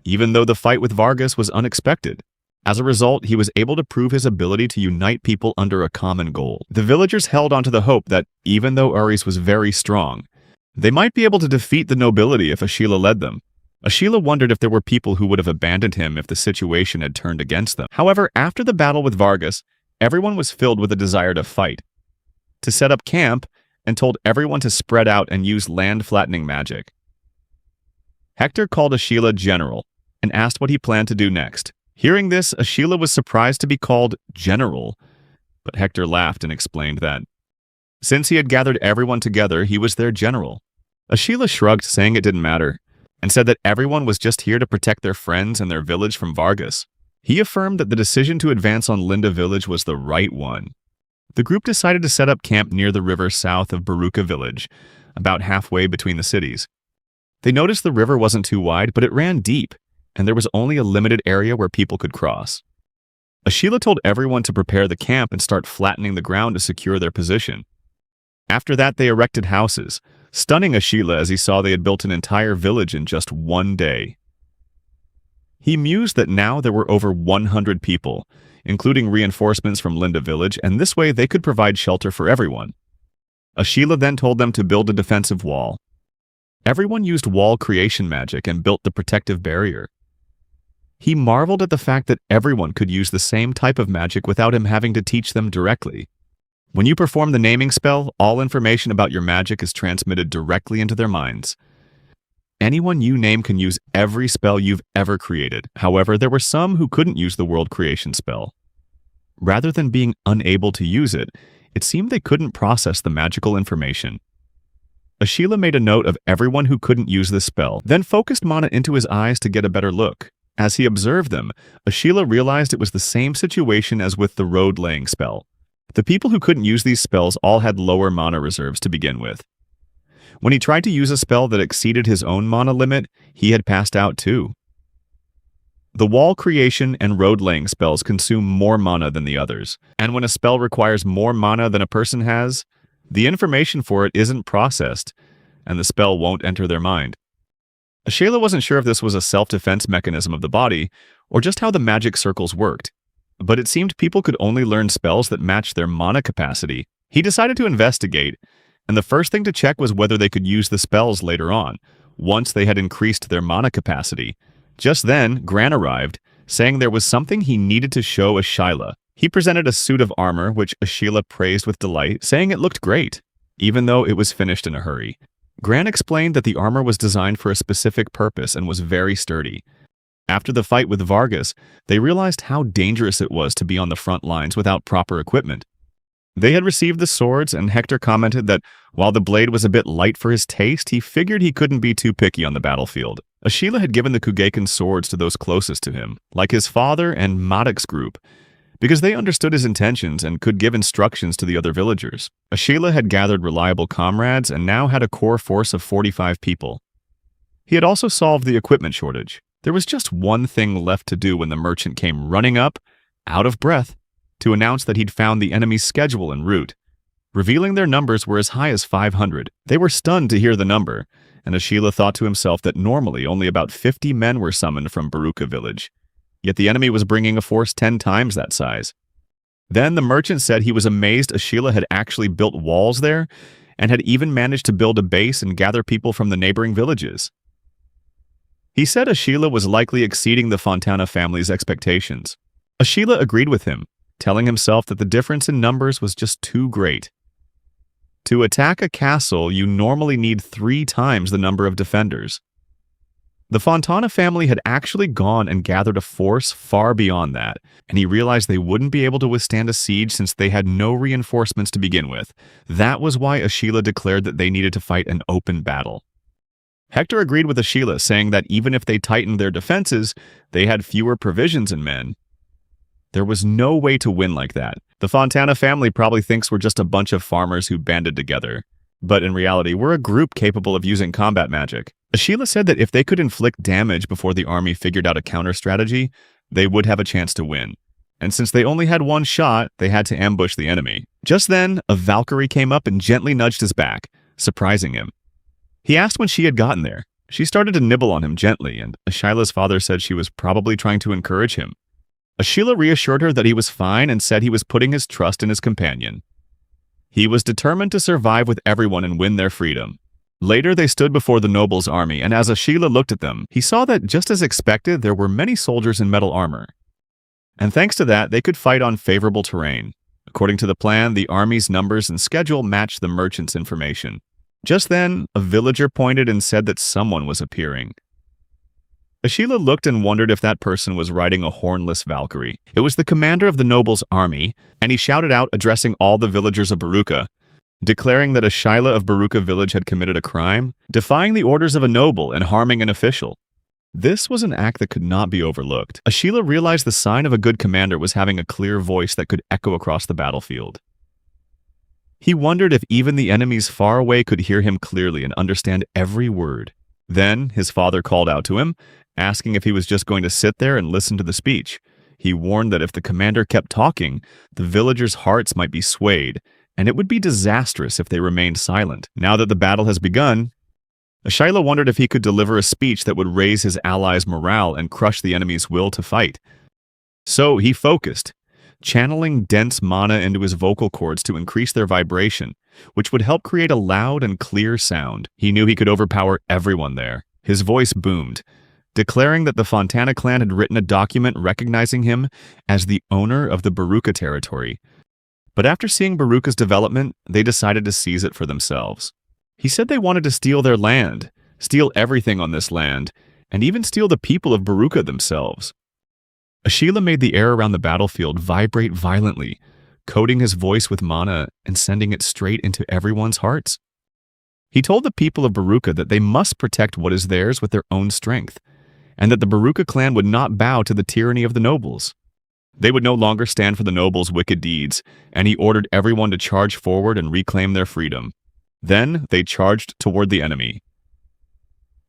even though the fight with Vargas was unexpected. As a result, he was able to prove his ability to unite people under a common goal. The villagers held onto the hope that, even though Aries was very strong, they might be able to defeat the nobility if Ashila led them. Ashila wondered if there were people who would have abandoned him if the situation had turned against them. However, after the battle with Vargas, everyone was filled with a desire to fight, to set up camp, and told everyone to spread out and use land-flattening magic. Hector called Ashila General and asked what he planned to do next. Hearing this, Ashila was surprised to be called General, but Hector laughed and explained that since he had gathered everyone together, he was their general. Ashila shrugged, saying it didn't matter, and said that everyone was just here to protect their friends and their village from Vargas. He affirmed that the decision to advance on Linda village was the right one. The group decided to set up camp near the river south of Baruka village, about halfway between the cities. They noticed the river wasn't too wide, but it ran deep, and there was only a limited area where people could cross. Ashila told everyone to prepare the camp and start flattening the ground to secure their position. After that, they erected houses, stunning Ashila as he saw they had built an entire village in just one day. He mused that now there were over 100 people, including reinforcements from Linda village, and this way they could provide shelter for everyone. Ashila then told them to build a defensive wall. Everyone used wall creation magic and built the protective barrier. He marveled at the fact that everyone could use the same type of magic without him having to teach them directly. When you perform the naming spell, all information about your magic is transmitted directly into their minds. Anyone you name can use every spell you've ever created. However, there were some who couldn't use the world creation spell. Rather than being unable to use it, it seemed they couldn't process the magical information. Ashila made a note of everyone who couldn't use this spell, then focused mana into his eyes to get a better look. As he observed them, Ashila realized it was the same situation as with the road-laying spell. The people who couldn't use these spells all had lower mana reserves to begin with. When he tried to use a spell that exceeded his own mana limit, he had passed out too. The wall creation and road-laying spells consume more mana than the others, and when a spell requires more mana than a person has, the information for it isn't processed, and the spell won't enter their mind. Ashila wasn't sure if this was a self-defense mechanism of the body, or just how the magic circles worked, but it seemed people could only learn spells that matched their mana capacity. He decided to investigate, and the first thing to check was whether they could use the spells later on, once they had increased their mana capacity. Just then, Gran arrived, saying there was something he needed to show Ashila. He presented a suit of armor, which Ashila praised with delight, saying it looked great, even though it was finished in a hurry. Gran explained that the armor was designed for a specific purpose and was very sturdy. After the fight with Vargas, they realized how dangerous it was to be on the front lines without proper equipment. They had received the swords, and Hector commented that while the blade was a bit light for his taste, he figured he couldn't be too picky on the battlefield. Ashila had given the Kugekin swords to those closest to him, like his father and Madak's group, because they understood his intentions and could give instructions to the other villagers. Ashila had gathered reliable comrades and now had a core force of 45 people. He had also solved the equipment shortage. There was just one thing left to do when the merchant came running up, out of breath, to announce that he'd found the enemy's schedule en route. Revealing their numbers were as high as 500. They were stunned to hear the number, and Ashila thought to himself that normally only about 50 men were summoned from Baruka village, yet the enemy was bringing a force 10 times that size. Then the merchant said he was amazed Ashila had actually built walls there and had even managed to build a base and gather people from the neighboring villages. He said Ashila was likely exceeding the Fontana family's expectations. Ashila agreed with him, telling himself that the difference in numbers was just too great. To attack a castle, you normally need 3 times the number of defenders. The Fontana family had actually gone and gathered a force far beyond that, and he realized they wouldn't be able to withstand a siege since they had no reinforcements to begin with. That was why Ashila declared that they needed to fight an open battle. Hector agreed with Ashila, saying that even if they tightened their defenses, they had fewer provisions and men. There was no way to win like that. The Fontana family probably thinks we're just a bunch of farmers who banded together. But in reality, we're a group capable of using combat magic. Ashila said that if they could inflict damage before the army figured out a counter strategy, they would have a chance to win. And since they only had 1 shot, they had to ambush the enemy. Just then, a Valkyrie came up and gently nudged his back, surprising him. He asked when she had gotten there. She started to nibble on him gently, and Ashila's father said she was probably trying to encourage him. Ashila reassured her that he was fine and said he was putting his trust in his companion. He was determined to survive with everyone and win their freedom. Later, they stood before the noble's army, and as Ashila looked at them, he saw that, just as expected, there were many soldiers in metal armor. And thanks to that, they could fight on favorable terrain. According to the plan, the army's numbers and schedule matched the merchant's information. Just then, a villager pointed and said that someone was appearing. Ashila looked and wondered if that person was riding a hornless Valkyrie. It was the commander of the noble's army, and he shouted out, addressing all the villagers of Baruka, declaring that Ashila of Baruka village had committed a crime, defying the orders of a noble and harming an official. This was an act that could not be overlooked. Ashila realized the sign of a good commander was having a clear voice that could echo across the battlefield. He wondered if even the enemies far away could hear him clearly and understand every word. Then his father called out to him, asking if he was just going to sit there and listen to the speech. He warned that if the commander kept talking, the villagers' hearts might be swayed, and it would be disastrous if they remained silent. Now that the battle has begun, Ashila wondered if he could deliver a speech that would raise his allies' morale and crush the enemy's will to fight. So he focused, channeling dense mana into his vocal cords to increase their vibration, which would help create a loud and clear sound. He knew he could overpower everyone there. His voice boomed, declaring that the Fontana clan had written a document recognizing him as the owner of the Baruka territory. But after seeing Baruka's development, they decided to seize it for themselves. He said they wanted to steal their land, steal everything on this land, and even steal the people of Baruka themselves. Ashila made the air around the battlefield vibrate violently, coating his voice with mana and sending it straight into everyone's hearts. He told the people of Baruka that they must protect what is theirs with their own strength, and that the Baruka clan would not bow to the tyranny of the nobles. They would no longer stand for the nobles' wicked deeds, and he ordered everyone to charge forward and reclaim their freedom. Then they charged toward the enemy.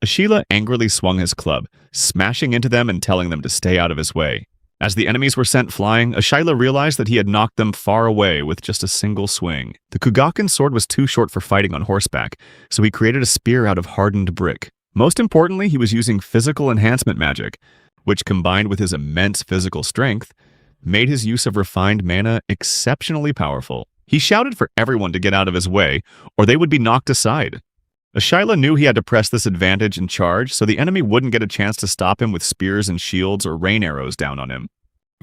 Ashila angrily swung his club, smashing into them and telling them to stay out of his way. As the enemies were sent flying, Ashila realized that he had knocked them far away with just a single swing. The Kugaken's sword was too short for fighting on horseback, so he created a spear out of hardened brick. Most importantly, he was using physical enhancement magic, which combined with his immense physical strength, made his use of refined mana exceptionally powerful. He shouted for everyone to get out of his way, or they would be knocked aside. Ashila knew he had to press this advantage and charge so the enemy wouldn't get a chance to stop him with spears and shields or rain arrows down on him.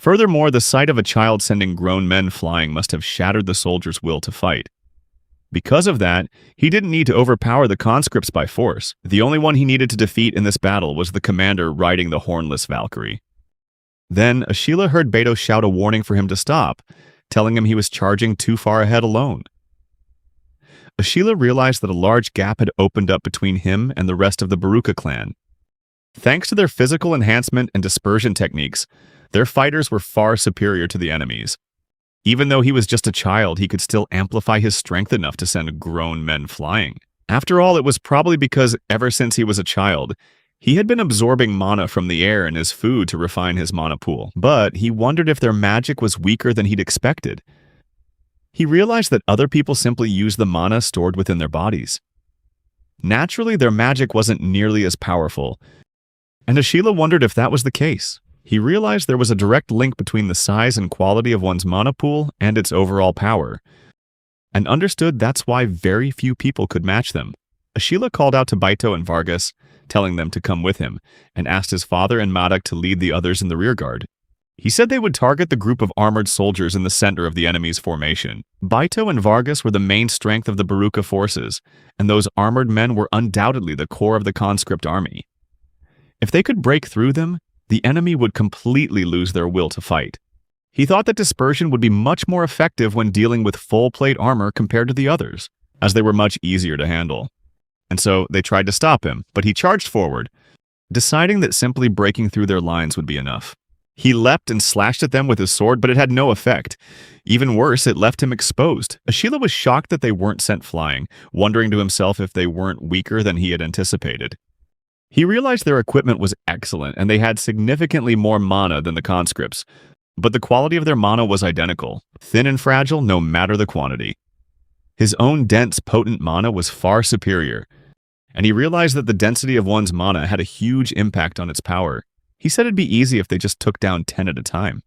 Furthermore, the sight of a child sending grown men flying must have shattered the soldier's will to fight. Because of that, he didn't need to overpower the conscripts by force. The only one he needed to defeat in this battle was the commander riding the hornless Valkyrie. Then, Ashila heard Beto shout a warning for him to stop, telling him he was charging too far ahead alone. Ashila realized that a large gap had opened up between him and the rest of the Baruka clan. Thanks to their physical enhancement and dispersion techniques, their fighters were far superior to the enemies. Even though he was just a child, he could still amplify his strength enough to send grown men flying. After all, it was probably because ever since he was a child, he had been absorbing mana from the air and his food to refine his mana pool. But he wondered if their magic was weaker than he'd expected. He realized that other people simply used the mana stored within their bodies. Naturally, their magic wasn't nearly as powerful, and Ashila wondered if that was the case. He realized there was a direct link between the size and quality of one's mana pool and its overall power, and understood that's why very few people could match them. Ashila called out to Baito and Vargas, telling them to come with him, and asked his father and Madak to lead the others in the rearguard. He said they would target the group of armored soldiers in the center of the enemy's formation. Baito and Vargas were the main strength of the Baruka forces, and those armored men were undoubtedly the core of the conscript army. If they could break through them, the enemy would completely lose their will to fight. He thought that dispersion would be much more effective when dealing with full-plate armor compared to the others, as they were much easier to handle. And so they tried to stop him, but he charged forward, deciding that simply breaking through their lines would be enough. He leapt and slashed at them with his sword, but it had no effect. Even worse, it left him exposed. Ashila was shocked that they weren't sent flying, wondering to himself if they weren't weaker than he had anticipated. He realized their equipment was excellent, and they had significantly more mana than the conscripts, but the quality of their mana was identical, thin and fragile no matter the quantity. His own dense, potent mana was far superior, and he realized that the density of one's mana had a huge impact on its power. He said it'd be easy if they just took down 10 at a time.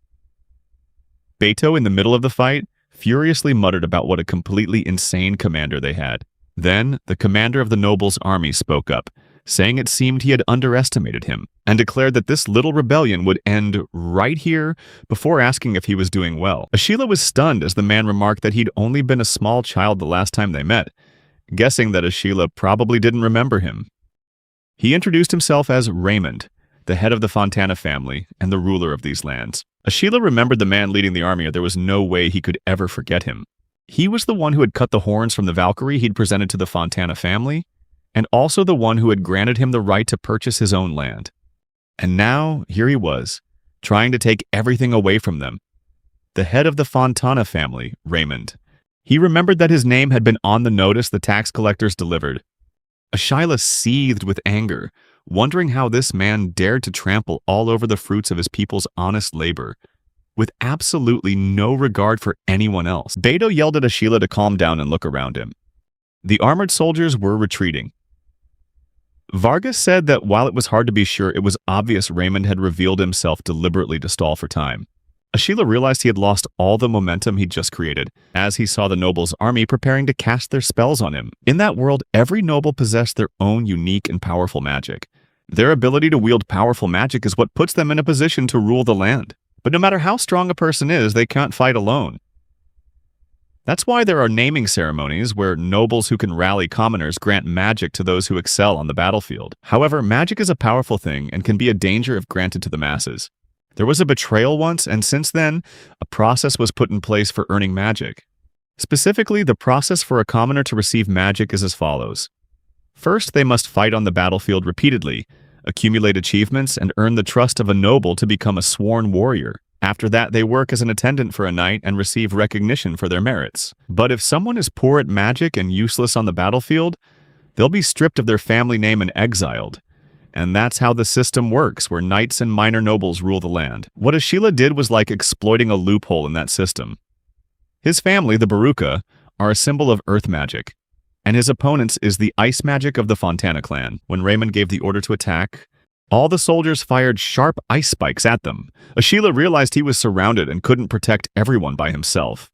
Baito, in the middle of the fight, furiously muttered about what a completely insane commander they had. Then, the commander of the nobles' army spoke up, saying it seemed he had underestimated him, and declared that this little rebellion would end right here before asking if he was doing well. Ashila was stunned as the man remarked that he'd only been a small child the last time they met, guessing that Ashila probably didn't remember him. He introduced himself as Raymond, the head of the Fontana family and the ruler of these lands. Ashila remembered the man leading the army, or there was no way he could ever forget him. He was the one who had cut the horns from the Valkyrie he'd presented to the Fontana family, and also the one who had granted him the right to purchase his own land. And now, here he was, trying to take everything away from them. The head of the Fontana family, Raymond. He remembered that his name had been on the notice the tax collectors delivered. Ashila seethed with anger, wondering how this man dared to trample all over the fruits of his people's honest labor, with absolutely no regard for anyone else. Baito yelled at Ashila to calm down and look around him. The armored soldiers were retreating. Vargas said that while it was hard to be sure, it was obvious Raymond had revealed himself deliberately to stall for time. Ashila realized he had lost all the momentum he'd just created, as he saw the nobles' army preparing to cast their spells on him. In that world, every noble possessed their own unique and powerful magic. Their ability to wield powerful magic is what puts them in a position to rule the land. But no matter how strong a person is, they can't fight alone. That's why there are naming ceremonies where nobles who can rally commoners grant magic to those who excel on the battlefield. However, magic is a powerful thing and can be a danger if granted to the masses. There was a betrayal once, and since then, a process was put in place for earning magic. Specifically, the process for a commoner to receive magic is as follows. First, they must fight on the battlefield repeatedly, accumulate achievements, and earn the trust of a noble to become a sworn warrior. After that, they work as an attendant for a night and receive recognition for their merits. But if someone is poor at magic and useless on the battlefield, they'll be stripped of their family name and exiled. And that's how the system works, where knights and minor nobles rule the land. What Ashila did was like exploiting a loophole in that system. His family, the Baruka, are a symbol of earth magic, and his opponents is the ice magic of the Fontana clan. When Raymond gave the order to attack, all the soldiers fired sharp ice spikes at them. Ashila realized he was surrounded and couldn't protect everyone by himself,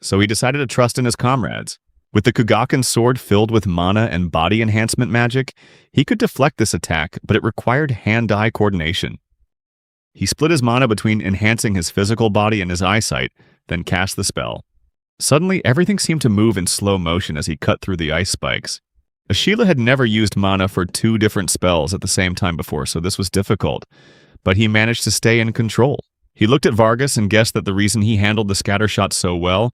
so he decided to trust in his comrades. With the Kugakan sword filled with mana and body enhancement magic, he could deflect this attack, but it required hand-eye coordination. He split his mana between enhancing his physical body and his eyesight, then cast the spell. Suddenly, everything seemed to move in slow motion as he cut through the ice spikes. Ashila had never used mana for 2 different spells at the same time before, so this was difficult, but he managed to stay in control. He looked at Vargas and guessed that the reason he handled the scatter shot so well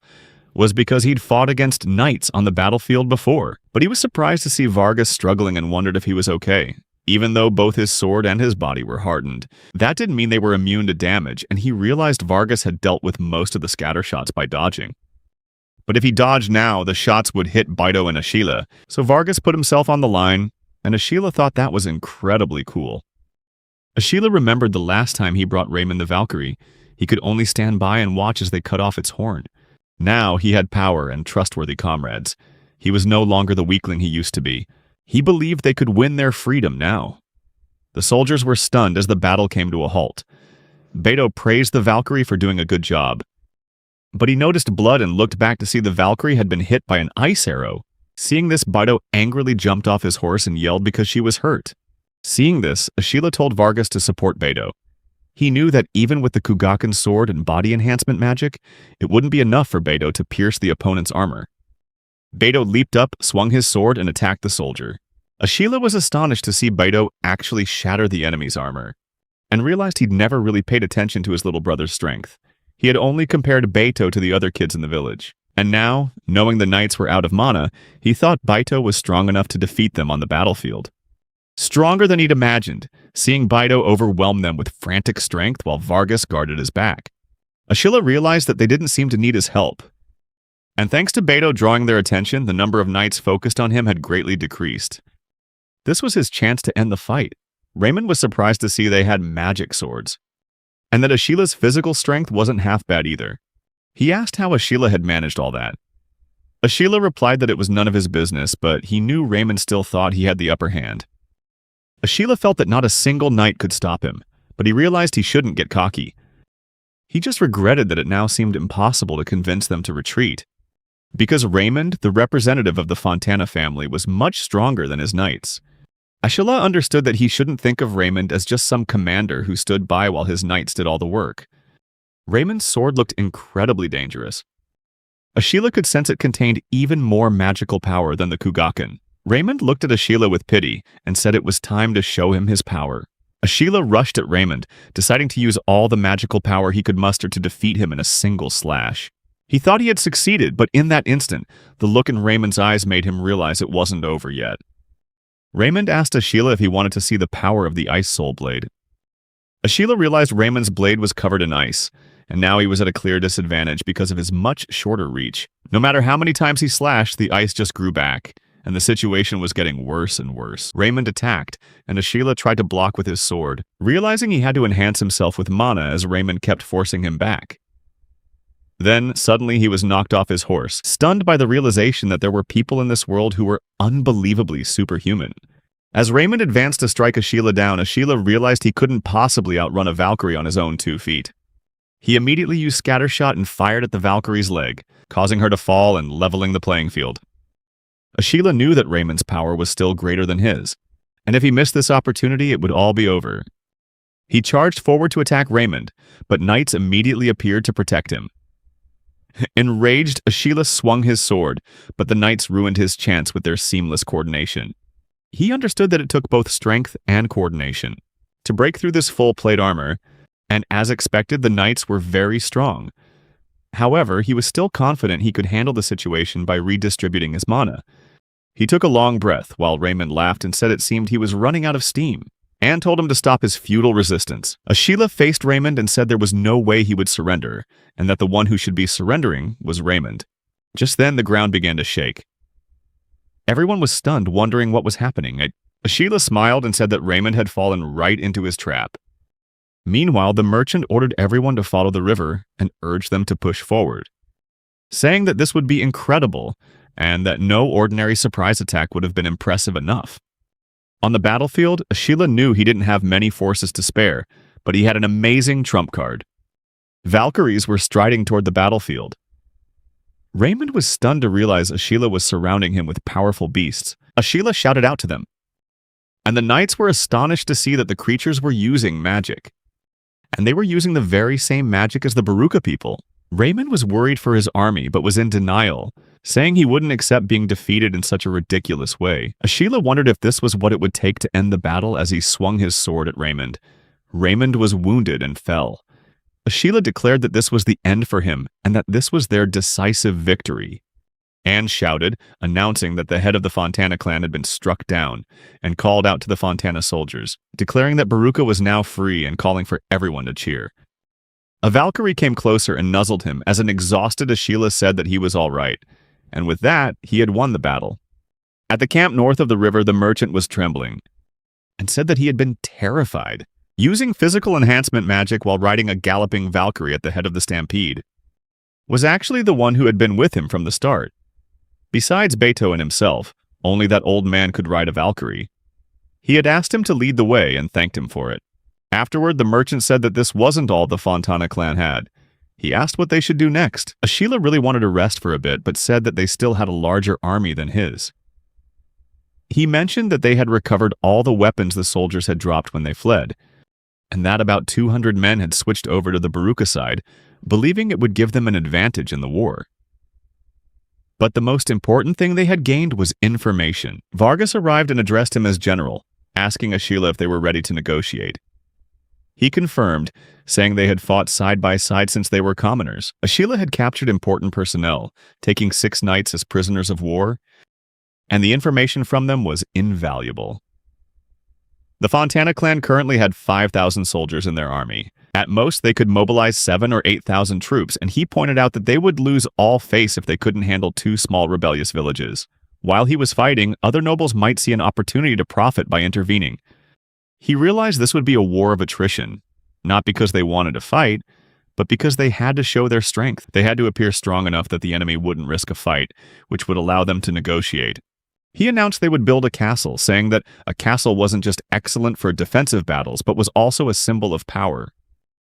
was because he'd fought against knights on the battlefield before. But he was surprised to see Vargas struggling and wondered if he was okay, even though both his sword and his body were hardened. That didn't mean they were immune to damage, and he realized Vargas had dealt with most of the scatter shots by dodging. But if he dodged now, the shots would hit Baito and Ashila, so Vargas put himself on the line, and Ashila thought that was incredibly cool. Ashila remembered the last time he brought Raymond the Valkyrie. He could only stand by and watch as they cut off its horn. Now he had power and trustworthy comrades. He was no longer the weakling he used to be. He believed they could win their freedom now. The soldiers were stunned as the battle came to a halt. Beto praised the Valkyrie for doing a good job. But he noticed blood and looked back to see the Valkyrie had been hit by an ice arrow. Seeing this, Beto angrily jumped off his horse and yelled because she was hurt. Seeing this, Ashila told Vargas to support Beto. He knew that even with the Kugaken sword and body enhancement magic, it wouldn't be enough for Beto to pierce the opponent's armor. Beto leaped up, swung his sword, and attacked the soldier. Ashila was astonished to see Beto actually shatter the enemy's armor, and realized he'd never really paid attention to his little brother's strength. He had only compared Beto to the other kids in the village. And now, knowing the knights were out of mana, he thought Beto was strong enough to defeat them on the battlefield. Stronger than he'd imagined, seeing Beto overwhelm them with frantic strength while Vargas guarded his back. Ashila realized that they didn't seem to need his help. And thanks to Beto drawing their attention, the number of knights focused on him had greatly decreased. This was his chance to end the fight. Raymond was surprised to see they had magic swords, and that Ashila's physical strength wasn't half bad either. He asked how Ashila had managed all that. Ashila replied that it was none of his business, but he knew Raymond still thought he had the upper hand. Ashila felt that not a single knight could stop him, but he realized he shouldn't get cocky. He just regretted that it now seemed impossible to convince them to retreat, because Raymond, the representative of the Fontana family, was much stronger than his knights. Ashila understood that he shouldn't think of Raymond as just some commander who stood by while his knights did all the work. Raymond's sword looked incredibly dangerous. Ashila could sense it contained even more magical power than the Kugaken. Raymond looked at Ashila with pity and said it was time to show him his power. Ashila rushed at Raymond, deciding to use all the magical power he could muster to defeat him in a single slash. He thought he had succeeded, but in that instant, the look in Raymond's eyes made him realize it wasn't over yet. Raymond asked Ashila if he wanted to see the power of the Ice Soul Blade. Ashila realized Raymond's blade was covered in ice, and now he was at a clear disadvantage because of his much shorter reach. No matter how many times he slashed, the ice just grew back, and the situation was getting worse and worse. Raymond attacked, and Ashila tried to block with his sword, realizing he had to enhance himself with mana as Raymond kept forcing him back. Then, suddenly, he was knocked off his horse, stunned by the realization that there were people in this world who were unbelievably superhuman. As Raymond advanced to strike Ashila down, Ashila realized he couldn't possibly outrun a Valkyrie on his own 2 feet. He immediately used Scattershot and fired at the Valkyrie's leg, causing her to fall and leveling the playing field. Ashila knew that Raymond's power was still greater than his, and if he missed this opportunity, it would all be over. He charged forward to attack Raymond, but knights immediately appeared to protect him. Enraged, Ashila swung his sword, but the knights ruined his chance with their seamless coordination. He understood that it took both strength and coordination to break through this full plate armor, and as expected, the knights were very strong. However, he was still confident he could handle the situation by redistributing his mana. He took a long breath while Raymond laughed and said it seemed he was running out of steam, and told him to stop his futile resistance. Ashila faced Raymond and said there was no way he would surrender, and that the one who should be surrendering was Raymond. Just then, the ground began to shake. Everyone was stunned, wondering what was happening. Ashila smiled and said that Raymond had fallen right into his trap. Meanwhile, the merchant ordered everyone to follow the river and urged them to push forward, saying that this would be incredible and that no ordinary surprise attack would have been impressive enough. On the battlefield, Ashila knew he didn't have many forces to spare, but he had an amazing trump card. Valkyries were striding toward the battlefield. Raymond was stunned to realize Ashila was surrounding him with powerful beasts. Ashila shouted out to them, and the knights were astonished to see that the creatures were using magic. And they were using the very same magic as the Baruka people. Raymond was worried for his army, but was in denial, saying he wouldn't accept being defeated in such a ridiculous way. Ashila wondered if this was what it would take to end the battle as he swung his sword at Raymond. Raymond was wounded and fell. Ashila declared that this was the end for him, and that this was their decisive victory. Anne shouted, announcing that the head of the Fontana clan had been struck down, and called out to the Fontana soldiers, declaring that Baruka was now free and calling for everyone to cheer. A Valkyrie came closer and nuzzled him as an exhausted Ashila said that he was all right, and with that, he had won the battle. At the camp north of the river, the merchant was trembling, and said that he had been terrified, using physical enhancement magic while riding a galloping Valkyrie at the head of the stampede. Was actually the one who had been with him from the start. Besides Beto and himself, Only that old man could ride a Valkyrie. He had asked him to lead the way and thanked him for it. Afterward, the merchant said that this wasn't all the Fontana clan had. He asked what they should do next. Ashila really wanted to rest for a bit, but said that they still had a larger army than his. He mentioned that they had recovered all the weapons the soldiers had dropped when they fled, and that about 200 men had switched over to the Baruka side, believing it would give them an advantage in the war. But the most important thing they had gained was information. Vargas arrived and addressed him as general, asking Ashila if they were ready to negotiate. He confirmed, saying they had fought side by side since they were commoners. Ashila had captured important personnel, taking 6 knights as prisoners of war, and the information from them was invaluable. The Fontana clan currently had 5,000 soldiers in their army. At most, they could mobilize 7,000 or 8,000 troops, and he pointed out that they would lose all face if they couldn't handle 2 small rebellious villages. While he was fighting, other nobles might see an opportunity to profit by intervening. He realized this would be a war of attrition, not because they wanted to fight, but because they had to show their strength. They had to appear strong enough that the enemy wouldn't risk a fight, which would allow them to negotiate. He announced they would build a castle, saying that a castle wasn't just excellent for defensive battles, but was also a symbol of power.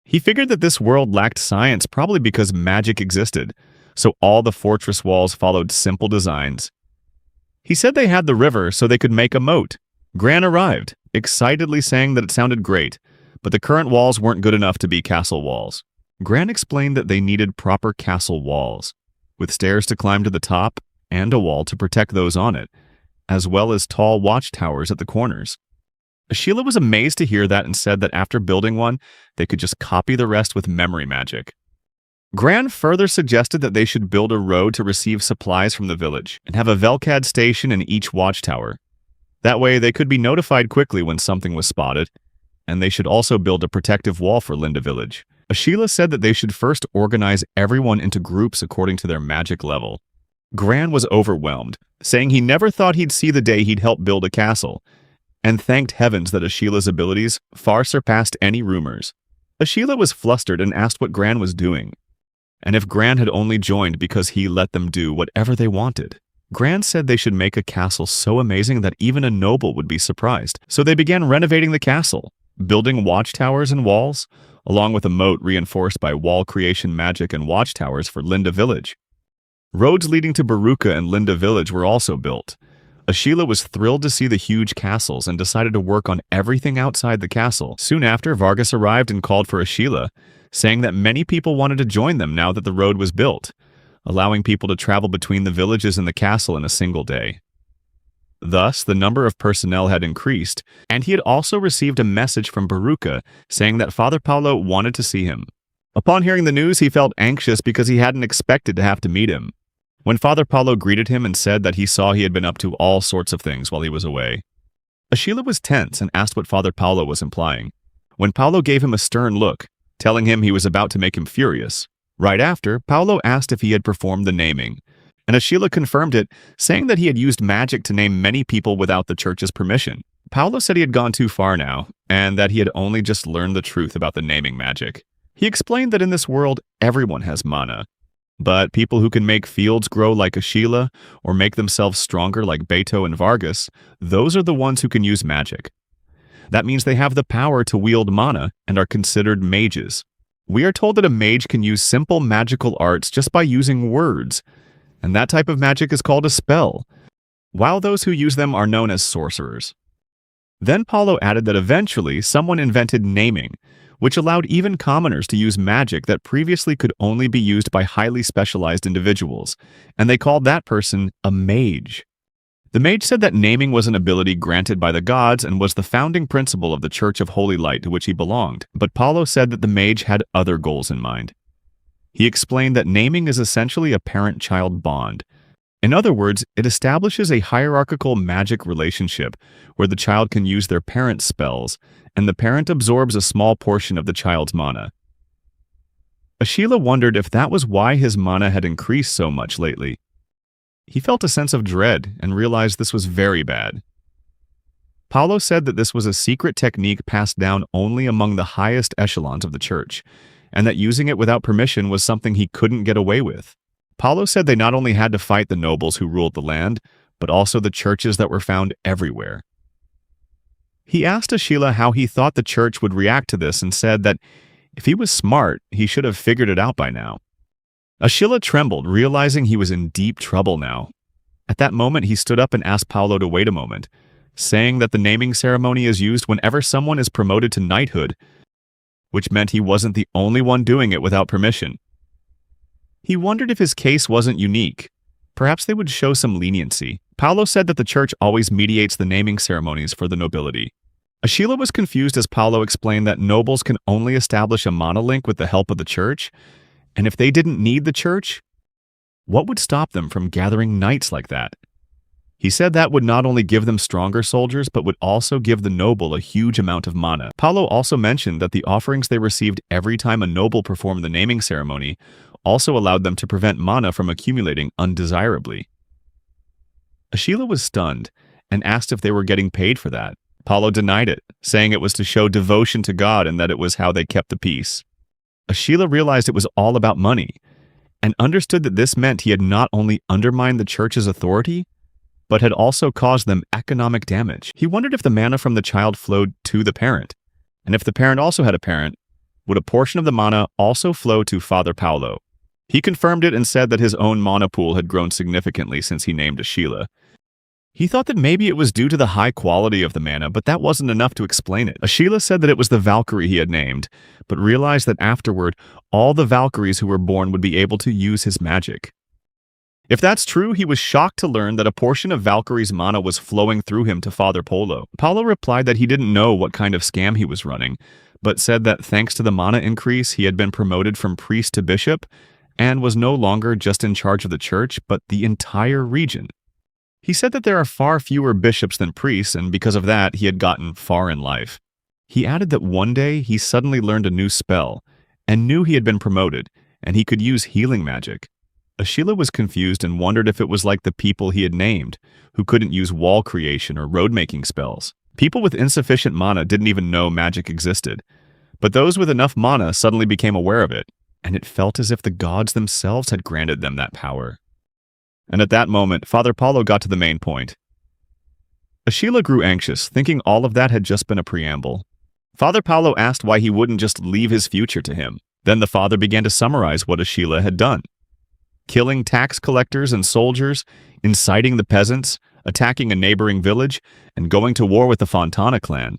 He figured that this world lacked science probably because magic existed, so all the fortress walls followed simple designs. He said they had the river so they could make a moat. Gran arrived, excitedly saying that it sounded great, but the current walls weren't good enough to be castle walls. Gran explained that they needed proper castle walls, with stairs to climb to the top and a wall to protect those on it, as well as tall watchtowers at the corners. Ashila was amazed to hear that and said that after building one, they could just copy the rest with memory magic. Gran further suggested that they should build a road to receive supplies from the village and have a Velcad station in each watchtower. That way, they could be notified quickly when something was spotted, and they should also build a protective wall for Linda Village. Ashila said that they should first organize everyone into groups according to their magic level. Gran was overwhelmed, saying he never thought he'd see the day he'd help build a castle, and thanked heavens that Ashila's abilities far surpassed any rumors. Ashila was flustered and asked what Gran was doing, and if Gran had only joined because he let them do whatever they wanted. Gran said they should make a castle so amazing that even a noble would be surprised, so they began renovating the castle, building watchtowers and walls, along with a moat reinforced by wall creation magic and watchtowers for Linda Village. Roads leading to Baruka and Linda Village were also built. Ashila was thrilled to see the huge castles and decided to work on everything outside the castle. Soon after, Vargas arrived and called for Ashila, saying that many people wanted to join them now that the road was built, allowing people to travel between the villages and the castle in a single day. Thus, the number of personnel had increased, and he had also received a message from Baruka saying that Father Paulo wanted to see him. Upon hearing the news, he felt anxious because he hadn't expected to have to meet him. When Father Paulo greeted him and said that he saw he had been up to all sorts of things while he was away, Ashila was tense and asked what Father Paulo was implying. When Paulo gave him a stern look, telling him he was about to make him furious, right after, Paulo asked if he had performed the naming, and Ashila confirmed it, saying that he had used magic to name many people without the church's permission. Paulo said he had gone too far now, and that he had only just learned the truth about the naming magic. He explained that in this world, everyone has mana, but people who can make fields grow like Ashila or make themselves stronger like Beto and Vargas, those are the ones who can use magic. That means they have the power to wield mana and are considered mages. We are told that a mage can use simple magical arts just by using words, and that type of magic is called a spell, while those who use them are known as sorcerers. Then Paulo added that eventually someone invented naming, which allowed even commoners to use magic that previously could only be used by highly specialized individuals, and they called that person a mage. The mage said that naming was an ability granted by the gods and was the founding principle of the Church of Holy Light to which he belonged, but Paulo said that the mage had other goals in mind. He explained that naming is essentially a parent-child bond. In other words, it establishes a hierarchical magic relationship where the child can use their parent's spells, and the parent absorbs a small portion of the child's mana. Ashila wondered if that was why his mana had increased so much lately. He felt a sense of dread and realized this was very bad. Paulo said that this was a secret technique passed down only among the highest echelons of the church, and that using it without permission was something he couldn't get away with. Paulo said they not only had to fight the nobles who ruled the land, but also the churches that were found everywhere. He asked Ashila how he thought the church would react to this and said that if he was smart, he should have figured it out by now. Ashila trembled, realizing he was in deep trouble now. At that moment, he stood up and asked Paulo to wait a moment, saying that the naming ceremony is used whenever someone is promoted to knighthood, which meant he wasn't the only one doing it without permission. He wondered if his case wasn't unique. Perhaps they would show some leniency. Paulo said that the church always mediates the naming ceremonies for the nobility. Ashila was confused as Paulo explained that nobles can only establish a monolink with the help of the church, and if they didn't need the church, what would stop them from gathering knights like that? He said that would not only give them stronger soldiers, but would also give the noble a huge amount of mana. Paulo also mentioned that the offerings they received every time a noble performed the naming ceremony also allowed them to prevent mana from accumulating undesirably. Ashila was stunned and asked if they were getting paid for that. Paulo denied it, saying it was to show devotion to God and that it was how they kept the peace. Ashila realized it was all about money and understood that this meant he had not only undermined the church's authority, but had also caused them economic damage. He wondered if the mana from the child flowed to the parent, and if the parent also had a parent, would a portion of the mana also flow to Father Paulo? He confirmed it and said that his own mana pool had grown significantly since he named Ashila. He thought that maybe it was due to the high quality of the mana, but that wasn't enough to explain it. Ashila said that it was the Valkyrie he had named, but realized that afterward, all the Valkyries who were born would be able to use his magic. If that's true, he was shocked to learn that a portion of Valkyrie's mana was flowing through him to Father Paulo. Paulo replied that he didn't know what kind of scam he was running, but said that thanks to the mana increase, he had been promoted from priest to bishop, and was no longer just in charge of the church, but the entire region. He said that there are far fewer bishops than priests, and because of that, he had gotten far in life. He added that one day he suddenly learned a new spell, and knew he had been promoted, and he could use healing magic. Ashila was confused and wondered if it was like the people he had named, who couldn't use wall creation or road-making spells. People with insufficient mana didn't even know magic existed, but those with enough mana suddenly became aware of it, and it felt as if the gods themselves had granted them that power. And at that moment, Father Paulo got to the main point. Ashila grew anxious, thinking all of that had just been a preamble. Father Paulo asked why he wouldn't just leave his future to him. Then the father began to summarize what Ashila had done. Killing tax collectors and soldiers, inciting the peasants, attacking a neighboring village, and going to war with the Fontana clan,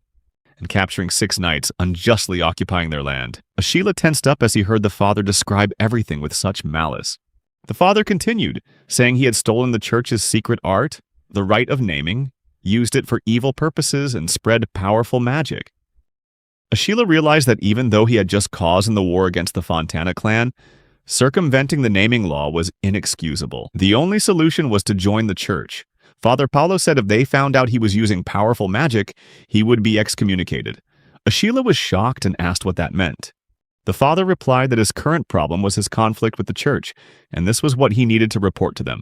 and capturing 6 knights unjustly occupying their land. Ashila tensed up as he heard the father describe everything with such malice. The father continued, saying he had stolen the church's secret art, the rite of naming, used it for evil purposes, and spread powerful magic. Ashila realized that even though he had just cause in the war against the Fontana clan, circumventing the naming law was inexcusable. The only solution was to join the church. Father Paulo said if they found out he was using powerful magic, he would be excommunicated. Ashila was shocked and asked what that meant. The father replied that his current problem was his conflict with the church, and this was what he needed to report to them.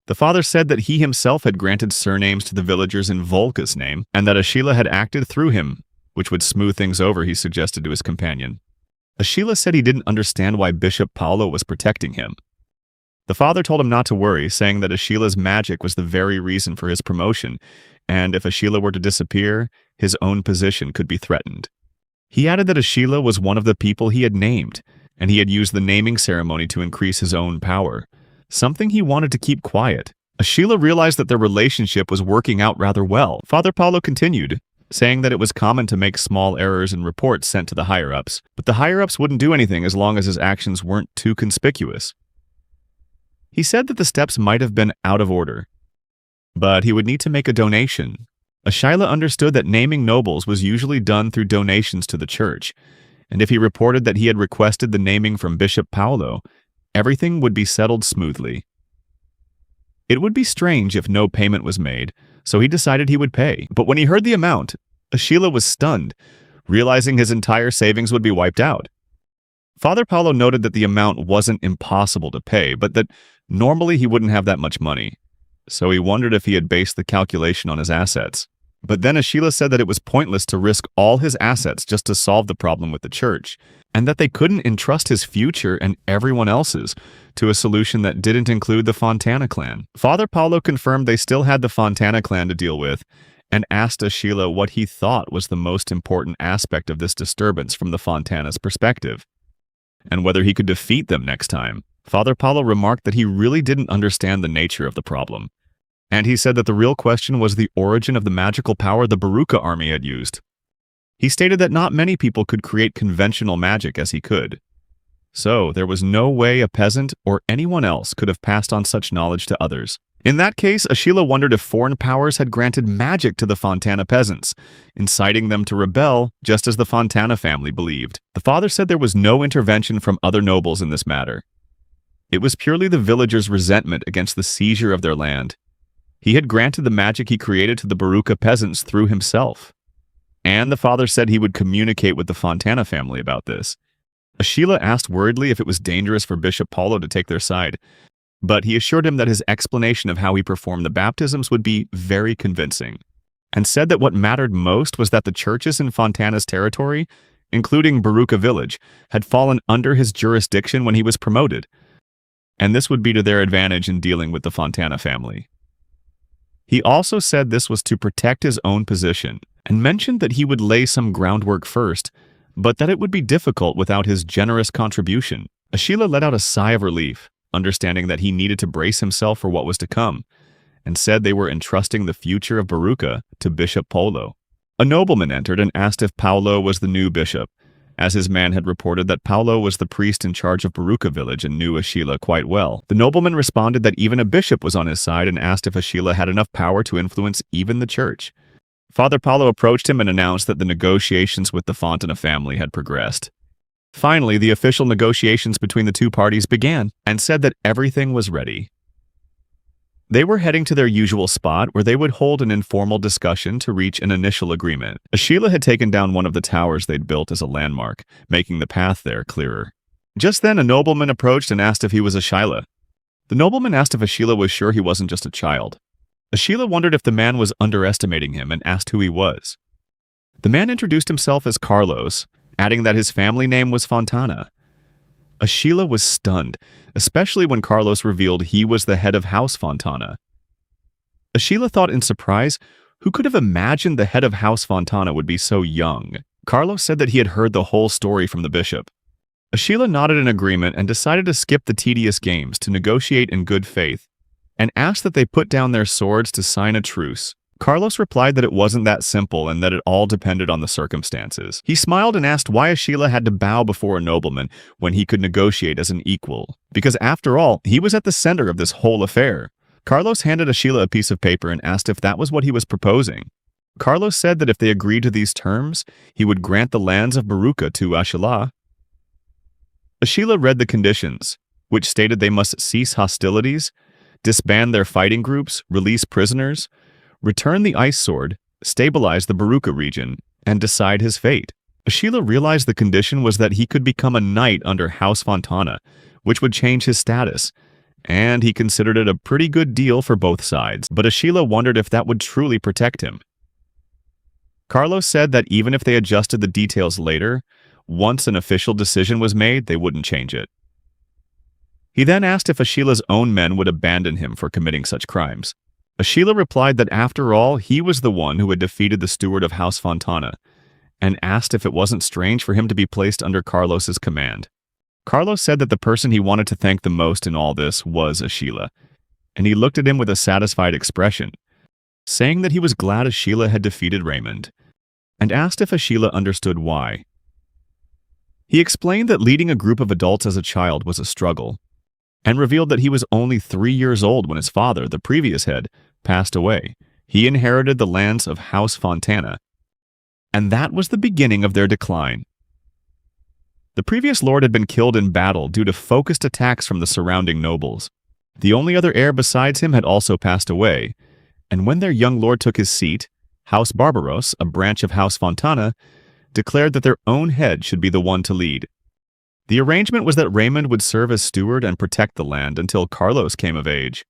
The father said that he himself had granted surnames to the villagers in Volka's name, and that Ashila had acted through him, which would smooth things over, he suggested to his companion. Ashila said he didn't understand why Bishop Paulo was protecting him. The father told him not to worry, saying that Ashila's magic was the very reason for his promotion, and if Ashila were to disappear, his own position could be threatened. He added that Ashila was one of the people he had named, and he had used the naming ceremony to increase his own power, something he wanted to keep quiet. Ashila realized that their relationship was working out rather well. Father Paulo continued, saying that it was common to make small errors in reports sent to the higher-ups, but the higher-ups wouldn't do anything as long as his actions weren't too conspicuous. He said that the steps might have been out of order, but he would need to make a donation. Ashila understood that naming nobles was usually done through donations to the church, and if he reported that he had requested the naming from Bishop Paulo, everything would be settled smoothly. It would be strange if no payment was made, so he decided he would pay. But when he heard the amount, Ashila was stunned, realizing his entire savings would be wiped out. Father Paulo noted that the amount wasn't impossible to pay, but that normally he wouldn't have that much money, so he wondered if he had based the calculation on his assets. But then Ashila said that it was pointless to risk all his assets just to solve the problem with the church, and that they couldn't entrust his future and everyone else's to a solution that didn't include the Fontana clan. Father Paulo confirmed they still had the Fontana clan to deal with, and asked Ashila what he thought was the most important aspect of this disturbance from the Fontana's perspective, and whether he could defeat them next time. Father Paulo remarked that he really didn't understand the nature of the problem, and he said that the real question was the origin of the magical power the Baruka army had used. He stated that not many people could create conventional magic as he could, so there was no way a peasant or anyone else could have passed on such knowledge to others. In that case, Ashila wondered if foreign powers had granted magic to the Fontana peasants, inciting them to rebel just as the Fontana family believed. The father said there was no intervention from other nobles in this matter. It was purely the villagers' resentment against the seizure of their land. He had granted the magic he created to the Baruka peasants through himself. And the father said he would communicate with the Fontana family about this. Ashila asked worriedly if it was dangerous for Bishop Paulo to take their side, but he assured him that his explanation of how he performed the baptisms would be very convincing, and said that what mattered most was that the churches in Fontana's territory, including Baruka village, had fallen under his jurisdiction when he was promoted, and this would be to their advantage in dealing with the Fontana family. He also said this was to protect his own position, and mentioned that he would lay some groundwork first, but that it would be difficult without his generous contribution. Ashila let out a sigh of relief, understanding that he needed to brace himself for what was to come, and said they were entrusting the future of Baruka to Bishop Paulo. A nobleman entered and asked if Paulo was the new bishop, as his man had reported that Paulo was the priest in charge of Baruka village and knew Ashila quite well. The nobleman responded that even a bishop was on his side and asked if Ashila had enough power to influence even the church. Father Paulo approached him and announced that the negotiations with the Fontana family had progressed. Finally, the official negotiations between the two parties began, and said that everything was ready. They were heading to their usual spot where they would hold an informal discussion to reach an initial agreement. Ashila had taken down one of the towers they'd built as a landmark, making the path there clearer. Just then, a nobleman approached and asked if he was Ashila. The nobleman asked if Ashila was sure he wasn't just a child. Ashila wondered if the man was underestimating him and asked who he was. The man introduced himself as Carlos, adding that his family name was Fontana. Ashila was stunned, especially when Carlos revealed he was the head of House Fontana. Ashila thought in surprise, who could have imagined the head of House Fontana would be so young? Carlos said that he had heard the whole story from the bishop. Ashila nodded in agreement and decided to skip the tedious games to negotiate in good faith, and asked that they put down their swords to sign a truce. Carlos replied that it wasn't that simple and that it all depended on the circumstances. He smiled and asked why Ashila had to bow before a nobleman when he could negotiate as an equal, because after all, he was at the center of this whole affair. Carlos handed Ashila a piece of paper and asked if that was what he was proposing. Carlos said that if they agreed to these terms, he would grant the lands of Baruka to Ashila. Ashila read the conditions, which stated they must cease hostilities, disband their fighting groups, release prisoners, return the ice sword, stabilize the Baruka region, and decide his fate. Ashila realized the condition was that he could become a knight under House Fontana, which would change his status, and he considered it a pretty good deal for both sides, but Ashila wondered if that would truly protect him. Carlos said that even if they adjusted the details later, once an official decision was made, they wouldn't change it. He then asked if Ashila's own men would abandon him for committing such crimes. Ashila replied that after all, he was the one who had defeated the steward of House Fontana, and asked if it wasn't strange for him to be placed under Carlos's command. Carlos said that the person he wanted to thank the most in all this was Ashila, and he looked at him with a satisfied expression, saying that he was glad Ashila had defeated Raymond, and asked if Ashila understood why. He explained that leading a group of adults as a child was a struggle, and revealed that he was only 3 years old when his father, the previous head, passed away. He inherited the lands of House Fontana, and that was the beginning of their decline. The previous lord had been killed in battle due to focused attacks from the surrounding nobles. The only other heir besides him had also passed away, and when their young lord took his seat, House Barbaros, a branch of House Fontana, declared that their own head should be the one to lead. The arrangement was that Raymond would serve as steward and protect the land until Carlos came of age.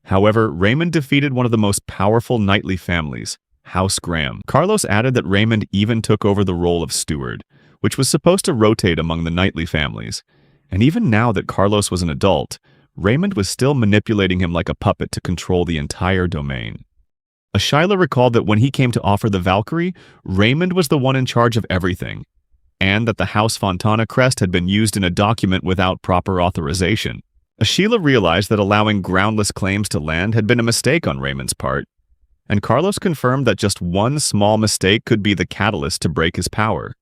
However, Raymond defeated one of the most powerful knightly families, House Graham. Carlos added that Raymond even took over the role of steward, which was supposed to rotate among the knightly families. And even now that Carlos was an adult, Raymond was still manipulating him like a puppet to control the entire domain. Ashila recalled that when he came to offer the Valkyrie, Raymond was the one in charge of everything, and that the House Fontana crest had been used in a document without proper authorization. Ashila realized that allowing groundless claims to land had been a mistake on Raymond's part, and Carlos confirmed that just one small mistake could be the catalyst to break his power.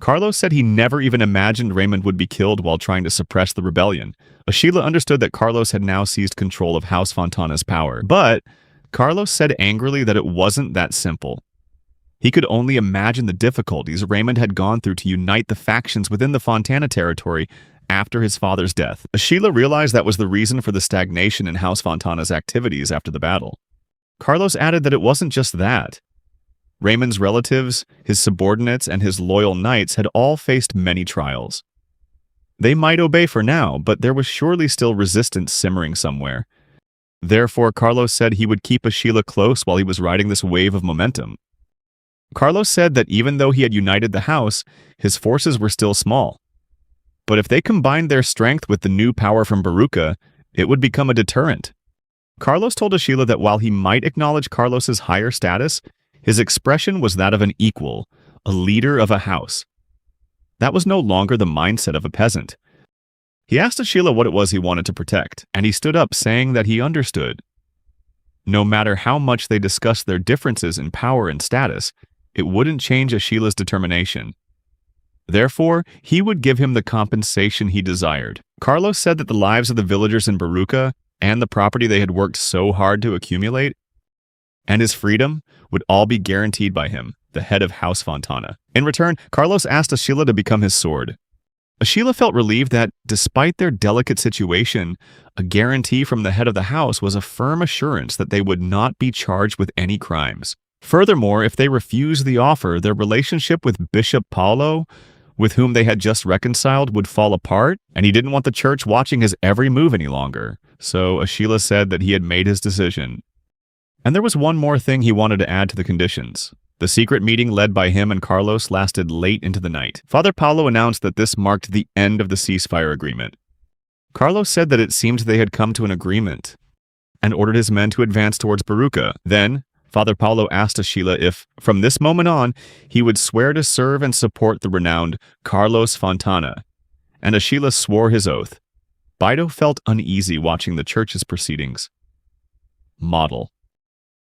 Carlos said he never even imagined Raymond would be killed while trying to suppress the rebellion. Ashila understood that Carlos had now seized control of House Fontana's power, but Carlos said angrily that it wasn't that simple. He could only imagine the difficulties Raymond had gone through to unite the factions within the Fontana territory after his father's death. Ashila realized that was the reason for the stagnation in House Fontana's activities after the battle. Carlos added that it wasn't just that. Raymond's relatives, his subordinates, and his loyal knights had all faced many trials. They might obey for now, but there was surely still resistance simmering somewhere. Therefore, Carlos said he would keep Ashila close while he was riding this wave of momentum. Carlos said that even though he had united the house, his forces were still small. But if they combined their strength with the new power from Baruka, it would become a deterrent. Carlos told Ashila that while he might acknowledge Carlos's higher status, his expression was that of an equal, a leader of a house. That was no longer the mindset of a peasant. He asked Ashila what it was he wanted to protect, and he stood up saying that he understood. No matter how much they discussed their differences in power and status, it wouldn't change Ashila's determination. Therefore, he would give him the compensation he desired. Carlos said that the lives of the villagers in Baruka and the property they had worked so hard to accumulate, and his freedom, would all be guaranteed by him, the head of House Fontana. In return, Carlos asked Ashila to become his sword. Ashila felt relieved that, despite their delicate situation, a guarantee from the head of the house was a firm assurance that they would not be charged with any crimes. Furthermore, if they refused the offer, their relationship with Bishop Paulo, with whom they had just reconciled, would fall apart, and he didn't want the church watching his every move any longer. So Ashila said that he had made his decision. And there was one more thing he wanted to add to the conditions. The secret meeting led by him and Carlos lasted late into the night. Father Paulo announced that this marked the end of the ceasefire agreement. Carlos said that it seemed they had come to an agreement, and ordered his men to advance towards Baruka. Then, Father Paulo asked Ashila if, from this moment on, he would swear to serve and support the renowned Carlos Fontana, and Ashila swore his oath. Bido felt uneasy watching the church's proceedings. Model.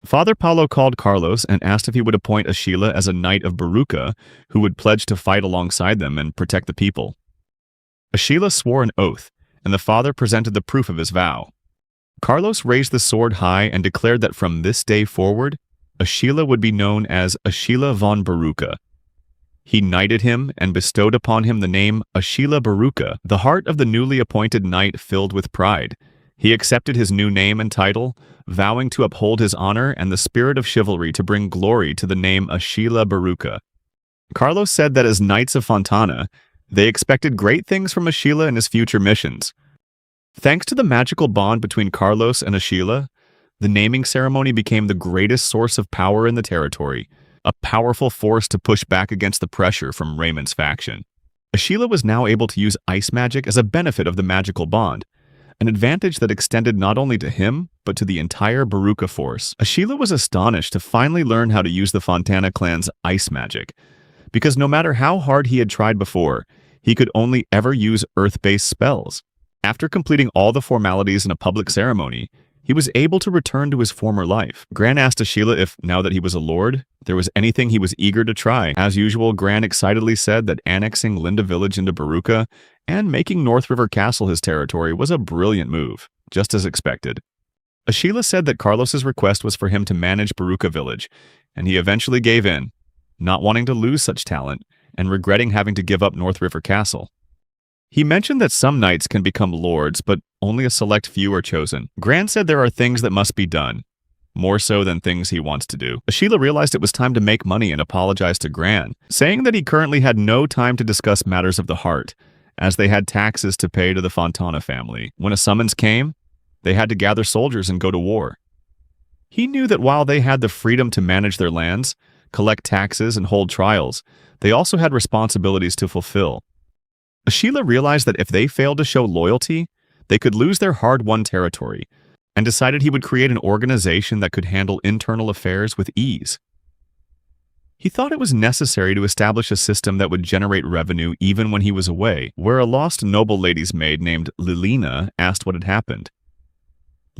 Father Paulo called Carlos and asked if he would appoint Ashila as a knight of Baruka who would pledge to fight alongside them and protect the people. Ashila swore an oath, and the father presented the proof of his vow. Carlos raised the sword high and declared that from this day forward, Ashila would be known as Ashila von Baruka. He knighted him and bestowed upon him the name Ashila Baruka. The heart of the newly appointed knight filled with pride. He accepted his new name and title, vowing to uphold his honor and the spirit of chivalry to bring glory to the name Ashila Baruka. Carlos said that as Knights of Fontana, they expected great things from Ashila in his future missions. Thanks to the magical bond between Carlos and Ashila, the naming ceremony became the greatest source of power in the territory, a powerful force to push back against the pressure from Raymond's faction. Ashila was now able to use ice magic as a benefit of the magical bond, an advantage that extended not only to him, but to the entire Baruka force. Ashila was astonished to finally learn how to use the Fontana clan's ice magic, because no matter how hard he had tried before, he could only ever use earth-based spells. After completing all the formalities in a public ceremony, he was able to return to his former life. Gran asked Ashila if, now that he was a lord, there was anything he was eager to try. As usual, Gran excitedly said that annexing Linda Village into Baruka and making North River Castle his territory was a brilliant move, just as expected. Ashila said that Carlos's request was for him to manage Baruka Village, and he eventually gave in, not wanting to lose such talent and regretting having to give up North River Castle. He mentioned that some knights can become lords, but only a select few are chosen. Gran said there are things that must be done, more so than things he wants to do. Ashila realized it was time to make money and apologized to Gran, saying that he currently had no time to discuss matters of the heart, as they had taxes to pay to the Fontana family. When a summons came, they had to gather soldiers and go to war. He knew that while they had the freedom to manage their lands, collect taxes, and hold trials. They also had responsibilities to fulfill. Ashila realized that if they failed to show loyalty, they could lose their hard-won territory, and decided he would create an organization that could handle internal affairs with ease. He thought it was necessary to establish a system that would generate revenue even when he was away, where a lost noble lady's maid named Lilina asked what had happened.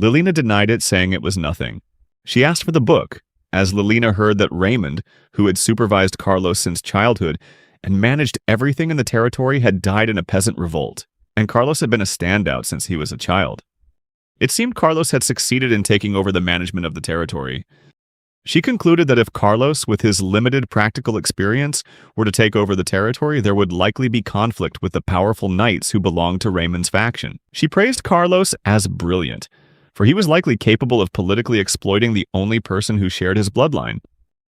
Lilina denied it, saying it was nothing. She asked for the book, as Lilina heard that Raymond, who had supervised Carlos since childhood and managed everything in the territory, had died in a peasant revolt, and Carlos had been a standout since he was a child. It seemed Carlos had succeeded in taking over the management of the territory. She concluded that if Carlos, with his limited practical experience, were to take over the territory, there would likely be conflict with the powerful knights who belonged to Raymond's faction. She praised Carlos as brilliant, for he was likely capable of politically exploiting the only person who shared his bloodline.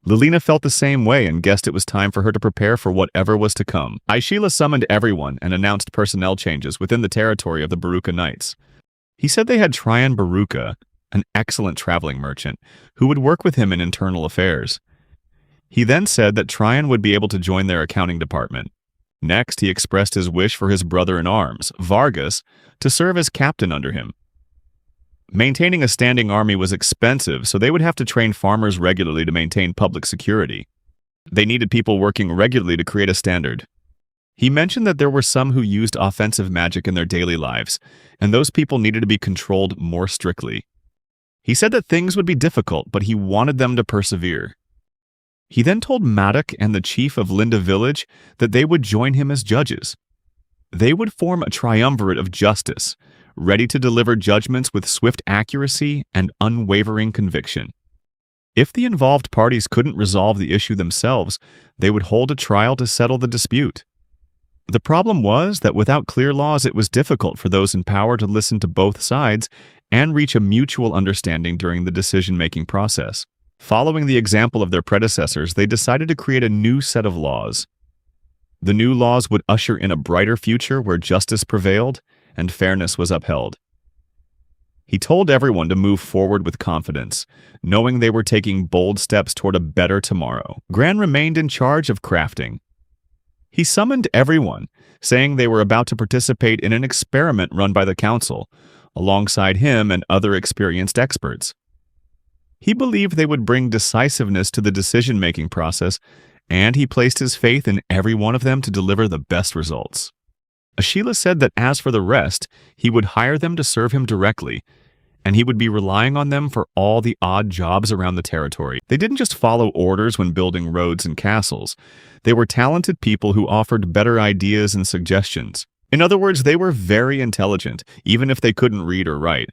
Lilina felt the same way and guessed it was time for her to prepare for whatever was to come. Ashila summoned everyone and announced personnel changes within the territory of the Baruka Knights. He said they had Tryon Baruka, an excellent traveling merchant, who would work with him in internal affairs. He then said that Tryon would be able to join their accounting department. Next, he expressed his wish for his brother-in-arms, Vargas, to serve as captain under him. Maintaining a standing army was expensive, so they would have to train farmers regularly to maintain public security. They needed people working regularly to create a standard. He mentioned that there were some who used offensive magic in their daily lives, and those people needed to be controlled more strictly. He said that things would be difficult, but he wanted them to persevere. He then told Maddock and the chief of Linda Village that they would join him as judges. They would form a triumvirate of justice, ready to deliver judgments with swift accuracy and unwavering conviction. If the involved parties couldn't resolve the issue themselves, they would hold a trial to settle the dispute. The problem was that without clear laws, it was difficult for those in power to listen to both sides and reach a mutual understanding during the decision-making process. Following the example of their predecessors, they decided to create a new set of laws. The new laws would usher in a brighter future where justice prevailed and fairness was upheld. He told everyone to move forward with confidence, knowing they were taking bold steps toward a better tomorrow. Gran remained in charge of crafting. He summoned everyone, saying they were about to participate in an experiment run by the council, alongside him and other experienced experts. He believed they would bring decisiveness to the decision-making process, and he placed his faith in every one of them to deliver the best results. Ashila said that as for the rest, he would hire them to serve him directly, and he would be relying on them for all the odd jobs around the territory. They didn't just follow orders when building roads and castles. They were talented people who offered better ideas and suggestions. In other words, they were very intelligent, even if they couldn't read or write.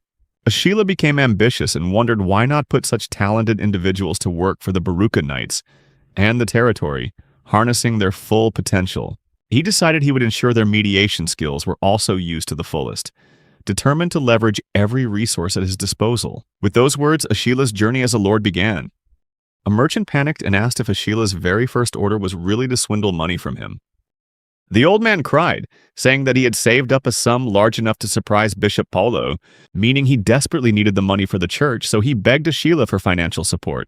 Ashila became ambitious and wondered why not put such talented individuals to work for the Baruka Knights and the territory, harnessing their full potential. He decided he would ensure their mediation skills were also used to the fullest, determined to leverage every resource at his disposal. With those words, Ashila's journey as a lord began. A merchant panicked and asked if Ashila's very first order was really to swindle money from him. The old man cried, saying that he had saved up a sum large enough to surprise Bishop Paulo, meaning he desperately needed the money for the church, so he begged Ashila for financial support.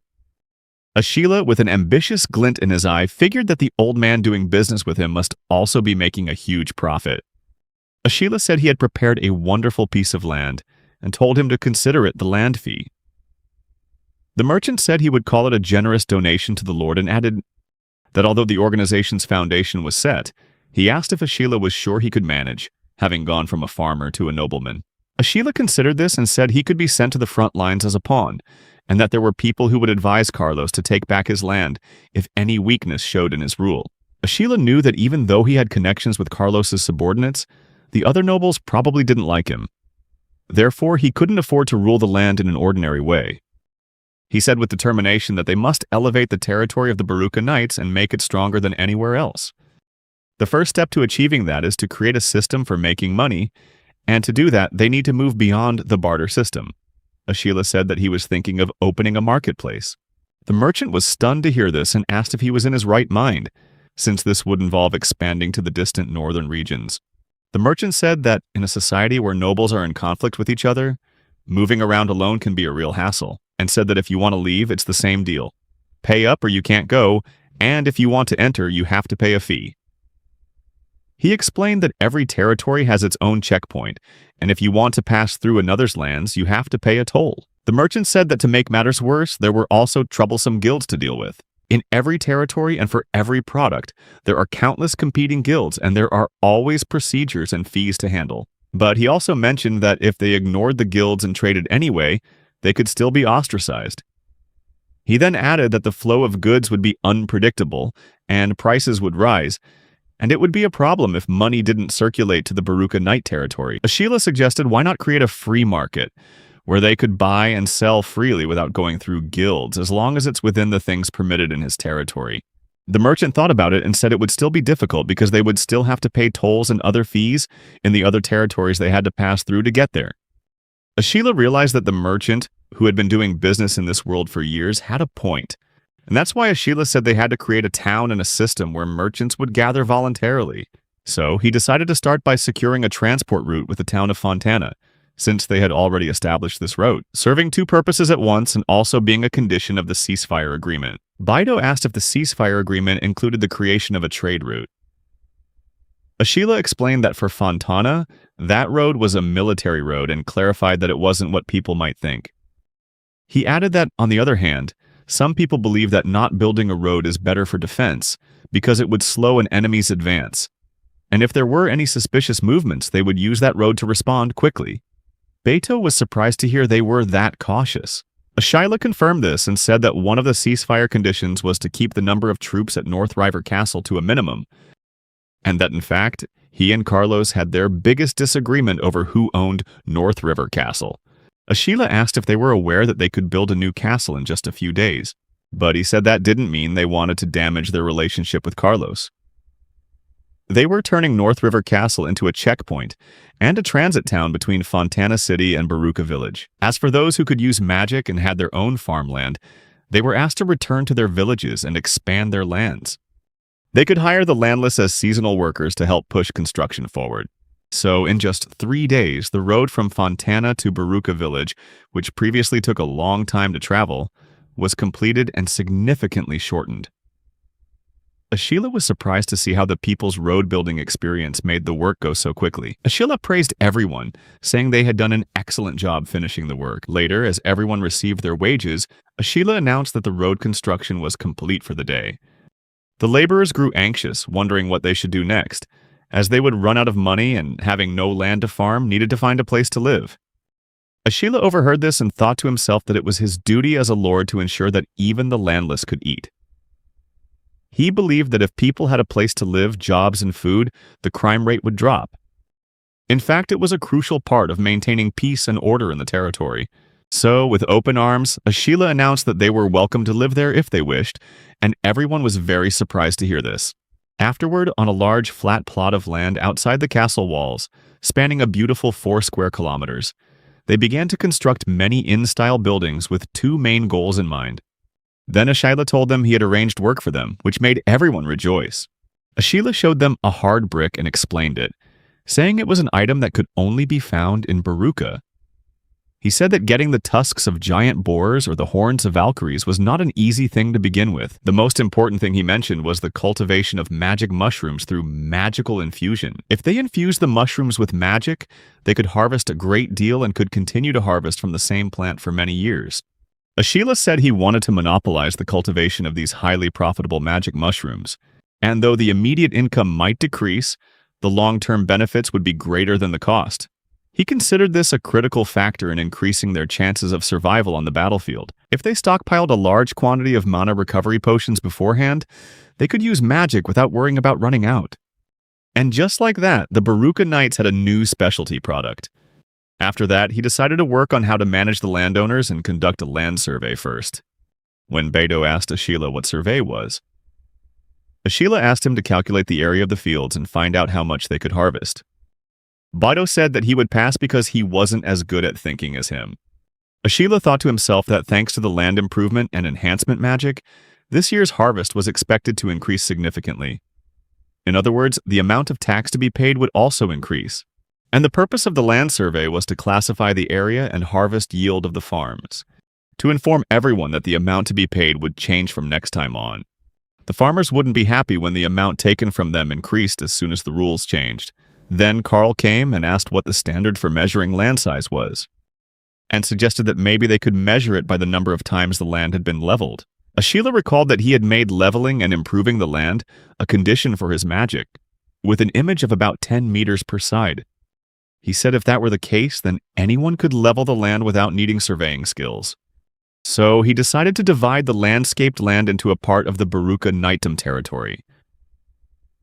Ashila, with an ambitious glint in his eye, figured that the old man doing business with him must also be making a huge profit. Ashila said he had prepared a wonderful piece of land and told him to consider it the land fee. The merchant said he would call it a generous donation to the Lord and added that although the organization's foundation was set, he asked if Ashila was sure he could manage, having gone from a farmer to a nobleman. Ashila considered this and said he could be sent to the front lines as a pawn, and that there were people who would advise Carlos to take back his land if any weakness showed in his rule. Ashila knew that even though he had connections with Carlos's subordinates, the other nobles probably didn't like him. Therefore, he couldn't afford to rule the land in an ordinary way. He said with determination that they must elevate the territory of the Baruka Knights and make it stronger than anywhere else. The first step to achieving that is to create a system for making money, and to do that, they need to move beyond the barter system. Ashila said that he was thinking of opening a marketplace. The merchant was stunned to hear this and asked if he was in his right mind, since this would involve expanding to the distant northern regions. The merchant said that in a society where nobles are in conflict with each other, moving around alone can be a real hassle, and said that if you want to leave, it's the same deal. pay up or you can't go, and if you want to enter, you have to pay a fee. He explained that every territory has its own checkpoint, and if you want to pass through another's lands, you have to pay a toll. The merchant said that to make matters worse, there were also troublesome guilds to deal with. In every territory and for every product, there are countless competing guilds, and there are always procedures and fees to handle. But he also mentioned that if they ignored the guilds and traded anyway, they could still be ostracized. He then added that the flow of goods would be unpredictable, and prices would rise, and it would be a problem if money didn't circulate to the Baruka Knight territory. Ashila suggested why not create a free market, where they could buy and sell freely without going through guilds, as long as it's within the things permitted in his territory. The merchant thought about it and said it would still be difficult because they would still have to pay tolls and other fees in the other territories they had to pass through to get there. Ashila realized that the merchant, who had been doing business in this world for years, had a point. And that's why Ashila said they had to create a town and a system where merchants would gather voluntarily. So he decided to start by securing a transport route with the town of Fontana, since they had already established this road, serving two purposes at once and also being a condition of the ceasefire agreement. Baido asked if the ceasefire agreement included the creation of a trade route. Ashila explained that for Fontana, that road was a military road and clarified that it wasn't what people might think. He added that, on the other hand, some people believe that not building a road is better for defense because it would slow an enemy's advance. And if there were any suspicious movements, they would use that road to respond quickly. Beto was surprised to hear they were that cautious. Ashila confirmed this and said that one of the ceasefire conditions was to keep the number of troops at North River Castle to a minimum, and that in fact, he and Carlos had their biggest disagreement over who owned North River Castle. Ashila asked if they were aware that they could build a new castle in just a few days, but he said that didn't mean they wanted to damage their relationship with Carlos. They were turning North River Castle into a checkpoint and a transit town between Fontana City and Baruka Village. As for those who could use magic and had their own farmland, they were asked to return to their villages and expand their lands. They could hire the landless as seasonal workers to help push construction forward. So in just 3 days, the road from Fontana to Baruka Village, which previously took a long time to travel, was completed and significantly shortened. Ashila was surprised to see how the people's road-building experience made the work go so quickly. Ashila praised everyone, saying they had done an excellent job finishing the work. Later, as everyone received their wages, Ashila announced that the road construction was complete for the day. The laborers grew anxious, wondering what they should do next, as they would run out of money and, having no land to farm, needed to find a place to live. Ashila overheard this and thought to himself that it was his duty as a lord to ensure that even the landless could eat. He believed that if people had a place to live, jobs, and food, the crime rate would drop. In fact, it was a crucial part of maintaining peace and order in the territory. So, with open arms, Ashila announced that they were welcome to live there if they wished, and everyone was very surprised to hear this. Afterward, on a large flat plot of land outside the castle walls, spanning a beautiful 4 square kilometers, they began to construct many inn-style buildings with 2 main goals in mind. Then Ashila told them he had arranged work for them, which made everyone rejoice. Ashila showed them a hard brick and explained it, saying it was an item that could only be found in Baruka. He said that getting the tusks of giant boars or the horns of Valkyries was not an easy thing to begin with. The most important thing he mentioned was the cultivation of magic mushrooms through magical infusion. If they infused the mushrooms with magic, they could harvest a great deal and could continue to harvest from the same plant for many years. Ashila said he wanted to monopolize the cultivation of these highly profitable magic mushrooms, and though the immediate income might decrease, the long-term benefits would be greater than the cost. He considered this a critical factor in increasing their chances of survival on the battlefield. If they stockpiled a large quantity of mana recovery potions beforehand, they could use magic without worrying about running out. And just like that, the Baruka Knights had a new specialty product. After that, he decided to work on how to manage the landowners and conduct a land survey first. When Beto asked Ashila what survey was, Ashila asked him to calculate the area of the fields and find out how much they could harvest. Beto said that he would pass because he wasn't as good at thinking as him. Ashila thought to himself that thanks to the land improvement and enhancement magic, this year's harvest was expected to increase significantly. In other words, the amount of tax to be paid would also increase. And the purpose of the land survey was to classify the area and harvest yield of the farms. to inform everyone that the amount to be paid would change from next time on. The farmers wouldn't be happy when the amount taken from them increased as soon as the rules changed. Then Carl came and asked what the standard for measuring land size was, and suggested that maybe they could measure it by the number of times the land had been leveled. Ashila recalled that he had made leveling and improving the land a condition for his magic, with an image of about 10 meters per side. He said if that were the case, then anyone could level the land without needing surveying skills. So he decided to divide the landscaped land into a part of the Baruka Knightum territory.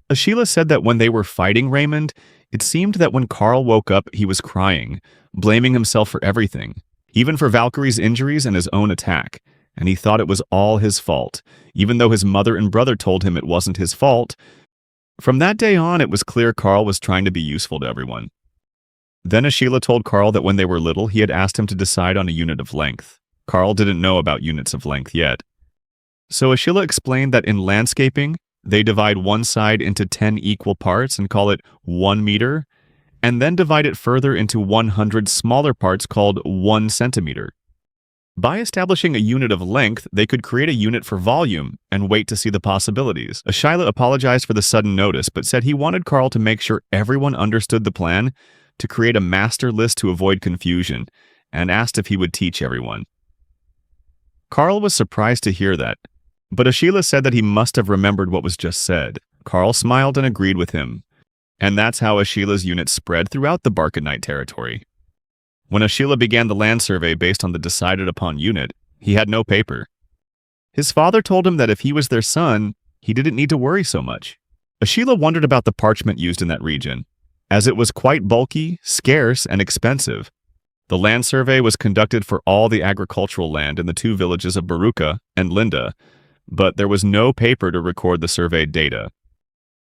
Ashila said that when they were fighting Raymond, it seemed that when Carl woke up, he was crying, blaming himself for everything, even for Valkyrie's injuries and his own attack, and he thought it was all his fault, even though his mother and brother told him it wasn't his fault. From that day on, it was clear Carl was trying to be useful to everyone. Then Ashila told Carl that when they were little, he had asked him to decide on a unit of length. Carl didn't know about units of length yet. So Ashila explained that in landscaping, they divide one side into 10 equal parts and call it 1 meter, and then divide it further into 100 smaller parts called 1 centimeter. By establishing a unit of length, they could create a unit for volume and wait to see the possibilities. Ashila apologized for the sudden notice, but said he wanted Carl to make sure everyone understood the plan, to create a master list to avoid confusion, and asked if he would teach everyone. Carl was surprised to hear that, but Ashila said that he must have remembered what was just said. Carl smiled and agreed with him, and that's how Ashila's unit spread throughout the Barkanite territory. When Ashila began the land survey based on the decided-upon unit, he had no paper. His father told him that if he was their son, he didn't need to worry so much. Ashila wondered about the parchment used in that region, as it was quite bulky, scarce, and expensive. The land survey was conducted for all the agricultural land in the 2 villages of Baruka and Linda, but there was no paper to record the surveyed data.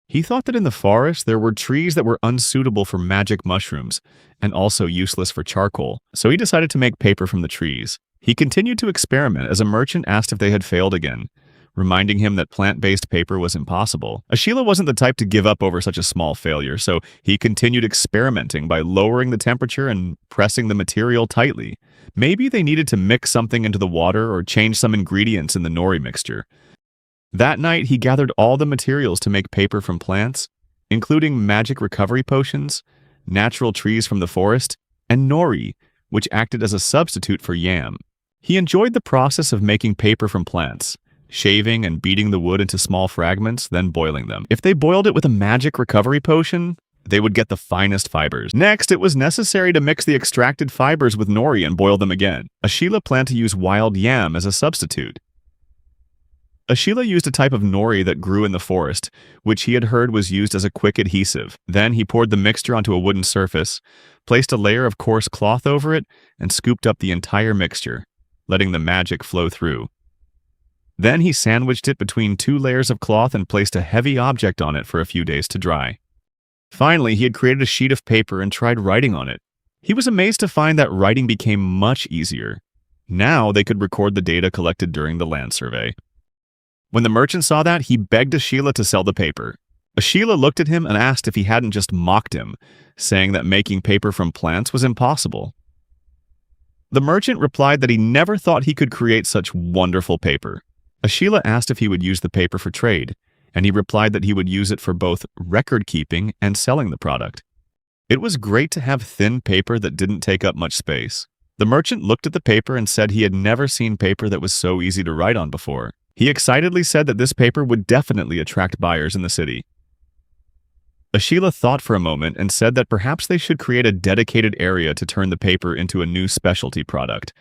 He thought that in the forest there were trees that were unsuitable for magic mushrooms and also useless for charcoal, so he decided to make paper from the trees. He continued to experiment as a merchant asked if they had failed again, reminding him that plant-based paper was impossible. Ashila wasn't the type to give up over such a small failure, so he continued experimenting by lowering the temperature and pressing the material tightly. Maybe they needed to mix something into the water or change some ingredients in the nori mixture. That night, he gathered all the materials to make paper from plants, including magic recovery potions, natural trees from the forest, and nori, which acted as a substitute for yam. He enjoyed the process of making paper from plants, shaving and beating the wood into small fragments, then boiling them. If they boiled it with a magic recovery potion, they would get the finest fibers. Next, it was necessary to mix the extracted fibers with nori and boil them again. Ashila planned to use wild yam as a substitute. Ashila used a type of nori that grew in the forest, which he had heard was used as a quick adhesive. Then he poured the mixture onto a wooden surface, placed a layer of coarse cloth over it, and scooped up the entire mixture, letting the magic flow through. Then he sandwiched it between 2 layers of cloth and placed a heavy object on it for a few days to dry. Finally, he had created a sheet of paper and tried writing on it. He was amazed to find that writing became much easier. Now they could record the data collected during the land survey. When the merchant saw that, he begged Ashila to sell the paper. Ashila looked at him and asked if he hadn't just mocked him, saying that making paper from plants was impossible. The merchant replied that he never thought he could create such wonderful paper. Ashila asked if he would use the paper for trade, and he replied that he would use it for both record-keeping and selling the product. It was great to have thin paper that didn't take up much space. The merchant looked at the paper and said he had never seen paper that was so easy to write on before. He excitedly said that this paper would definitely attract buyers in the city. Ashila thought for a moment and said that perhaps they should create a dedicated area to turn the paper into a new specialty product.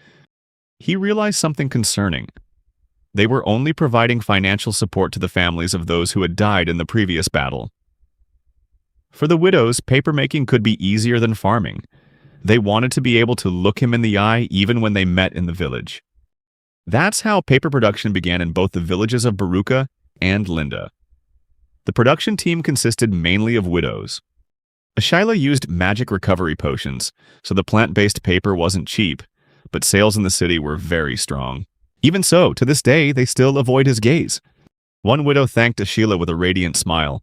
He realized something concerning. They were only providing financial support to the families of those who had died in the previous battle. For the widows, papermaking could be easier than farming. They wanted to be able to look him in the eye even when they met in the village. That's how paper production began in both the villages of Baruka and Linda. The production team consisted mainly of widows. Ashila used magic recovery potions, so the plant-based paper wasn't cheap, but sales in the city were very strong. Even so, to this day, they still avoid his gaze. One widow thanked Ashila with a radiant smile,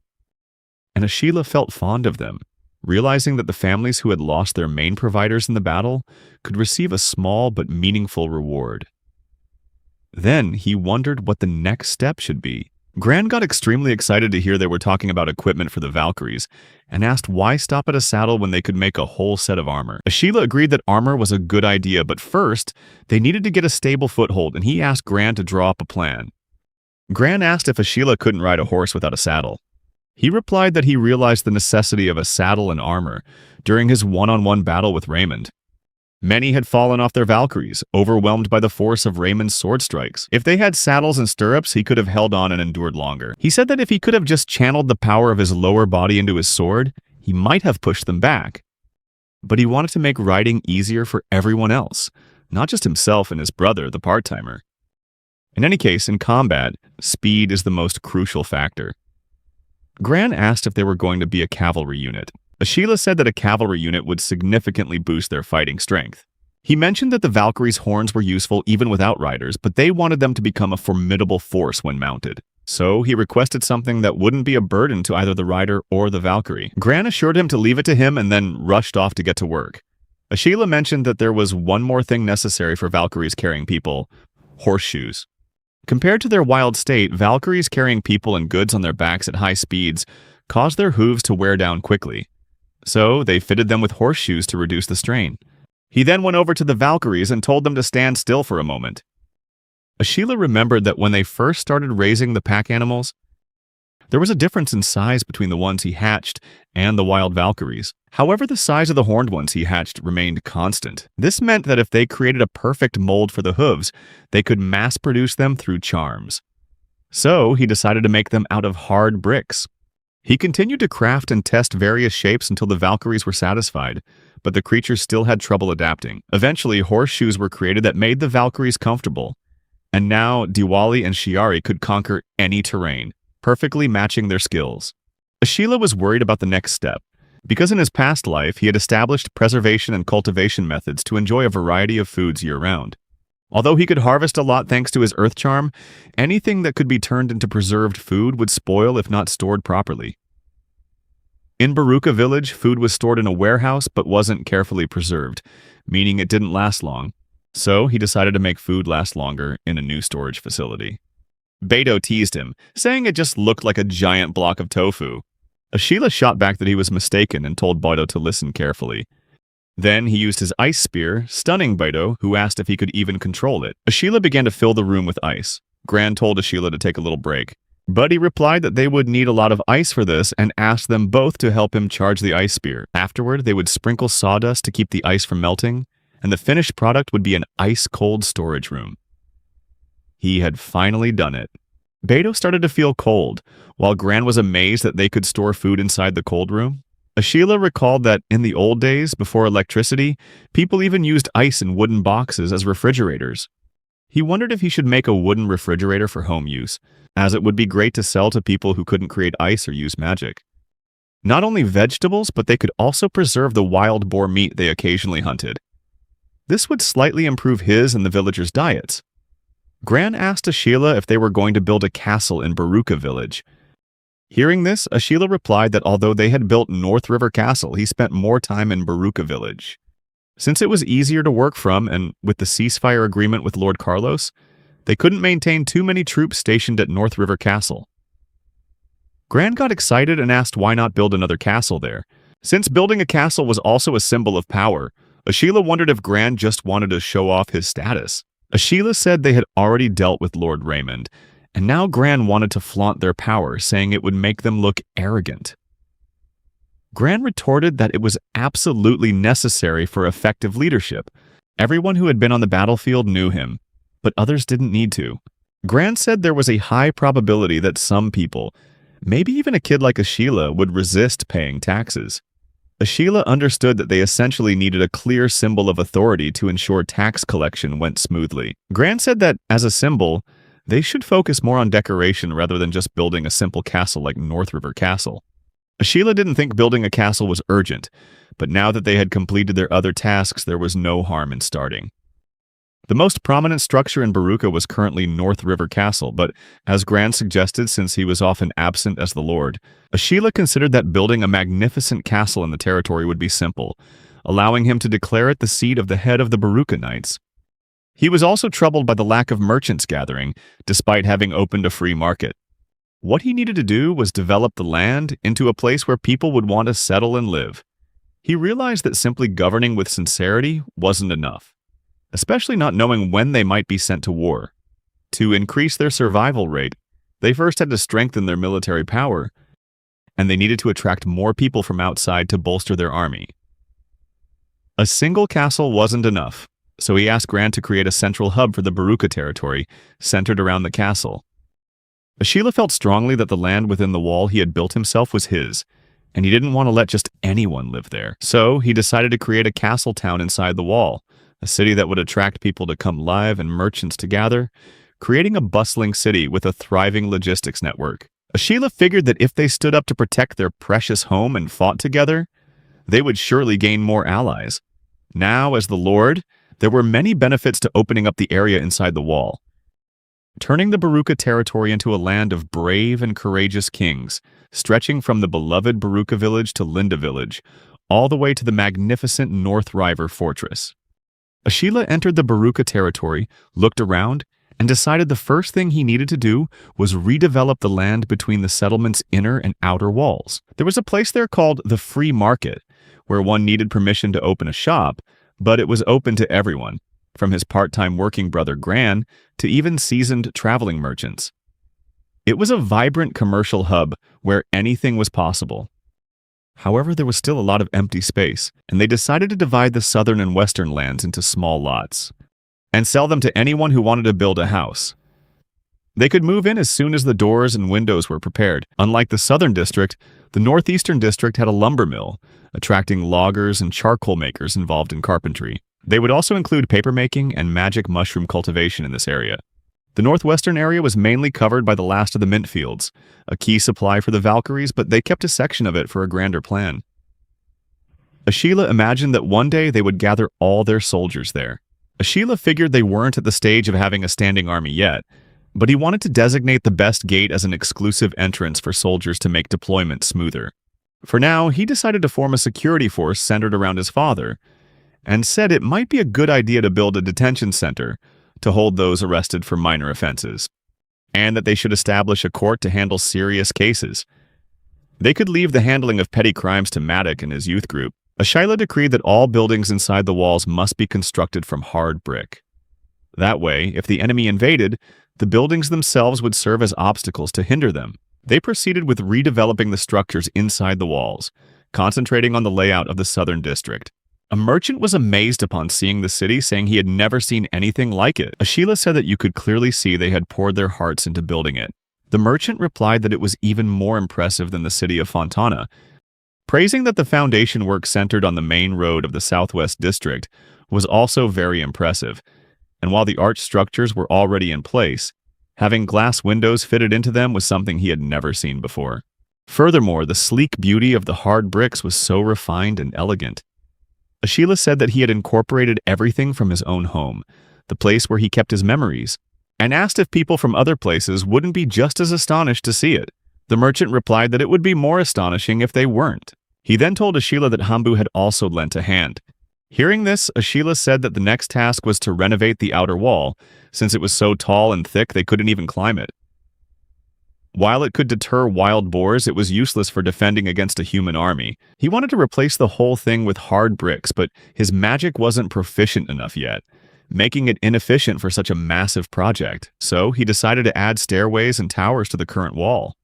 and Ashila felt fond of them, realizing that the families who had lost their main providers in the battle could receive a small but meaningful reward. Then he wondered what the next step should be. Gran got extremely excited to hear they were talking about equipment for the Valkyries, and asked why stop at a saddle when they could make a whole set of armor. Ashila agreed that armor was a good idea, but first, they needed to get a stable foothold, and he asked Gran to draw up a plan. Gran asked if Ashila couldn't ride a horse without a saddle. He replied that he realized the necessity of a saddle and armor during his one-on-one battle with Raymond. Many had fallen off their Valkyries, overwhelmed by the force of Raymond's sword strikes. If they had saddles and stirrups, he could have held on and endured longer. He said that if he could have just channeled the power of his lower body into his sword, he might have pushed them back. But he wanted to make riding easier for everyone else, not just himself and his brother, the part-timer. In any case, in combat, speed is the most crucial factor. Gran asked if they were going to be a cavalry unit. Ashila said that a cavalry unit would significantly boost their fighting strength. He mentioned that the Valkyries' horns were useful even without riders, but they wanted them to become a formidable force when mounted. So he requested something that wouldn't be a burden to either the rider or the Valkyrie. Gran assured him to leave it to him and then rushed off to get to work. Ashila mentioned that there was one more thing necessary for Valkyries carrying people: horseshoes. Compared to their wild state, Valkyries carrying people and goods on their backs at high speeds caused their hooves to wear down quickly. So they fitted them with horseshoes to reduce the strain. He then went over to the Valkyries and told them to stand still for a moment. Ashila remembered that when they first started raising the pack animals, there was a difference in size between the ones he hatched and the wild Valkyries. However, the size of the horned ones he hatched remained constant. This meant that if they created a perfect mold for the hooves, they could mass-produce them through charms. So he decided to make them out of hard bricks. He continued to craft and test various shapes until the Valkyries were satisfied, but the creatures still had trouble adapting. Eventually, horseshoes were created that made the Valkyries comfortable, and now Diwali and Shiari could conquer any terrain, perfectly matching their skills. Ashila was worried about the next step, because in his past life he had established preservation and cultivation methods to enjoy a variety of foods year-round. Although he could harvest a lot thanks to his earth charm, anything that could be turned into preserved food would spoil if not stored properly. In Baruka village, food was stored in a warehouse but wasn't carefully preserved, meaning it didn't last long. So he decided to make food last longer in a new storage facility. Beto teased him, saying it just looked like a giant block of tofu. Ashila shot back that he was mistaken and told Beto to listen carefully. Then he used his ice spear, stunning Beto, who asked if he could even control it. Ashila began to fill the room with ice. Gran told Ashila to take a little break, but he replied that they would need a lot of ice for this and asked them both to help him charge the ice spear. Afterward, they would sprinkle sawdust to keep the ice from melting, and the finished product would be an ice-cold storage room. He had finally done it. Beto started to feel cold, while Gran was amazed that they could store food inside the cold room. Ashila recalled that in the old days, before electricity, people even used ice in wooden boxes as refrigerators. He wondered if he should make a wooden refrigerator for home use, as it would be great to sell to people who couldn't create ice or use magic. Not only vegetables, but they could also preserve the wild boar meat they occasionally hunted. This would slightly improve his and the villagers' diets. Gran asked Ashila if they were going to build a castle in Baruka village. Hearing this, Ashila replied that although they had built North River Castle, he spent more time in Baruka village. Since it was easier to work from, and with the ceasefire agreement with Lord Carlos, they couldn't maintain too many troops stationed at North River Castle. Gran got excited and asked why not build another castle there. Since building a castle was also a symbol of power, Ashila wondered if Gran just wanted to show off his status. Ashila said they had already dealt with Lord Raymond, and now Gran wanted to flaunt their power, saying it would make them look arrogant. Gran retorted that it was absolutely necessary for effective leadership. Everyone who had been on the battlefield knew him, but others didn't need to. Gran said there was a high probability that some people, maybe even a kid like Ashila, would resist paying taxes. Ashila understood that they essentially needed a clear symbol of authority to ensure tax collection went smoothly. Gran said that, as a symbol, they should focus more on decoration rather than just building a simple castle like North River Castle. Ashila didn't think building a castle was urgent, but now that they had completed their other tasks, there was no harm in starting. The most prominent structure in Baruka was currently North River Castle, but as Gran suggested, since he was often absent as the Lord, Ashila considered that building a magnificent castle in the territory would be simple, allowing him to declare it the seat of the head of the Baruka Knights. He was also troubled by the lack of merchants gathering, despite having opened a free market. What he needed to do was develop the land into a place where people would want to settle and live. He realized that simply governing with sincerity wasn't enough, especially not knowing when they might be sent to war. To increase their survival rate, they first had to strengthen their military power, and they needed to attract more people from outside to bolster their army. A single castle wasn't enough, so he asked Gran to create a central hub for the Baruka territory, centered around the castle. Ashila felt strongly that the land within the wall he had built himself was his, and he didn't want to let just anyone live there. So he decided to create a castle town inside the wall, a city that would attract people to come live and merchants to gather, creating a bustling city with a thriving logistics network. Ashila figured that if they stood up to protect their precious home and fought together, they would surely gain more allies. Now, as the Lord, there were many benefits to opening up the area inside the wall, turning the Baruka territory into a land of brave and courageous kings, stretching from the beloved Baruka village to Linda village, all the way to the magnificent North River fortress. Ashila entered the Baruka territory, looked around, and decided the first thing he needed to do was redevelop the land between the settlement's inner and outer walls. There was a place there called the Free Market, where one needed permission to open a shop, but it was open to everyone, from his part-time working brother Gran to even seasoned traveling merchants. It was a vibrant commercial hub where anything was possible. However, there was still a lot of empty space, and they decided to divide the southern and western lands into small lots and sell them to anyone who wanted to build a house. They could move in as soon as the doors and windows were prepared. Unlike the southern district, the northeastern district had a lumber mill, attracting loggers and charcoal makers involved in carpentry. They would also include papermaking and magic mushroom cultivation in this area. The northwestern area was mainly covered by the last of the mint fields, a key supply for the Valkyries, but they kept a section of it for a grander plan. Ashila imagined that one day they would gather all their soldiers there. Ashila figured they weren't at the stage of having a standing army yet, but he wanted to designate the best gate as an exclusive entrance for soldiers to make deployment smoother. For now, he decided to form a security force centered around his father, and said it might be a good idea to build a detention center to hold those arrested for minor offenses, and that they should establish a court to handle serious cases. They could leave the handling of petty crimes to Matic and his youth group. Ashila decreed that all buildings inside the walls must be constructed from hard brick. That way, if the enemy invaded, the buildings themselves would serve as obstacles to hinder them. They proceeded with redeveloping the structures inside the walls, concentrating on the layout of the southern district. A merchant was amazed upon seeing the city, saying he had never seen anything like it. Ashila said that you could clearly see they had poured their hearts into building it. The merchant replied that it was even more impressive than the city of Fontana, praising that the foundation work centered on the main road of the southwest district was also very impressive, and while the arch structures were already in place, having glass windows fitted into them was something he had never seen before. Furthermore, the sleek beauty of the hard bricks was so refined and elegant. Ashila said that he had incorporated everything from his own home, the place where he kept his memories, and asked if people from other places wouldn't be just as astonished to see it. The merchant replied that it would be more astonishing if they weren't. He then told Ashila that Hambu had also lent a hand. Hearing this, Ashila said that the next task was to renovate the outer wall, since it was so tall and thick they couldn't even climb it. While it could deter wild boars, it was useless for defending against a human army. He wanted to replace the whole thing with hard bricks, but his magic wasn't proficient enough yet, making it inefficient for such a massive project, so he decided to add stairways and towers to the current wall.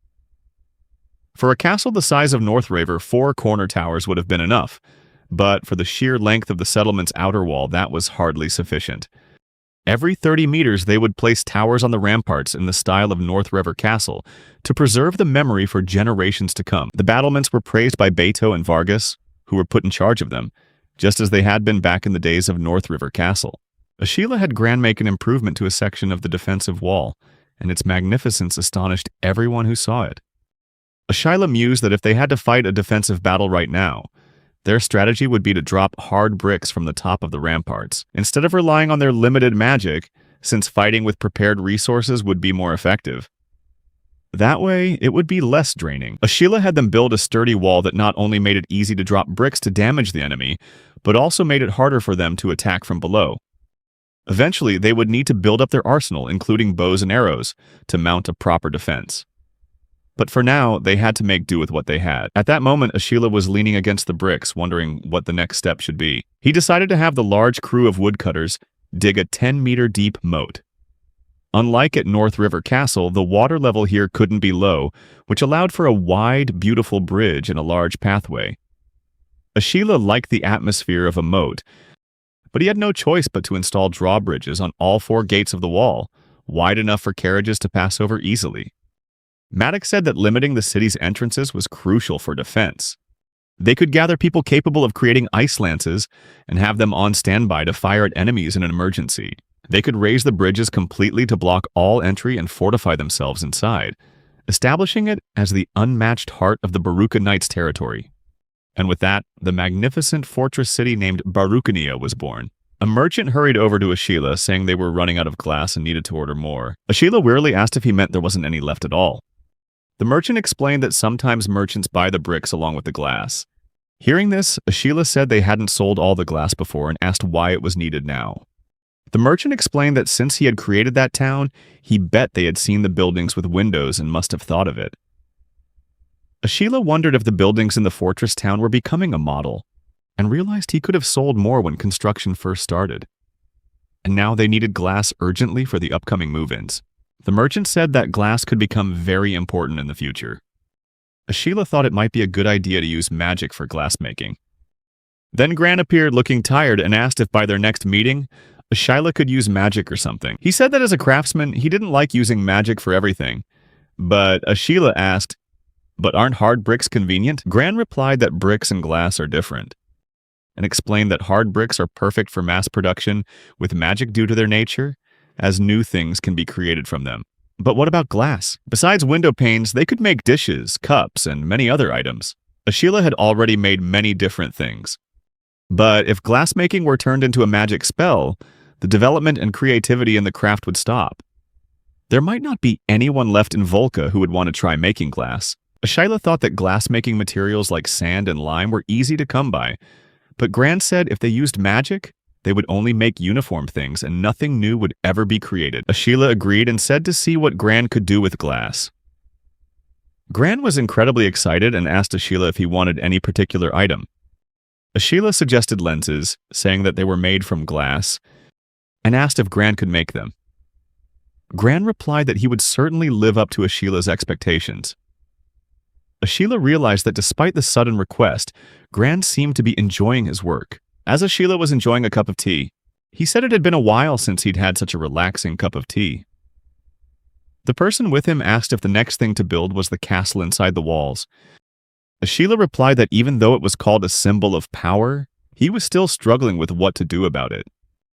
For a castle the size of North River, 4 corner towers would have been enough, but for the sheer length of the settlement's outer wall, that was hardly sufficient. Every 30 meters, they would place towers on the ramparts in the style of North River Castle to preserve the memory for generations to come. The battlements were praised by Beto and Vargas, who were put in charge of them, just as they had been back in the days of North River Castle. Ashila had Gran make an improvement to a section of the defensive wall, and its magnificence astonished everyone who saw it. Ashila mused that if they had to fight a defensive battle right now, their strategy would be to drop hard bricks from the top of the ramparts, instead of relying on their limited magic, since fighting with prepared resources would be more effective. That way, it would be less draining. Ashila had them build a sturdy wall that not only made it easy to drop bricks to damage the enemy, but also made it harder for them to attack from below. Eventually, they would need to build up their arsenal, including bows and arrows, to mount a proper defense. But for now, they had to make do with what they had. At that moment, Ashila was leaning against the bricks, wondering what the next step should be. He decided to have the large crew of woodcutters dig a 10-meter deep moat. Unlike at North River Castle, the water level here couldn't be low, which allowed for a wide, beautiful bridge and a large pathway. Ashila liked the atmosphere of a moat, but he had no choice but to install drawbridges on all 4 gates of the wall, wide enough for carriages to pass over easily. Maddox said that limiting the city's entrances was crucial for defense. They could gather people capable of creating ice lances and have them on standby to fire at enemies in an emergency. They could raise the bridges completely to block all entry and fortify themselves inside, establishing it as the unmatched heart of the Baruka Knights' territory. And with that, the magnificent fortress city named Barukania was born. A merchant hurried over to Ashila, saying they were running out of glass and needed to order more. Ashila wearily asked if he meant there wasn't any left at all. The merchant explained that sometimes merchants buy the bricks along with the glass. Hearing this, Ashila said they hadn't sold all the glass before and asked why it was needed now. The merchant explained that since he had created that town, he bet they had seen the buildings with windows and must have thought of it. Ashila wondered if the buildings in the fortress town were becoming a model, and realized he could have sold more when construction first started. And now they needed glass urgently for the upcoming move-ins. The merchant said that glass could become very important in the future. Ashila thought it might be a good idea to use magic for glassmaking. Then Gran appeared looking tired and asked if by their next meeting, Ashila could use magic or something. He said that as a craftsman, he didn't like using magic for everything. But Ashila asked, "But aren't hard bricks convenient?" Gran replied that bricks and glass are different, and explained that hard bricks are perfect for mass production with magic due to their nature, as new things can be created from them. But what about glass? Besides window panes, they could make dishes, cups, and many other items. Ashila had already made many different things. But if glassmaking were turned into a magic spell, the development and creativity in the craft would stop. There might not be anyone left in Volca who would want to try making glass. Ashila thought that glass-making materials like sand and lime were easy to come by, but Gran said if they used magic, they would only make uniform things and nothing new would ever be created. Ashila agreed and said to see what Gran could do with glass. Gran was incredibly excited and asked Ashila if he wanted any particular item. Ashila suggested lenses, saying that they were made from glass, and asked if Gran could make them. Gran replied that he would certainly live up to Ashila's expectations. Ashila realized that despite the sudden request, Gran seemed to be enjoying his work. As Ashila was enjoying a cup of tea, he said it had been a while since he'd had such a relaxing cup of tea. The person with him asked if the next thing to build was the castle inside the walls. Ashila replied that even though it was called a symbol of power, he was still struggling with what to do about it.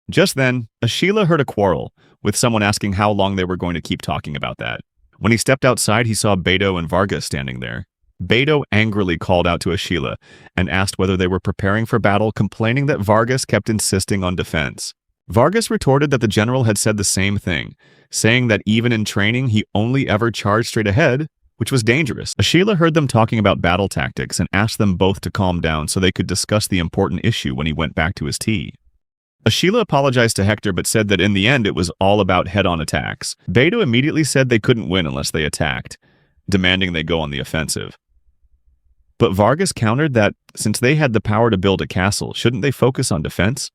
Just then, Ashila heard a quarrel, with someone asking how long they were going to keep talking about that. When he stepped outside, he saw Beto and Vargas standing there. Beto angrily called out to Ashila and asked whether they were preparing for battle, complaining that Vargas kept insisting on defense. Vargas retorted that the general had said the same thing, saying that even in training he only ever charged straight ahead, which was dangerous. Ashila heard them talking about battle tactics and asked them both to calm down so they could discuss the important issue when he went back to his tea. Ashila apologized to Hector but said that in the end it was all about head-on attacks. Beto immediately said they couldn't win unless they attacked, demanding they go on the offensive. But Vargas countered that, since they had the power to build a castle, shouldn't they focus on defense?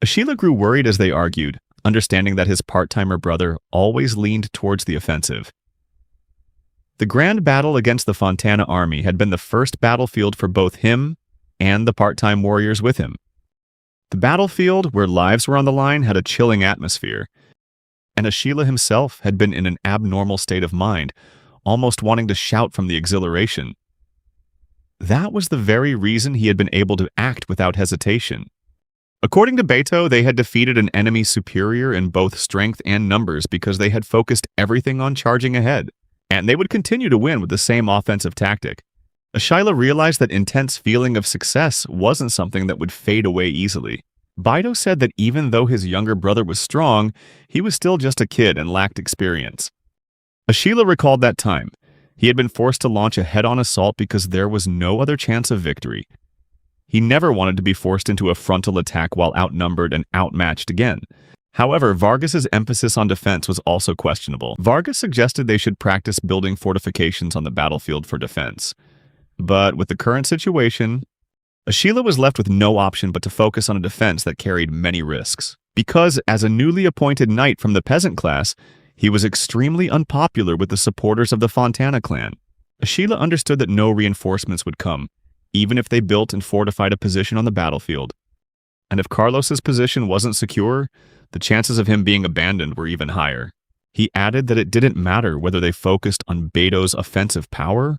Ashila grew worried as they argued, understanding that his part-timer brother always leaned towards the offensive. The grand battle against the Fontana army had been the first battlefield for both him and the part-time warriors with him. The battlefield, where lives were on the line, had a chilling atmosphere, and Ashila himself had been in an abnormal state of mind, almost wanting to shout from the exhilaration. That was the very reason he had been able to act without hesitation. According to Beto, they had defeated an enemy superior in both strength and numbers because they had focused everything on charging ahead, and they would continue to win with the same offensive tactic. Ashila realized that intense feeling of success wasn't something that would fade away easily. Beto said that even though his younger brother was strong, he was still just a kid and lacked experience. Ashila recalled that time. He had been forced to launch a head-on assault because there was no other chance of victory. He never wanted to be forced into a frontal attack while outnumbered and outmatched again. However, Vargas's emphasis on defense was also questionable. Vargas suggested they should practice building fortifications on the battlefield for defense. But with the current situation, Ashila was left with no option but to focus on a defense that carried many risks. Because, as a newly appointed knight from the peasant class, he was extremely unpopular with the supporters of the Fontana clan. Ashila understood that no reinforcements would come, even if they built and fortified a position on the battlefield. And if Carlos's position wasn't secure, the chances of him being abandoned were even higher. He added that it didn't matter whether they focused on Beto's offensive power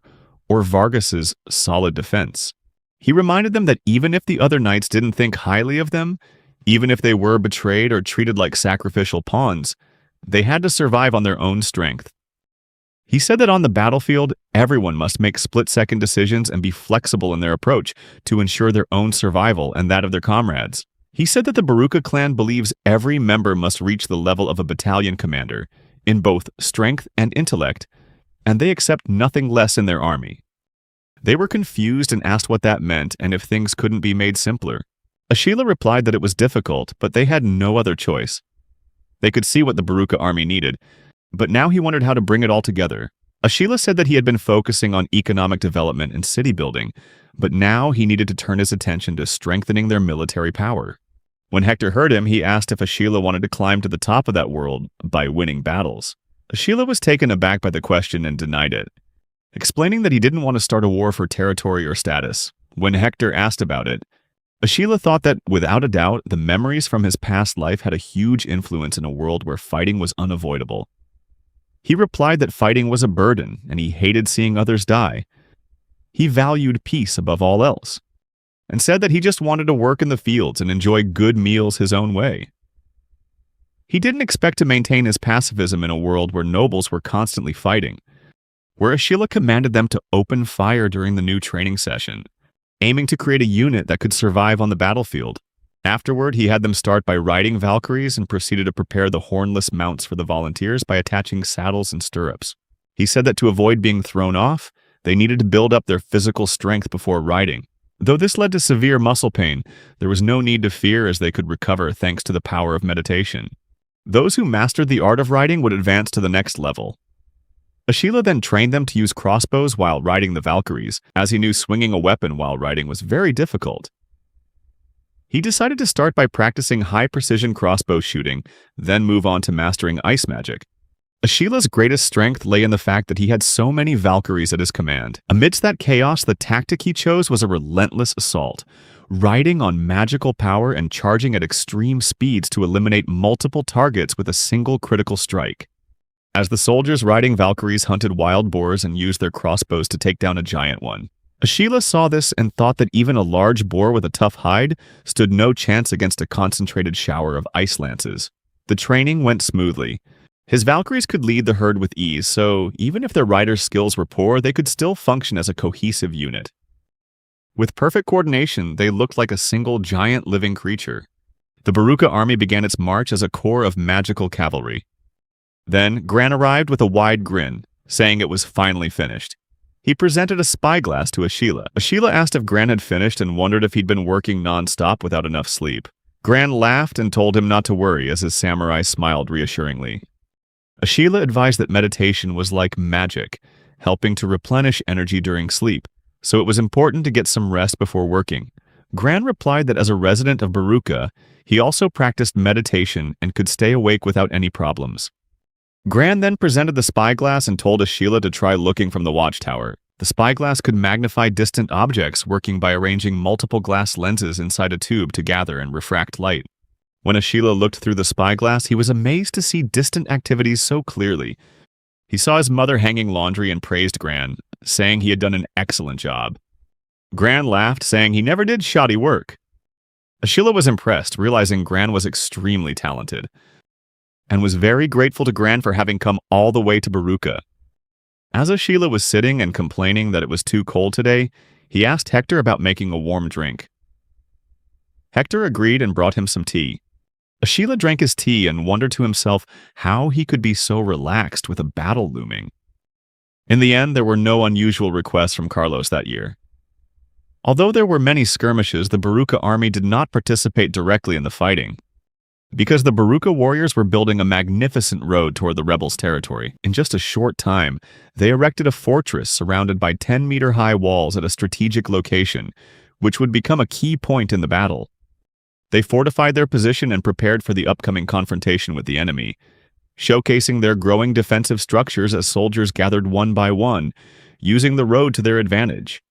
or Vargas's solid defense. He reminded them that even if the other knights didn't think highly of them, even if they were betrayed or treated like sacrificial pawns, they had to survive on their own strength. He said that on the battlefield, everyone must make split-second decisions and be flexible in their approach to ensure their own survival and that of their comrades. He said that the Baruka clan believes every member must reach the level of a battalion commander in both strength and intellect, and they accept nothing less in their army. They were confused and asked what that meant and if things couldn't be made simpler. Ashila replied that it was difficult, but they had no other choice. They could see what the Baruka army needed, but now he wondered how to bring it all together. Ashila said that he had been focusing on economic development and city building, but now he needed to turn his attention to strengthening their military power. When Hector heard him, he asked if Ashila wanted to climb to the top of that world by winning battles. Ashila was taken aback by the question and denied it, explaining that he didn't want to start a war for territory or status. When Hector asked about it, Ashila thought that, without a doubt, the memories from his past life had a huge influence in a world where fighting was unavoidable. He replied that fighting was a burden and he hated seeing others die. He valued peace above all else, and said that he just wanted to work in the fields and enjoy good meals his own way. He didn't expect to maintain his pacifism in a world where nobles were constantly fighting, where Ashila commanded them to open fire during the new training session, aiming to create a unit that could survive on the battlefield. Afterward, he had them start by riding Valkyries and proceeded to prepare the hornless mounts for the volunteers by attaching saddles and stirrups. He said that to avoid being thrown off, they needed to build up their physical strength before riding. Though this led to severe muscle pain, there was no need to fear as they could recover thanks to the power of meditation. Those who mastered the art of riding would advance to the next level. Ashila then trained them to use crossbows while riding the Valkyries, as he knew swinging a weapon while riding was very difficult. He decided to start by practicing high-precision crossbow shooting, then move on to mastering ice magic. Ashila's greatest strength lay in the fact that he had so many Valkyries at his command. Amidst that chaos, the tactic he chose was a relentless assault, riding on magical power and charging at extreme speeds to eliminate multiple targets with a single critical strike. As the soldiers riding Valkyries hunted wild boars and used their crossbows to take down a giant one, Ashila saw this and thought that even a large boar with a tough hide stood no chance against a concentrated shower of ice lances. The training went smoothly. His Valkyries could lead the herd with ease, so even if their riders' skills were poor, they could still function as a cohesive unit. With perfect coordination, they looked like a single giant living creature. The Baruka army began its march as a corps of magical cavalry. Then, Gran arrived with a wide grin, saying it was finally finished. He presented a spyglass to Ashila. Ashila asked if Gran had finished and wondered if he'd been working non-stop without enough sleep. Gran laughed and told him not to worry as his samurai smiled reassuringly. Ashila advised that meditation was like magic, helping to replenish energy during sleep, so it was important to get some rest before working. Gran replied that as a resident of Baruka, he also practiced meditation and could stay awake without any problems. Gran then presented the spyglass and told Ashila to try looking from the watchtower. The spyglass could magnify distant objects, working by arranging multiple glass lenses inside a tube to gather and refract light. When Ashila looked through the spyglass, he was amazed to see distant activities so clearly. He saw his mother hanging laundry and praised Gran, saying he had done an excellent job. Gran laughed, saying he never did shoddy work. Ashila was impressed, realizing Gran was extremely talented, and was very grateful to Gran for having come all the way to Baruka. As Ashila was sitting and complaining that it was too cold today, he asked Hector about making a warm drink. Hector agreed and brought him some tea. Ashila drank his tea and wondered to himself how he could be so relaxed with a battle looming. In the end, there were no unusual requests from Carlos that year. Although there were many skirmishes, the Baruka army did not participate directly in the fighting. because the Baruka warriors were building a magnificent road toward the rebels' territory. In just a short time, they erected a fortress surrounded by 10-meter-high walls at a strategic location, which would become a key point in the battle. They fortified their position and prepared for the upcoming confrontation with the enemy, showcasing their growing defensive structures as soldiers gathered one by one, using the road to their advantage.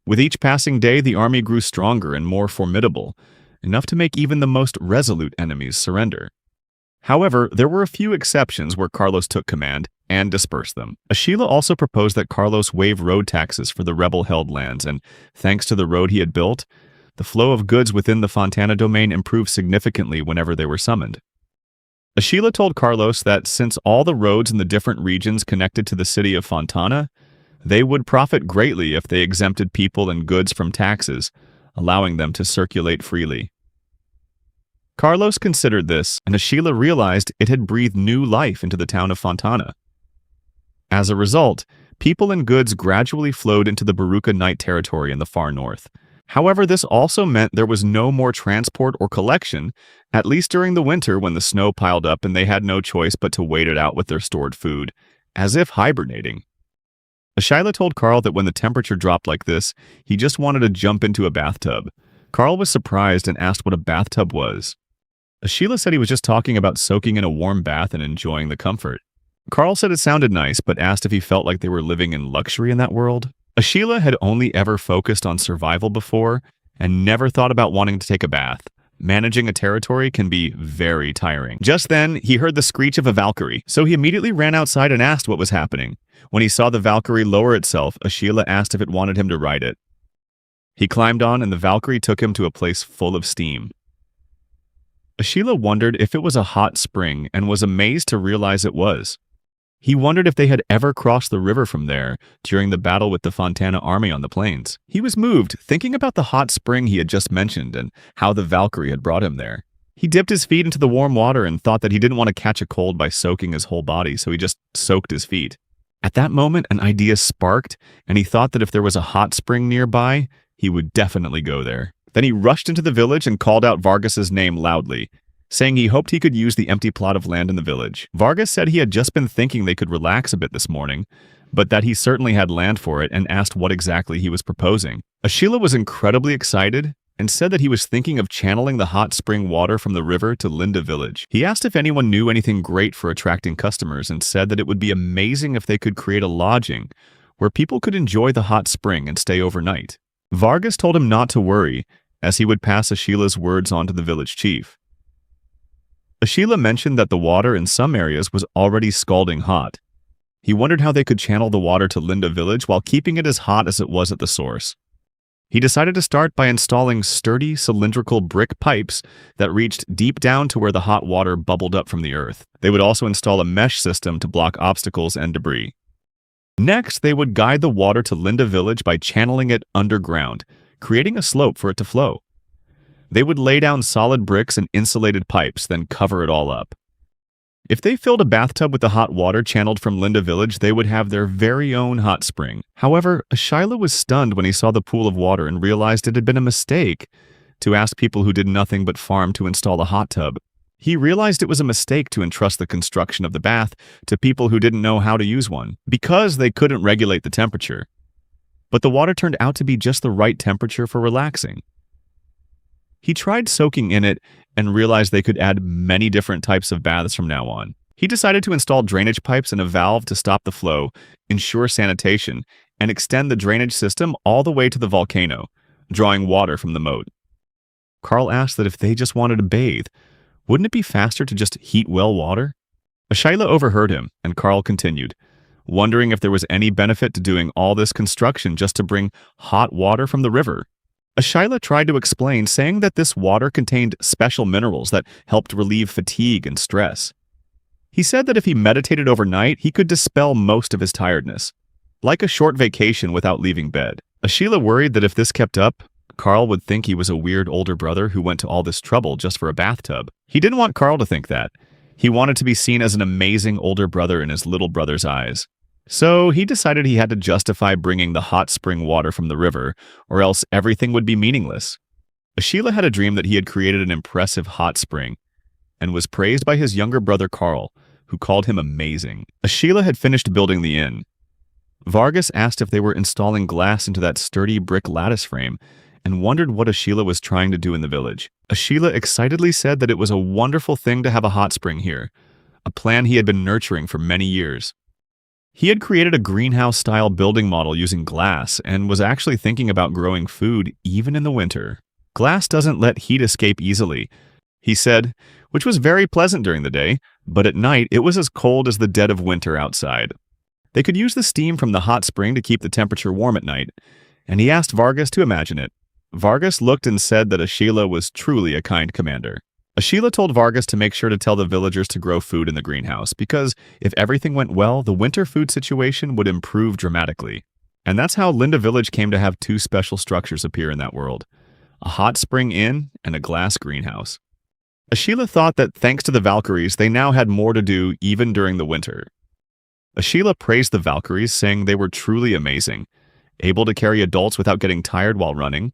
With each passing day, the army grew stronger and more formidable, enough to make even the most resolute enemies surrender. However, there were a few exceptions where Carlos took command and dispersed them. Ashila also proposed that Carlos waive road taxes for the rebel-held lands, and thanks to the road he had built, the flow of goods within the Fontana domain improved significantly whenever they were summoned. Ashila told Carlos that since all the roads in the different regions connected to the city of Fontana, they would profit greatly if they exempted people and goods from taxes, allowing them to circulate freely. Carlos considered this, and Ashila realized it had breathed new life into the town of Fontana. As a result, people and goods gradually flowed into the Baruka Night territory in the far north. However, this also meant there was no more transport or collection, at least during the winter when the snow piled up and they had no choice but to wait it out with their stored food, as if hibernating. Ashila told Carl that when the temperature dropped like this, he just wanted to jump into a bathtub. Carl was surprised and asked what a bathtub was. Ashila said he was just talking about soaking in a warm bath and enjoying the comfort. Carl said it sounded nice, but asked if he felt like they were living in luxury in that world. Ashila had only ever focused on survival before and never thought about wanting to take a bath. Managing a territory can be very tiring. Just then, he heard the screech of a Valkyrie, so he immediately ran outside and asked what was happening. When he saw the Valkyrie lower itself, Ashila asked if it wanted him to ride it. He climbed on, and the Valkyrie took him to a place full of steam. Ashila wondered if it was a hot spring and was amazed to realize it was. He wondered if they had ever crossed the river from there during the battle with the Fontana army on the plains. He was moved, thinking about the hot spring he had just mentioned and how the Valkyrie had brought him there. He dipped his feet into the warm water and thought that he didn't want to catch a cold by soaking his whole body, so he just soaked his feet. At that moment, an idea sparked, and he thought that if there was a hot spring nearby, he would definitely go there. Then he rushed into the village and called out Vargas's name loudly, saying he hoped he could use the empty plot of land in the village. Vargas said he had just been thinking they could relax a bit this morning, but that he certainly had land for it, and asked what exactly he was proposing. Ashila was incredibly excited and said that he was thinking of channeling the hot spring water from the river to Linda Village. He asked if anyone knew anything great for attracting customers and said that it would be amazing if they could create a lodging where people could enjoy the hot spring and stay overnight. Vargas told him not to worry, as he would pass Ashila's words on to the village chief. Ashila mentioned that the water in some areas was already scalding hot. He wondered how they could channel the water to Linda Village while keeping it as hot as it was at the source. He decided to start by installing sturdy, cylindrical brick pipes that reached deep down to where the hot water bubbled up from the earth. They would also install a mesh system to block obstacles and debris. Next, they would guide the water to Linda Village by channeling it underground, creating a slope for it to flow. They would lay down solid bricks and insulated pipes, then cover it all up. If they filled a bathtub with the hot water channeled from Linda Village, they would have their very own hot spring. However, Ashila was stunned when he saw the pool of water and realized it had been a mistake to ask people who did nothing but farm to install a hot tub. He realized it was a mistake to entrust the construction of the bath to people who didn't know how to use one, because they couldn't regulate the temperature. But the water turned out to be just the right temperature for relaxing. He tried soaking in it and realized they could add many different types of baths from now on. He decided to install drainage pipes and a valve to stop the flow, ensure sanitation, and extend the drainage system all the way to the volcano, drawing water from the moat. Carl asked that if they just wanted to bathe, wouldn't it be faster to just heat well water? Ashila overheard him, and Carl continued, wondering if there was any benefit to doing all this construction just to bring hot water from the river. Ashila tried to explain, saying that this water contained special minerals that helped relieve fatigue and stress. He said that if he meditated overnight, he could dispel most of his tiredness, like a short vacation without leaving bed. Ashila worried that if this kept up, Carl would think he was a weird older brother who went to all this trouble just for a bathtub. He didn't want Carl to think that. He wanted to be seen as an amazing older brother in his little brother's eyes. So he decided he had to justify bringing the hot spring water from the river, or else everything would be meaningless. Ashila had a dream that he had created an impressive hot spring, and was praised by his younger brother Carl, who called him amazing. Ashila had finished building the inn. Vargas asked if they were installing glass into that sturdy brick lattice frame and wondered what Ashila was trying to do in the village. Ashila excitedly said that it was a wonderful thing to have a hot spring here, a plan he had been nurturing for many years. He had created a greenhouse-style building model using glass and was actually thinking about growing food even in the winter. Glass doesn't let heat escape easily, he said, which was very pleasant during the day, but at night it was as cold as the dead of winter outside. They could use the steam from the hot spring to keep the temperature warm at night, and he asked Vargas to imagine it. Vargas looked and said that Ashila was truly a kind commander. Ashila told Vargas to make sure to tell the villagers to grow food in the greenhouse, because if everything went well, the winter food situation would improve dramatically. And that's how Linda Village came to have two special structures appear in that world: a hot spring inn and a glass greenhouse. Ashila thought that thanks to the Valkyries, they now had more to do even during the winter. Ashila praised the Valkyries, saying they were truly amazing, able to carry adults without getting tired while running,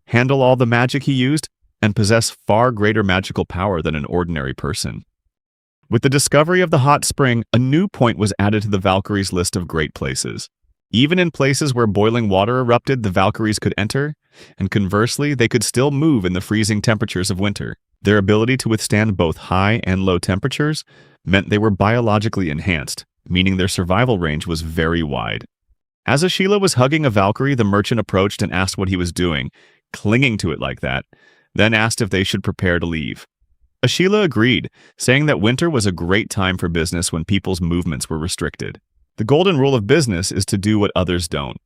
handle all the magic he used, and possess far greater magical power than an ordinary person. With the discovery of the hot spring, a new point was added to the Valkyries' list of great places. Even in places where boiling water erupted, the Valkyries could enter, and conversely, they could still move in the freezing temperatures of winter. Their ability to withstand both high and low temperatures meant they were biologically enhanced, meaning their survival range was very wide. As Ashila was hugging a Valkyrie, the merchant approached and asked what he was doing, clinging to it like that, then asked if they should prepare to leave. Ashila agreed, saying that winter was a great time for business when people's movements were restricted. The golden rule of business is to do what others don't.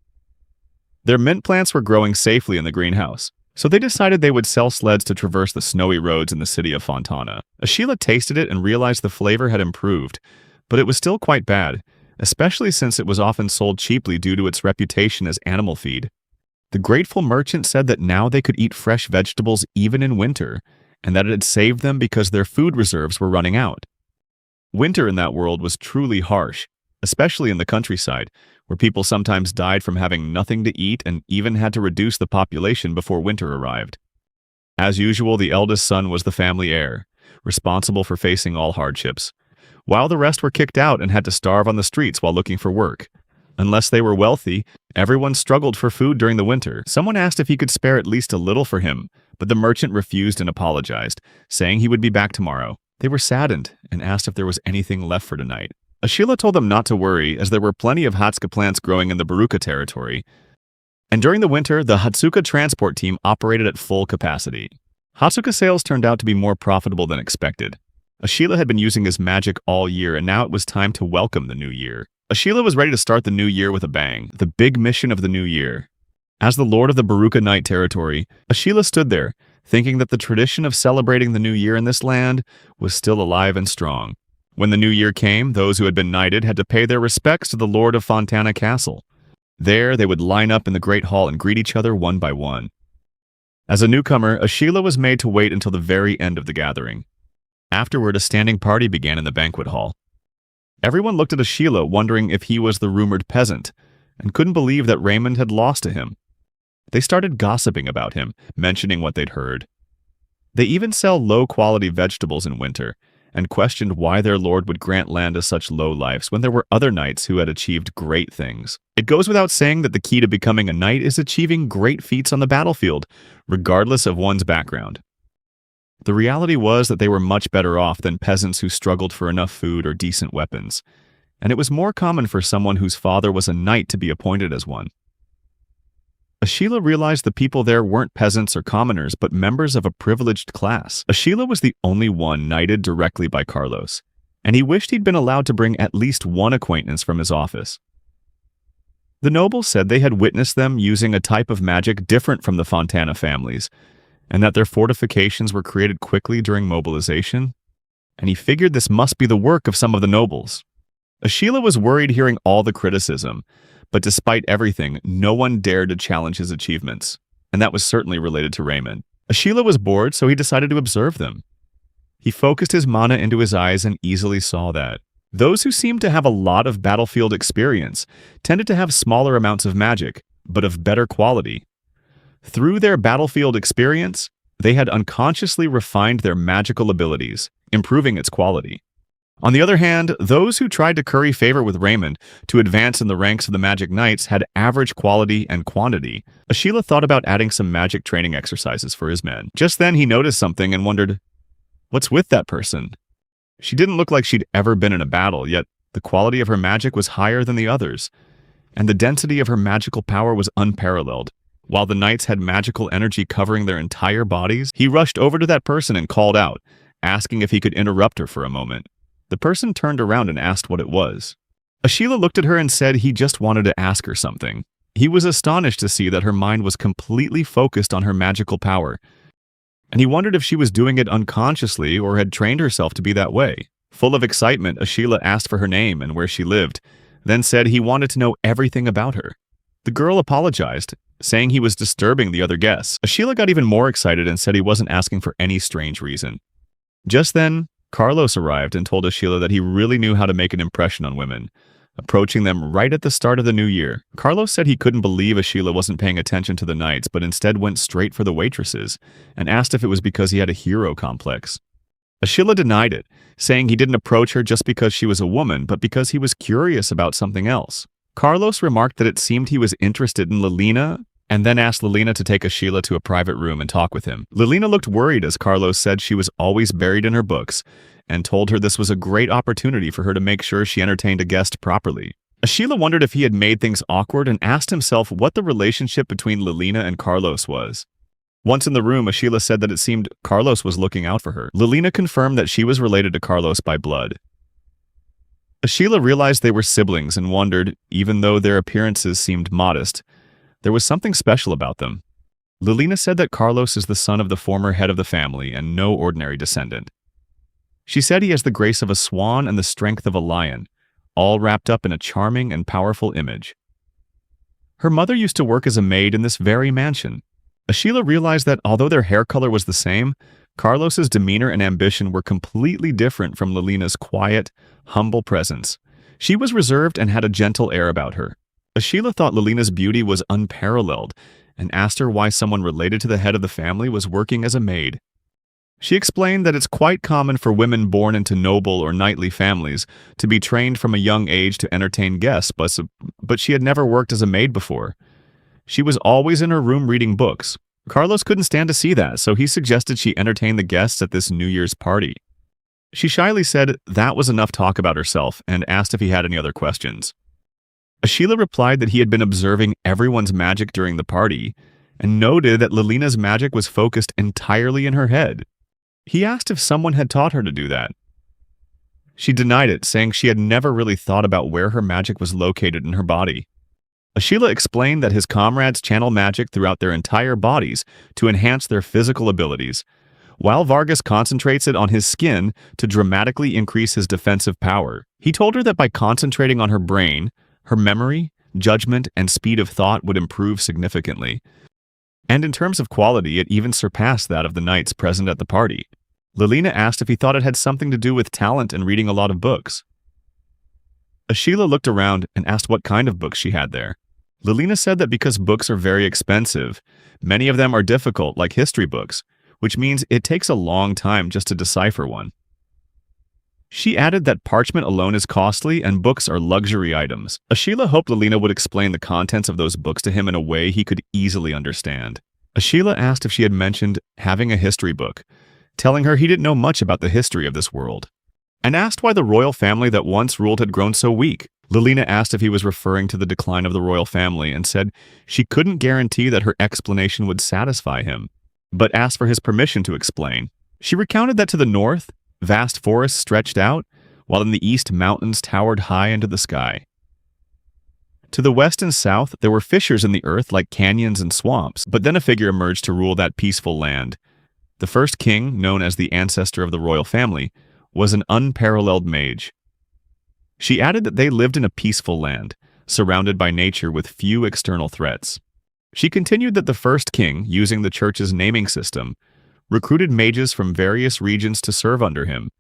Their mint plants were growing safely in the greenhouse, so they decided they would sell sleds to traverse the snowy roads in the city of Fontana. Ashila tasted it and realized the flavor had improved, but it was still quite bad, especially since it was often sold cheaply due to its reputation as animal feed. The grateful merchant said that now they could eat fresh vegetables even in winter, and that it had saved them because their food reserves were running out. Winter in that world was truly harsh, especially in the countryside, where people sometimes died from having nothing to eat and even had to reduce the population before winter arrived. As usual, the eldest son was the family heir, responsible for facing all hardships, while the rest were kicked out and had to starve on the streets while looking for work. Unless they were wealthy, everyone struggled for food during the winter. Someone asked if he could spare at least a little for him, but the merchant refused and apologized, saying he would be back tomorrow. They were saddened and asked if there was anything left for tonight. Ashila told them not to worry, as there were plenty of Hatsuka plants growing in the Baruka territory, and during the winter, the Hatsuka transport team operated at full capacity. Hatsuka sales turned out to be more profitable than expected. Ashila had been using his magic all year, and now it was time to welcome the new year. Ashila was ready to start the new year with a bang, the big mission of the new year. As the lord of the Baruka Knight territory, Ashila stood there, thinking that the tradition of celebrating the new year in this land was still alive and strong. When the new year came, those who had been knighted had to pay their respects to the lord of Fontana Castle. There, they would line up in the great hall and greet each other one by one. As a newcomer, Ashila was made to wait until the very end of the gathering. Afterward, a standing party began in the banquet hall. Everyone looked at Ashila, wondering if he was the rumored peasant, and couldn't believe that Raymond had lost to him. They started gossiping about him, mentioning what they'd heard. They even sell low-quality vegetables in winter, and questioned why their lord would grant land to such lowlifes when there were other knights who had achieved great things. It goes without saying that the key to becoming a knight is achieving great feats on the battlefield, regardless of one's background. The reality was that they were much better off than peasants who struggled for enough food or decent weapons, and it was more common for someone whose father was a knight to be appointed as one. Ashila realized the people there weren't peasants or commoners, but members of a privileged class. Ashila was the only one knighted directly by Carlos, and he wished he'd been allowed to bring at least one acquaintance from his office. The nobles said they had witnessed them using a type of magic different from the Fontana families, and that their fortifications were created quickly during mobilization, and he figured this must be the work of some of the nobles. Ashila was worried hearing all the criticism, but despite everything, no one dared to challenge his achievements, and that was certainly related to Raymond. Ashila was bored, so he decided to observe them. He focused his mana into his eyes and easily saw that those who seemed to have a lot of battlefield experience tended to have smaller amounts of magic, but of better quality. Through their battlefield experience, they had unconsciously refined their magical abilities, improving its quality. On the other hand, those who tried to curry favor with Raymond to advance in the ranks of the Magic Knights had average quality and quantity. Ashila thought about adding some magic training exercises for his men. Just then he noticed something and wondered, what's with that person? She didn't look like she'd ever been in a battle, yet the quality of her magic was higher than the others, and the density of her magical power was unparalleled. While the knights had magical energy covering their entire bodies, he rushed over to that person and called out, asking if he could interrupt her for a moment. The person turned around and asked what it was. Ashila looked at her and said he just wanted to ask her something. He was astonished to see that her mind was completely focused on her magical power, and he wondered if she was doing it unconsciously or had trained herself to be that way. Full of excitement, Ashila asked for her name and where she lived, then said he wanted to know everything about her. The girl apologized, saying he was disturbing the other guests. Ashila got even more excited and said he wasn't asking for any strange reason. Just then, Carlos arrived and told Ashila that he really knew how to make an impression on women, approaching them right at the start of the new year. Carlos said he couldn't believe Ashila wasn't paying attention to the knights, but instead went straight for the waitresses, and asked if it was because he had a hero complex. Ashila denied it, saying he didn't approach her just because she was a woman, but because he was curious about something else. Carlos remarked that it seemed he was interested in Lilina, and then asked Lilina to take Ashila to a private room and talk with him. Lilina looked worried as Carlos said she was always buried in her books, and told her this was a great opportunity for her to make sure she entertained a guest properly. Ashila wondered if he had made things awkward and asked himself what the relationship between Lilina and Carlos was. Once in the room, Ashila said that it seemed Carlos was looking out for her. Lilina confirmed that she was related to Carlos by blood. Ashila realized they were siblings and wondered, even though their appearances seemed modest, there was something special about them. Lilina said that Carlos is the son of the former head of the family and no ordinary descendant. She said he has the grace of a swan and the strength of a lion, all wrapped up in a charming and powerful image. Her mother used to work as a maid in this very mansion. Ashila realized that although their hair color was the same, Carlos's demeanor and ambition were completely different from Lilina's quiet, humble presence. She was reserved and had a gentle air about her. Ashila thought Lilina's beauty was unparalleled and asked her why someone related to the head of the family was working as a maid. She explained that it's quite common for women born into noble or knightly families to be trained from a young age to entertain guests, but she had never worked as a maid before. She was always in her room reading books. Carlos couldn't stand to see that, so he suggested she entertain the guests at this New Year's party. She shyly said that was enough talk about herself and asked if he had any other questions. Ashila replied that he had been observing everyone's magic during the party and noted that Lilina's magic was focused entirely in her head. He asked if someone had taught her to do that. She denied it, saying she had never really thought about where her magic was located in her body. Ashila explained that his comrades channel magic throughout their entire bodies to enhance their physical abilities, while Vargas concentrates it on his skin to dramatically increase his defensive power. He told her that by concentrating on her brain, her memory, judgment, and speed of thought would improve significantly. And in terms of quality, it even surpassed that of the knights present at the party. Lilina asked if he thought it had something to do with talent and reading a lot of books. Ashila looked around and asked what kind of books she had there. Lilina said that because books are very expensive, many of them are difficult, like history books, which means it takes a long time just to decipher one. She added that parchment alone is costly and books are luxury items. Ashila hoped Lilina would explain the contents of those books to him in a way he could easily understand. Ashila asked if she had mentioned having a history book, telling her he didn't know much about the history of this world, and asked why the royal family that once ruled had grown so weak. Lilina asked if he was referring to the decline of the royal family and said she couldn't guarantee that her explanation would satisfy him, but asked for his permission to explain. She recounted that to the north, vast forests stretched out, while in the east mountains towered high into the sky. To the west and south, there were fissures in the earth like canyons and swamps, but then a figure emerged to rule that peaceful land. The first king, known as the ancestor of the royal family, was an unparalleled mage. She added that they lived in a peaceful land, surrounded by nature with few external threats. She continued that the first king, using the church's naming system, recruited mages from various regions to serve under him,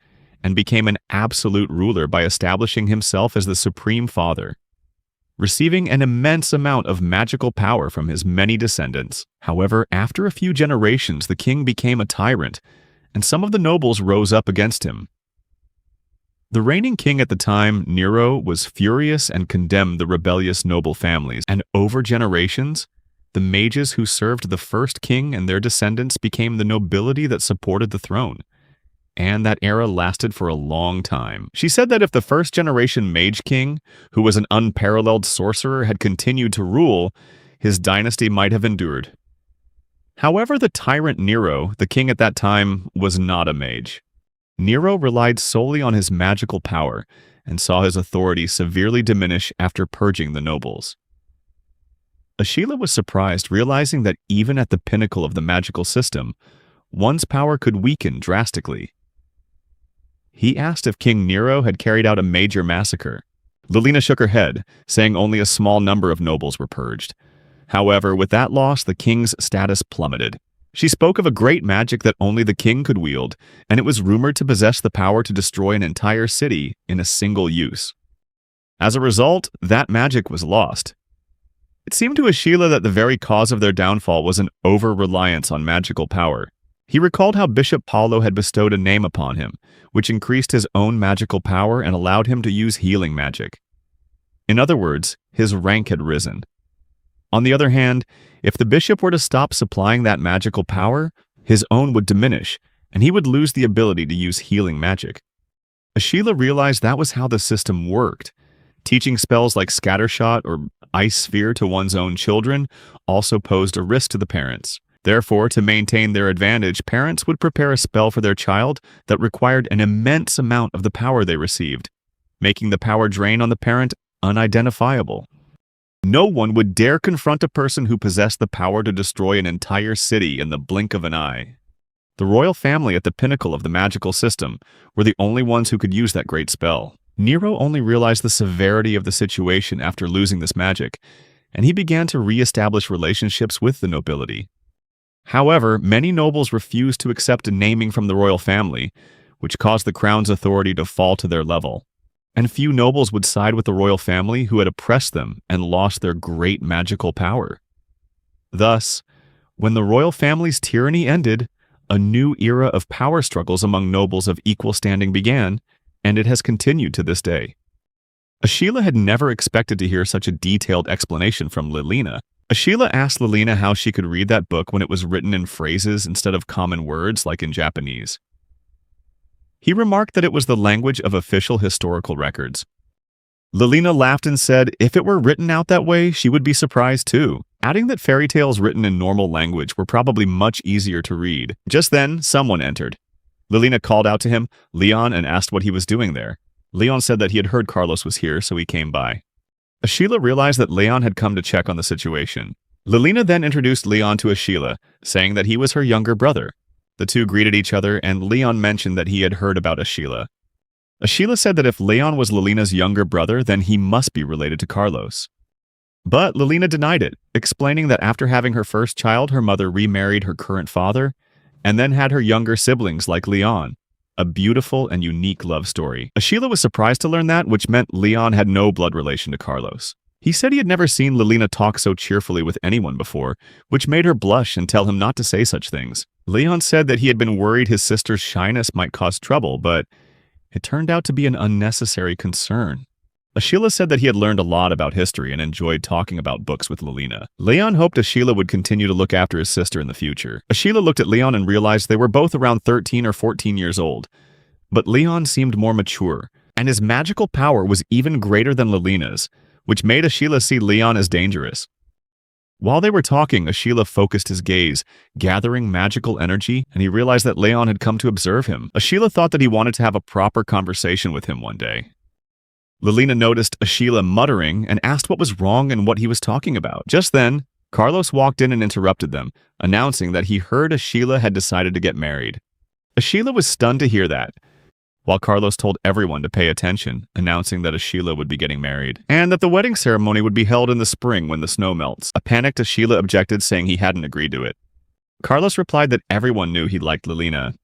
and became an absolute ruler by establishing himself as the supreme father, receiving an immense amount of magical power from his many descendants. However, after a few generations, the king became a tyrant and some of the nobles rose up against him. The reigning king at the time, Nero, was furious and condemned the rebellious noble families, and over generations, the mages who served the first king and their descendants became the nobility that supported the throne. And that era lasted for a long time. She said that if the first generation mage king, who was an unparalleled sorcerer, had continued to rule, his dynasty might have endured. However, the tyrant Nero, the king at that time, was not a mage. Nero relied solely on his magical power and saw his authority severely diminish after purging the nobles. Ashila was surprised, realizing that even at the pinnacle of the magical system, one's power could weaken drastically. He asked if King Nero had carried out a major massacre. Lilina shook her head, saying only a small number of nobles were purged. However, with that loss, the king's status plummeted. She spoke of a great magic that only the king could wield, and it was rumored to possess the power to destroy an entire city in a single use. As a result, that magic was lost. It seemed to Ashila that the very cause of their downfall was an over-reliance on magical power. He recalled how Bishop Paulo had bestowed a name upon him, which increased his own magical power and allowed him to use healing magic. In other words, his rank had risen. On the other hand, if the bishop were to stop supplying that magical power, his own would diminish, and he would lose the ability to use healing magic. Ashila realized that was how the system worked. Teaching spells like Scattershot or Ice Sphere to one's own children also posed a risk to the parents. Therefore, to maintain their advantage, parents would prepare a spell for their child that required an immense amount of the power they received, making the power drain on the parent unidentifiable. No one would dare confront a person who possessed the power to destroy an entire city in the blink of an eye. The royal family at the pinnacle of the magical system were the only ones who could use that great spell. Nero only realized the severity of the situation after losing this magic, and he began to re-establish relationships with the nobility. However, many nobles refused to accept a naming from the royal family, which caused the crown's authority to fall to their level. And few nobles would side with the royal family who had oppressed them and lost their great magical power. Thus, when the royal family's tyranny ended, a new era of power struggles among nobles of equal standing began, and it has continued to this day. Ashila had never expected to hear such a detailed explanation from Lilina. Ashila asked Lilina how she could read that book when it was written in phrases instead of common words like in Japanese. He remarked that it was the language of official historical records. Lilina laughed and said if it were written out that way, she would be surprised too, adding that fairy tales written in normal language were probably much easier to read. Just then, someone entered. Lilina called out to him, Leon, and asked what he was doing there. Leon said that he had heard Carlos was here, so he came by. Ashila realized that Leon had come to check on the situation. Lilina then introduced Leon to Ashila, saying that he was her younger brother. The two greeted each other, and Leon mentioned that he had heard about Ashila. Ashila said that if Leon was Lilina's younger brother, then he must be related to Carlos. But Lilina denied it, explaining that after having her first child, her mother remarried her current father, and then had her younger siblings like Leon. A beautiful and unique love story. Ashila was surprised to learn that, which meant Leon had no blood relation to Carlos. He said he had never seen Lilina talk so cheerfully with anyone before, which made her blush and tell him not to say such things. Leon said that he had been worried his sister's shyness might cause trouble, but it turned out to be an unnecessary concern. Ashila said that he had learned a lot about history and enjoyed talking about books with Lilina. Leon hoped Ashila would continue to look after his sister in the future. Ashila looked at Leon and realized they were both around 13 or 14 years old. But Leon seemed more mature, and his magical power was even greater than Lilina's, which made Ashila see Leon as dangerous. While they were talking, Ashila focused his gaze, gathering magical energy, and he realized that Leon had come to observe him. Ashila thought that he wanted to have a proper conversation with him one day. Lilina noticed Ashila muttering and asked what was wrong and what he was talking about. Just then, Carlos walked in and interrupted them, announcing that he heard Ashila had decided to get married. Ashila was stunned to hear that, while Carlos told everyone to pay attention, announcing that Ashila would be getting married, and that the wedding ceremony would be held in the spring when the snow melts. A panicked Ashila objected, saying he hadn't agreed to it. Carlos replied that everyone knew he liked Lilina,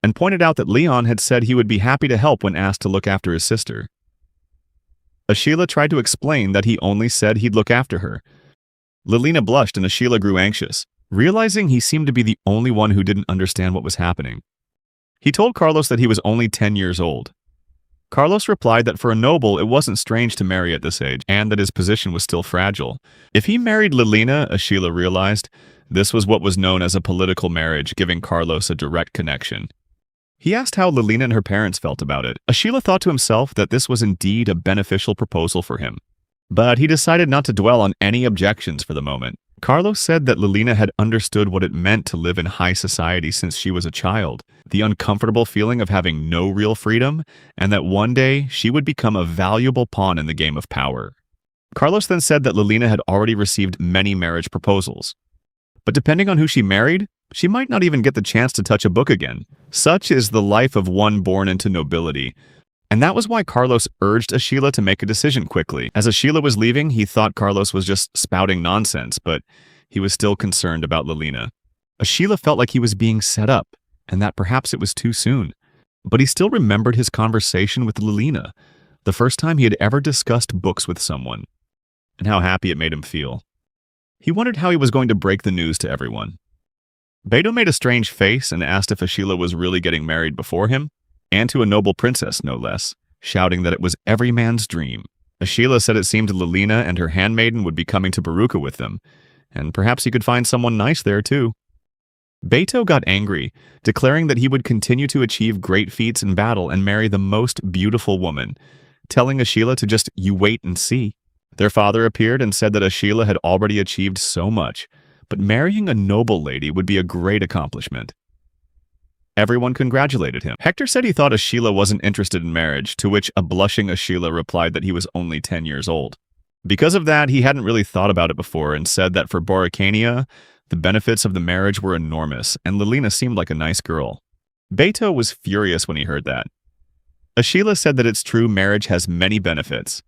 and pointed out that Leon had said he would be happy to help when asked to look after his sister. Ashila tried to explain that he only said he'd look after her. Lilina blushed and Ashila grew anxious, realizing he seemed to be the only one who didn't understand what was happening. He told Carlos that he was only 10 years old. Carlos replied that for a noble, it wasn't strange to marry at this age, and that his position was still fragile. If he married Lilina, Ashila realized, this was what was known as a political marriage, giving Carlos a direct connection. He asked how Lilina and her parents felt about it. Ashila thought to himself that this was indeed a beneficial proposal for him. But he decided not to dwell on any objections for the moment. Carlos said that Lilina had understood what it meant to live in high society since she was a child, the uncomfortable feeling of having no real freedom, and that one day she would become a valuable pawn in the game of power. Carlos then said that Lilina had already received many marriage proposals. But depending on who she married, she might not even get the chance to touch a book again. Such is the life of one born into nobility. And that was why Carlos urged Ashila to make a decision quickly. As Ashila was leaving, he thought Carlos was just spouting nonsense, but he was still concerned about Lilina. Ashila felt like he was being set up, and that perhaps it was too soon. But he still remembered his conversation with Lilina, the first time he had ever discussed books with someone, and how happy it made him feel. He wondered how he was going to break the news to everyone. Beto made a strange face and asked if Ashila was really getting married before him, and to a noble princess, no less, shouting that it was every man's dream. Ashila said it seemed Lilina and her handmaiden would be coming to Baruka with them, and perhaps he could find someone nice there too. Beto got angry, declaring that he would continue to achieve great feats in battle and marry the most beautiful woman, telling Ashila to just you wait and see. Their father appeared and said that Ashila had already achieved so much, but marrying a noble lady would be a great accomplishment. Everyone congratulated him. Hector said he thought Ashila wasn't interested in marriage, to which a blushing Ashila replied that he was only 10 years old. Because of that, he hadn't really thought about it before and said that for Boracania, the benefits of the marriage were enormous, and Lilina seemed like a nice girl. Beto was furious when he heard that. Ashila said that it's true marriage has many benefits.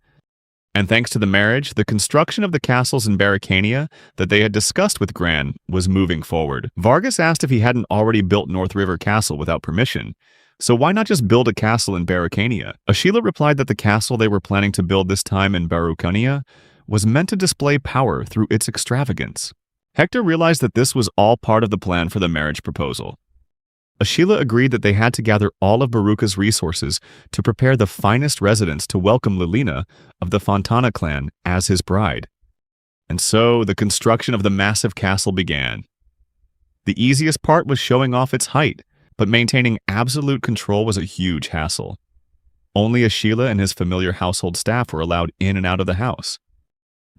And thanks to the marriage, the construction of the castles in Barricania that they had discussed with Gran was moving forward. Vargas asked if he hadn't already built North River Castle without permission, so why not just build a castle in Barricania? Ashila replied that the castle they were planning to build this time in Barricania was meant to display power through its extravagance. Hector realized that this was all part of the plan for the marriage proposal. Ashila agreed that they had to gather all of Baruka's resources to prepare the finest residents to welcome Lilina of the Fontana clan as his bride. And so the construction of the massive castle began. The easiest part was showing off its height, but maintaining absolute control was a huge hassle. Only Ashila and his familiar household staff were allowed in and out of the house.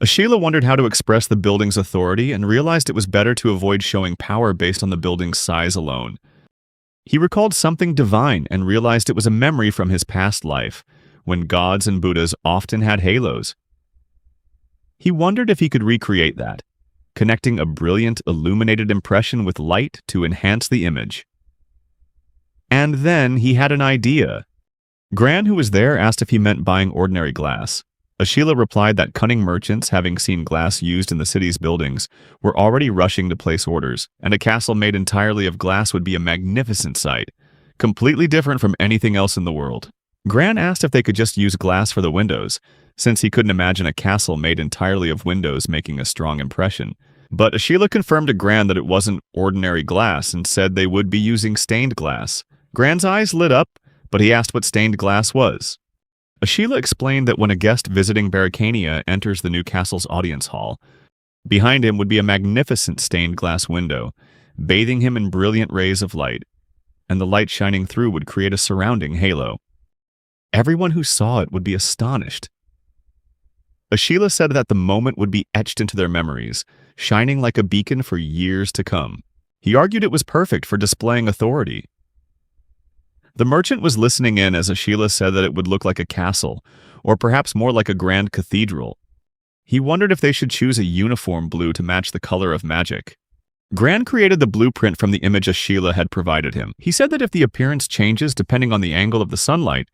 Ashila wondered how to express the building's authority and realized it was better to avoid showing power based on the building's size alone. He recalled something divine and realized it was a memory from his past life, when gods and Buddhas often had halos. He wondered if he could recreate that, connecting a brilliant, illuminated impression with light to enhance the image. And then he had an idea. Gran, who was there, asked if he meant buying ordinary glass. Ashila replied that cunning merchants, having seen glass used in the city's buildings, were already rushing to place orders, and a castle made entirely of glass would be a magnificent sight, completely different from anything else in the world. Gran asked if they could just use glass for the windows, since he couldn't imagine a castle made entirely of windows making a strong impression. But Ashila confirmed to Gran that it wasn't ordinary glass and said they would be using stained glass. Gran's eyes lit up, but he asked what stained glass was. Ashila explained that when a guest visiting Barricania enters the new castle's audience hall, behind him would be a magnificent stained glass window, bathing him in brilliant rays of light, and the light shining through would create a surrounding halo. Everyone who saw it would be astonished. Ashila said that the moment would be etched into their memories, shining like a beacon for years to come. He argued it was perfect for displaying authority. The merchant was listening in as Ashila said that it would look like a castle, or perhaps more like a grand cathedral. He wondered if they should choose a uniform blue to match the color of magic. Gran created the blueprint from the image Ashila had provided him. He said that if the appearance changes depending on the angle of the sunlight,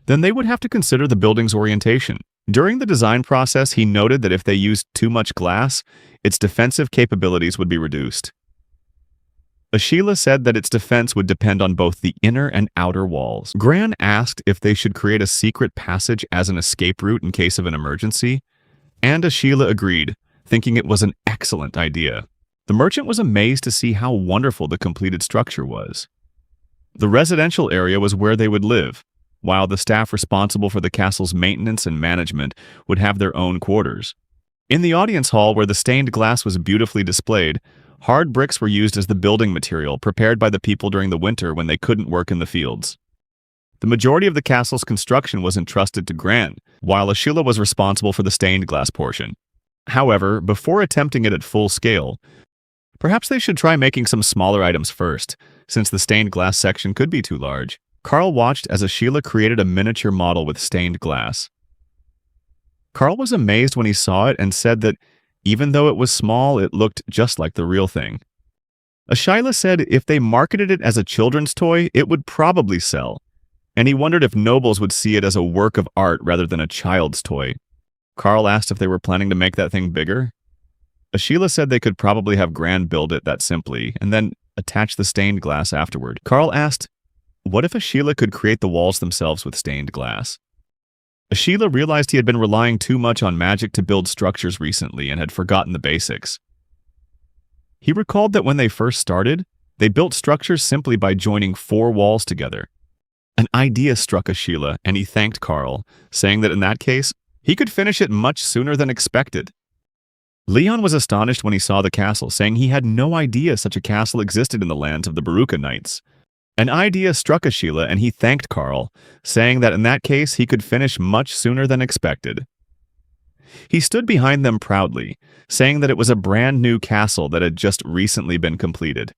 then they would have to consider the building's orientation. During the design process, he noted that if they used too much glass, its defensive capabilities would be reduced. Ashila said that its defense would depend on both the inner and outer walls. Gran asked if they should create a secret passage as an escape route in case of an emergency, and Ashila agreed, thinking it was an excellent idea. The merchant was amazed to see how wonderful the completed structure was. The residential area was where they would live, while the staff responsible for the castle's maintenance and management would have their own quarters. In the audience hall where the stained glass was beautifully displayed, hard bricks were used as the building material prepared by the people during the winter when they couldn't work in the fields. The majority of the castle's construction was entrusted to Gran, while Ashila was responsible for the stained glass portion. However, before attempting it at full scale, perhaps they should try making some smaller items first, since the stained glass section could be too large. Carl watched as Ashila created a miniature model with stained glass. Carl was amazed when he saw it and said that, even though it was small, it looked just like the real thing. Ashila said if they marketed it as a children's toy, it would probably sell, and he wondered if nobles would see it as a work of art rather than a child's toy. Carl asked if they were planning to make that thing bigger. Ashila said they could probably have Gran build it that simply, and then attach the stained glass afterward. Carl asked, what if Ashila could create the walls themselves with stained glass? Ashila realized he had been relying too much on magic to build structures recently and had forgotten the basics. He recalled that when they first started, they built structures simply by joining 4 walls together. An idea struck Ashila, and he thanked Carl, saying that in that case, he could finish it much sooner than expected. Leon was astonished when he saw the castle, saying he had no idea such a castle existed in the lands of the Baruka Knights. An idea struck Ashila, and he thanked Carl, saying that in that case he could finish much sooner than expected. He stood behind them proudly, saying that it was a brand new castle that had just recently been completed.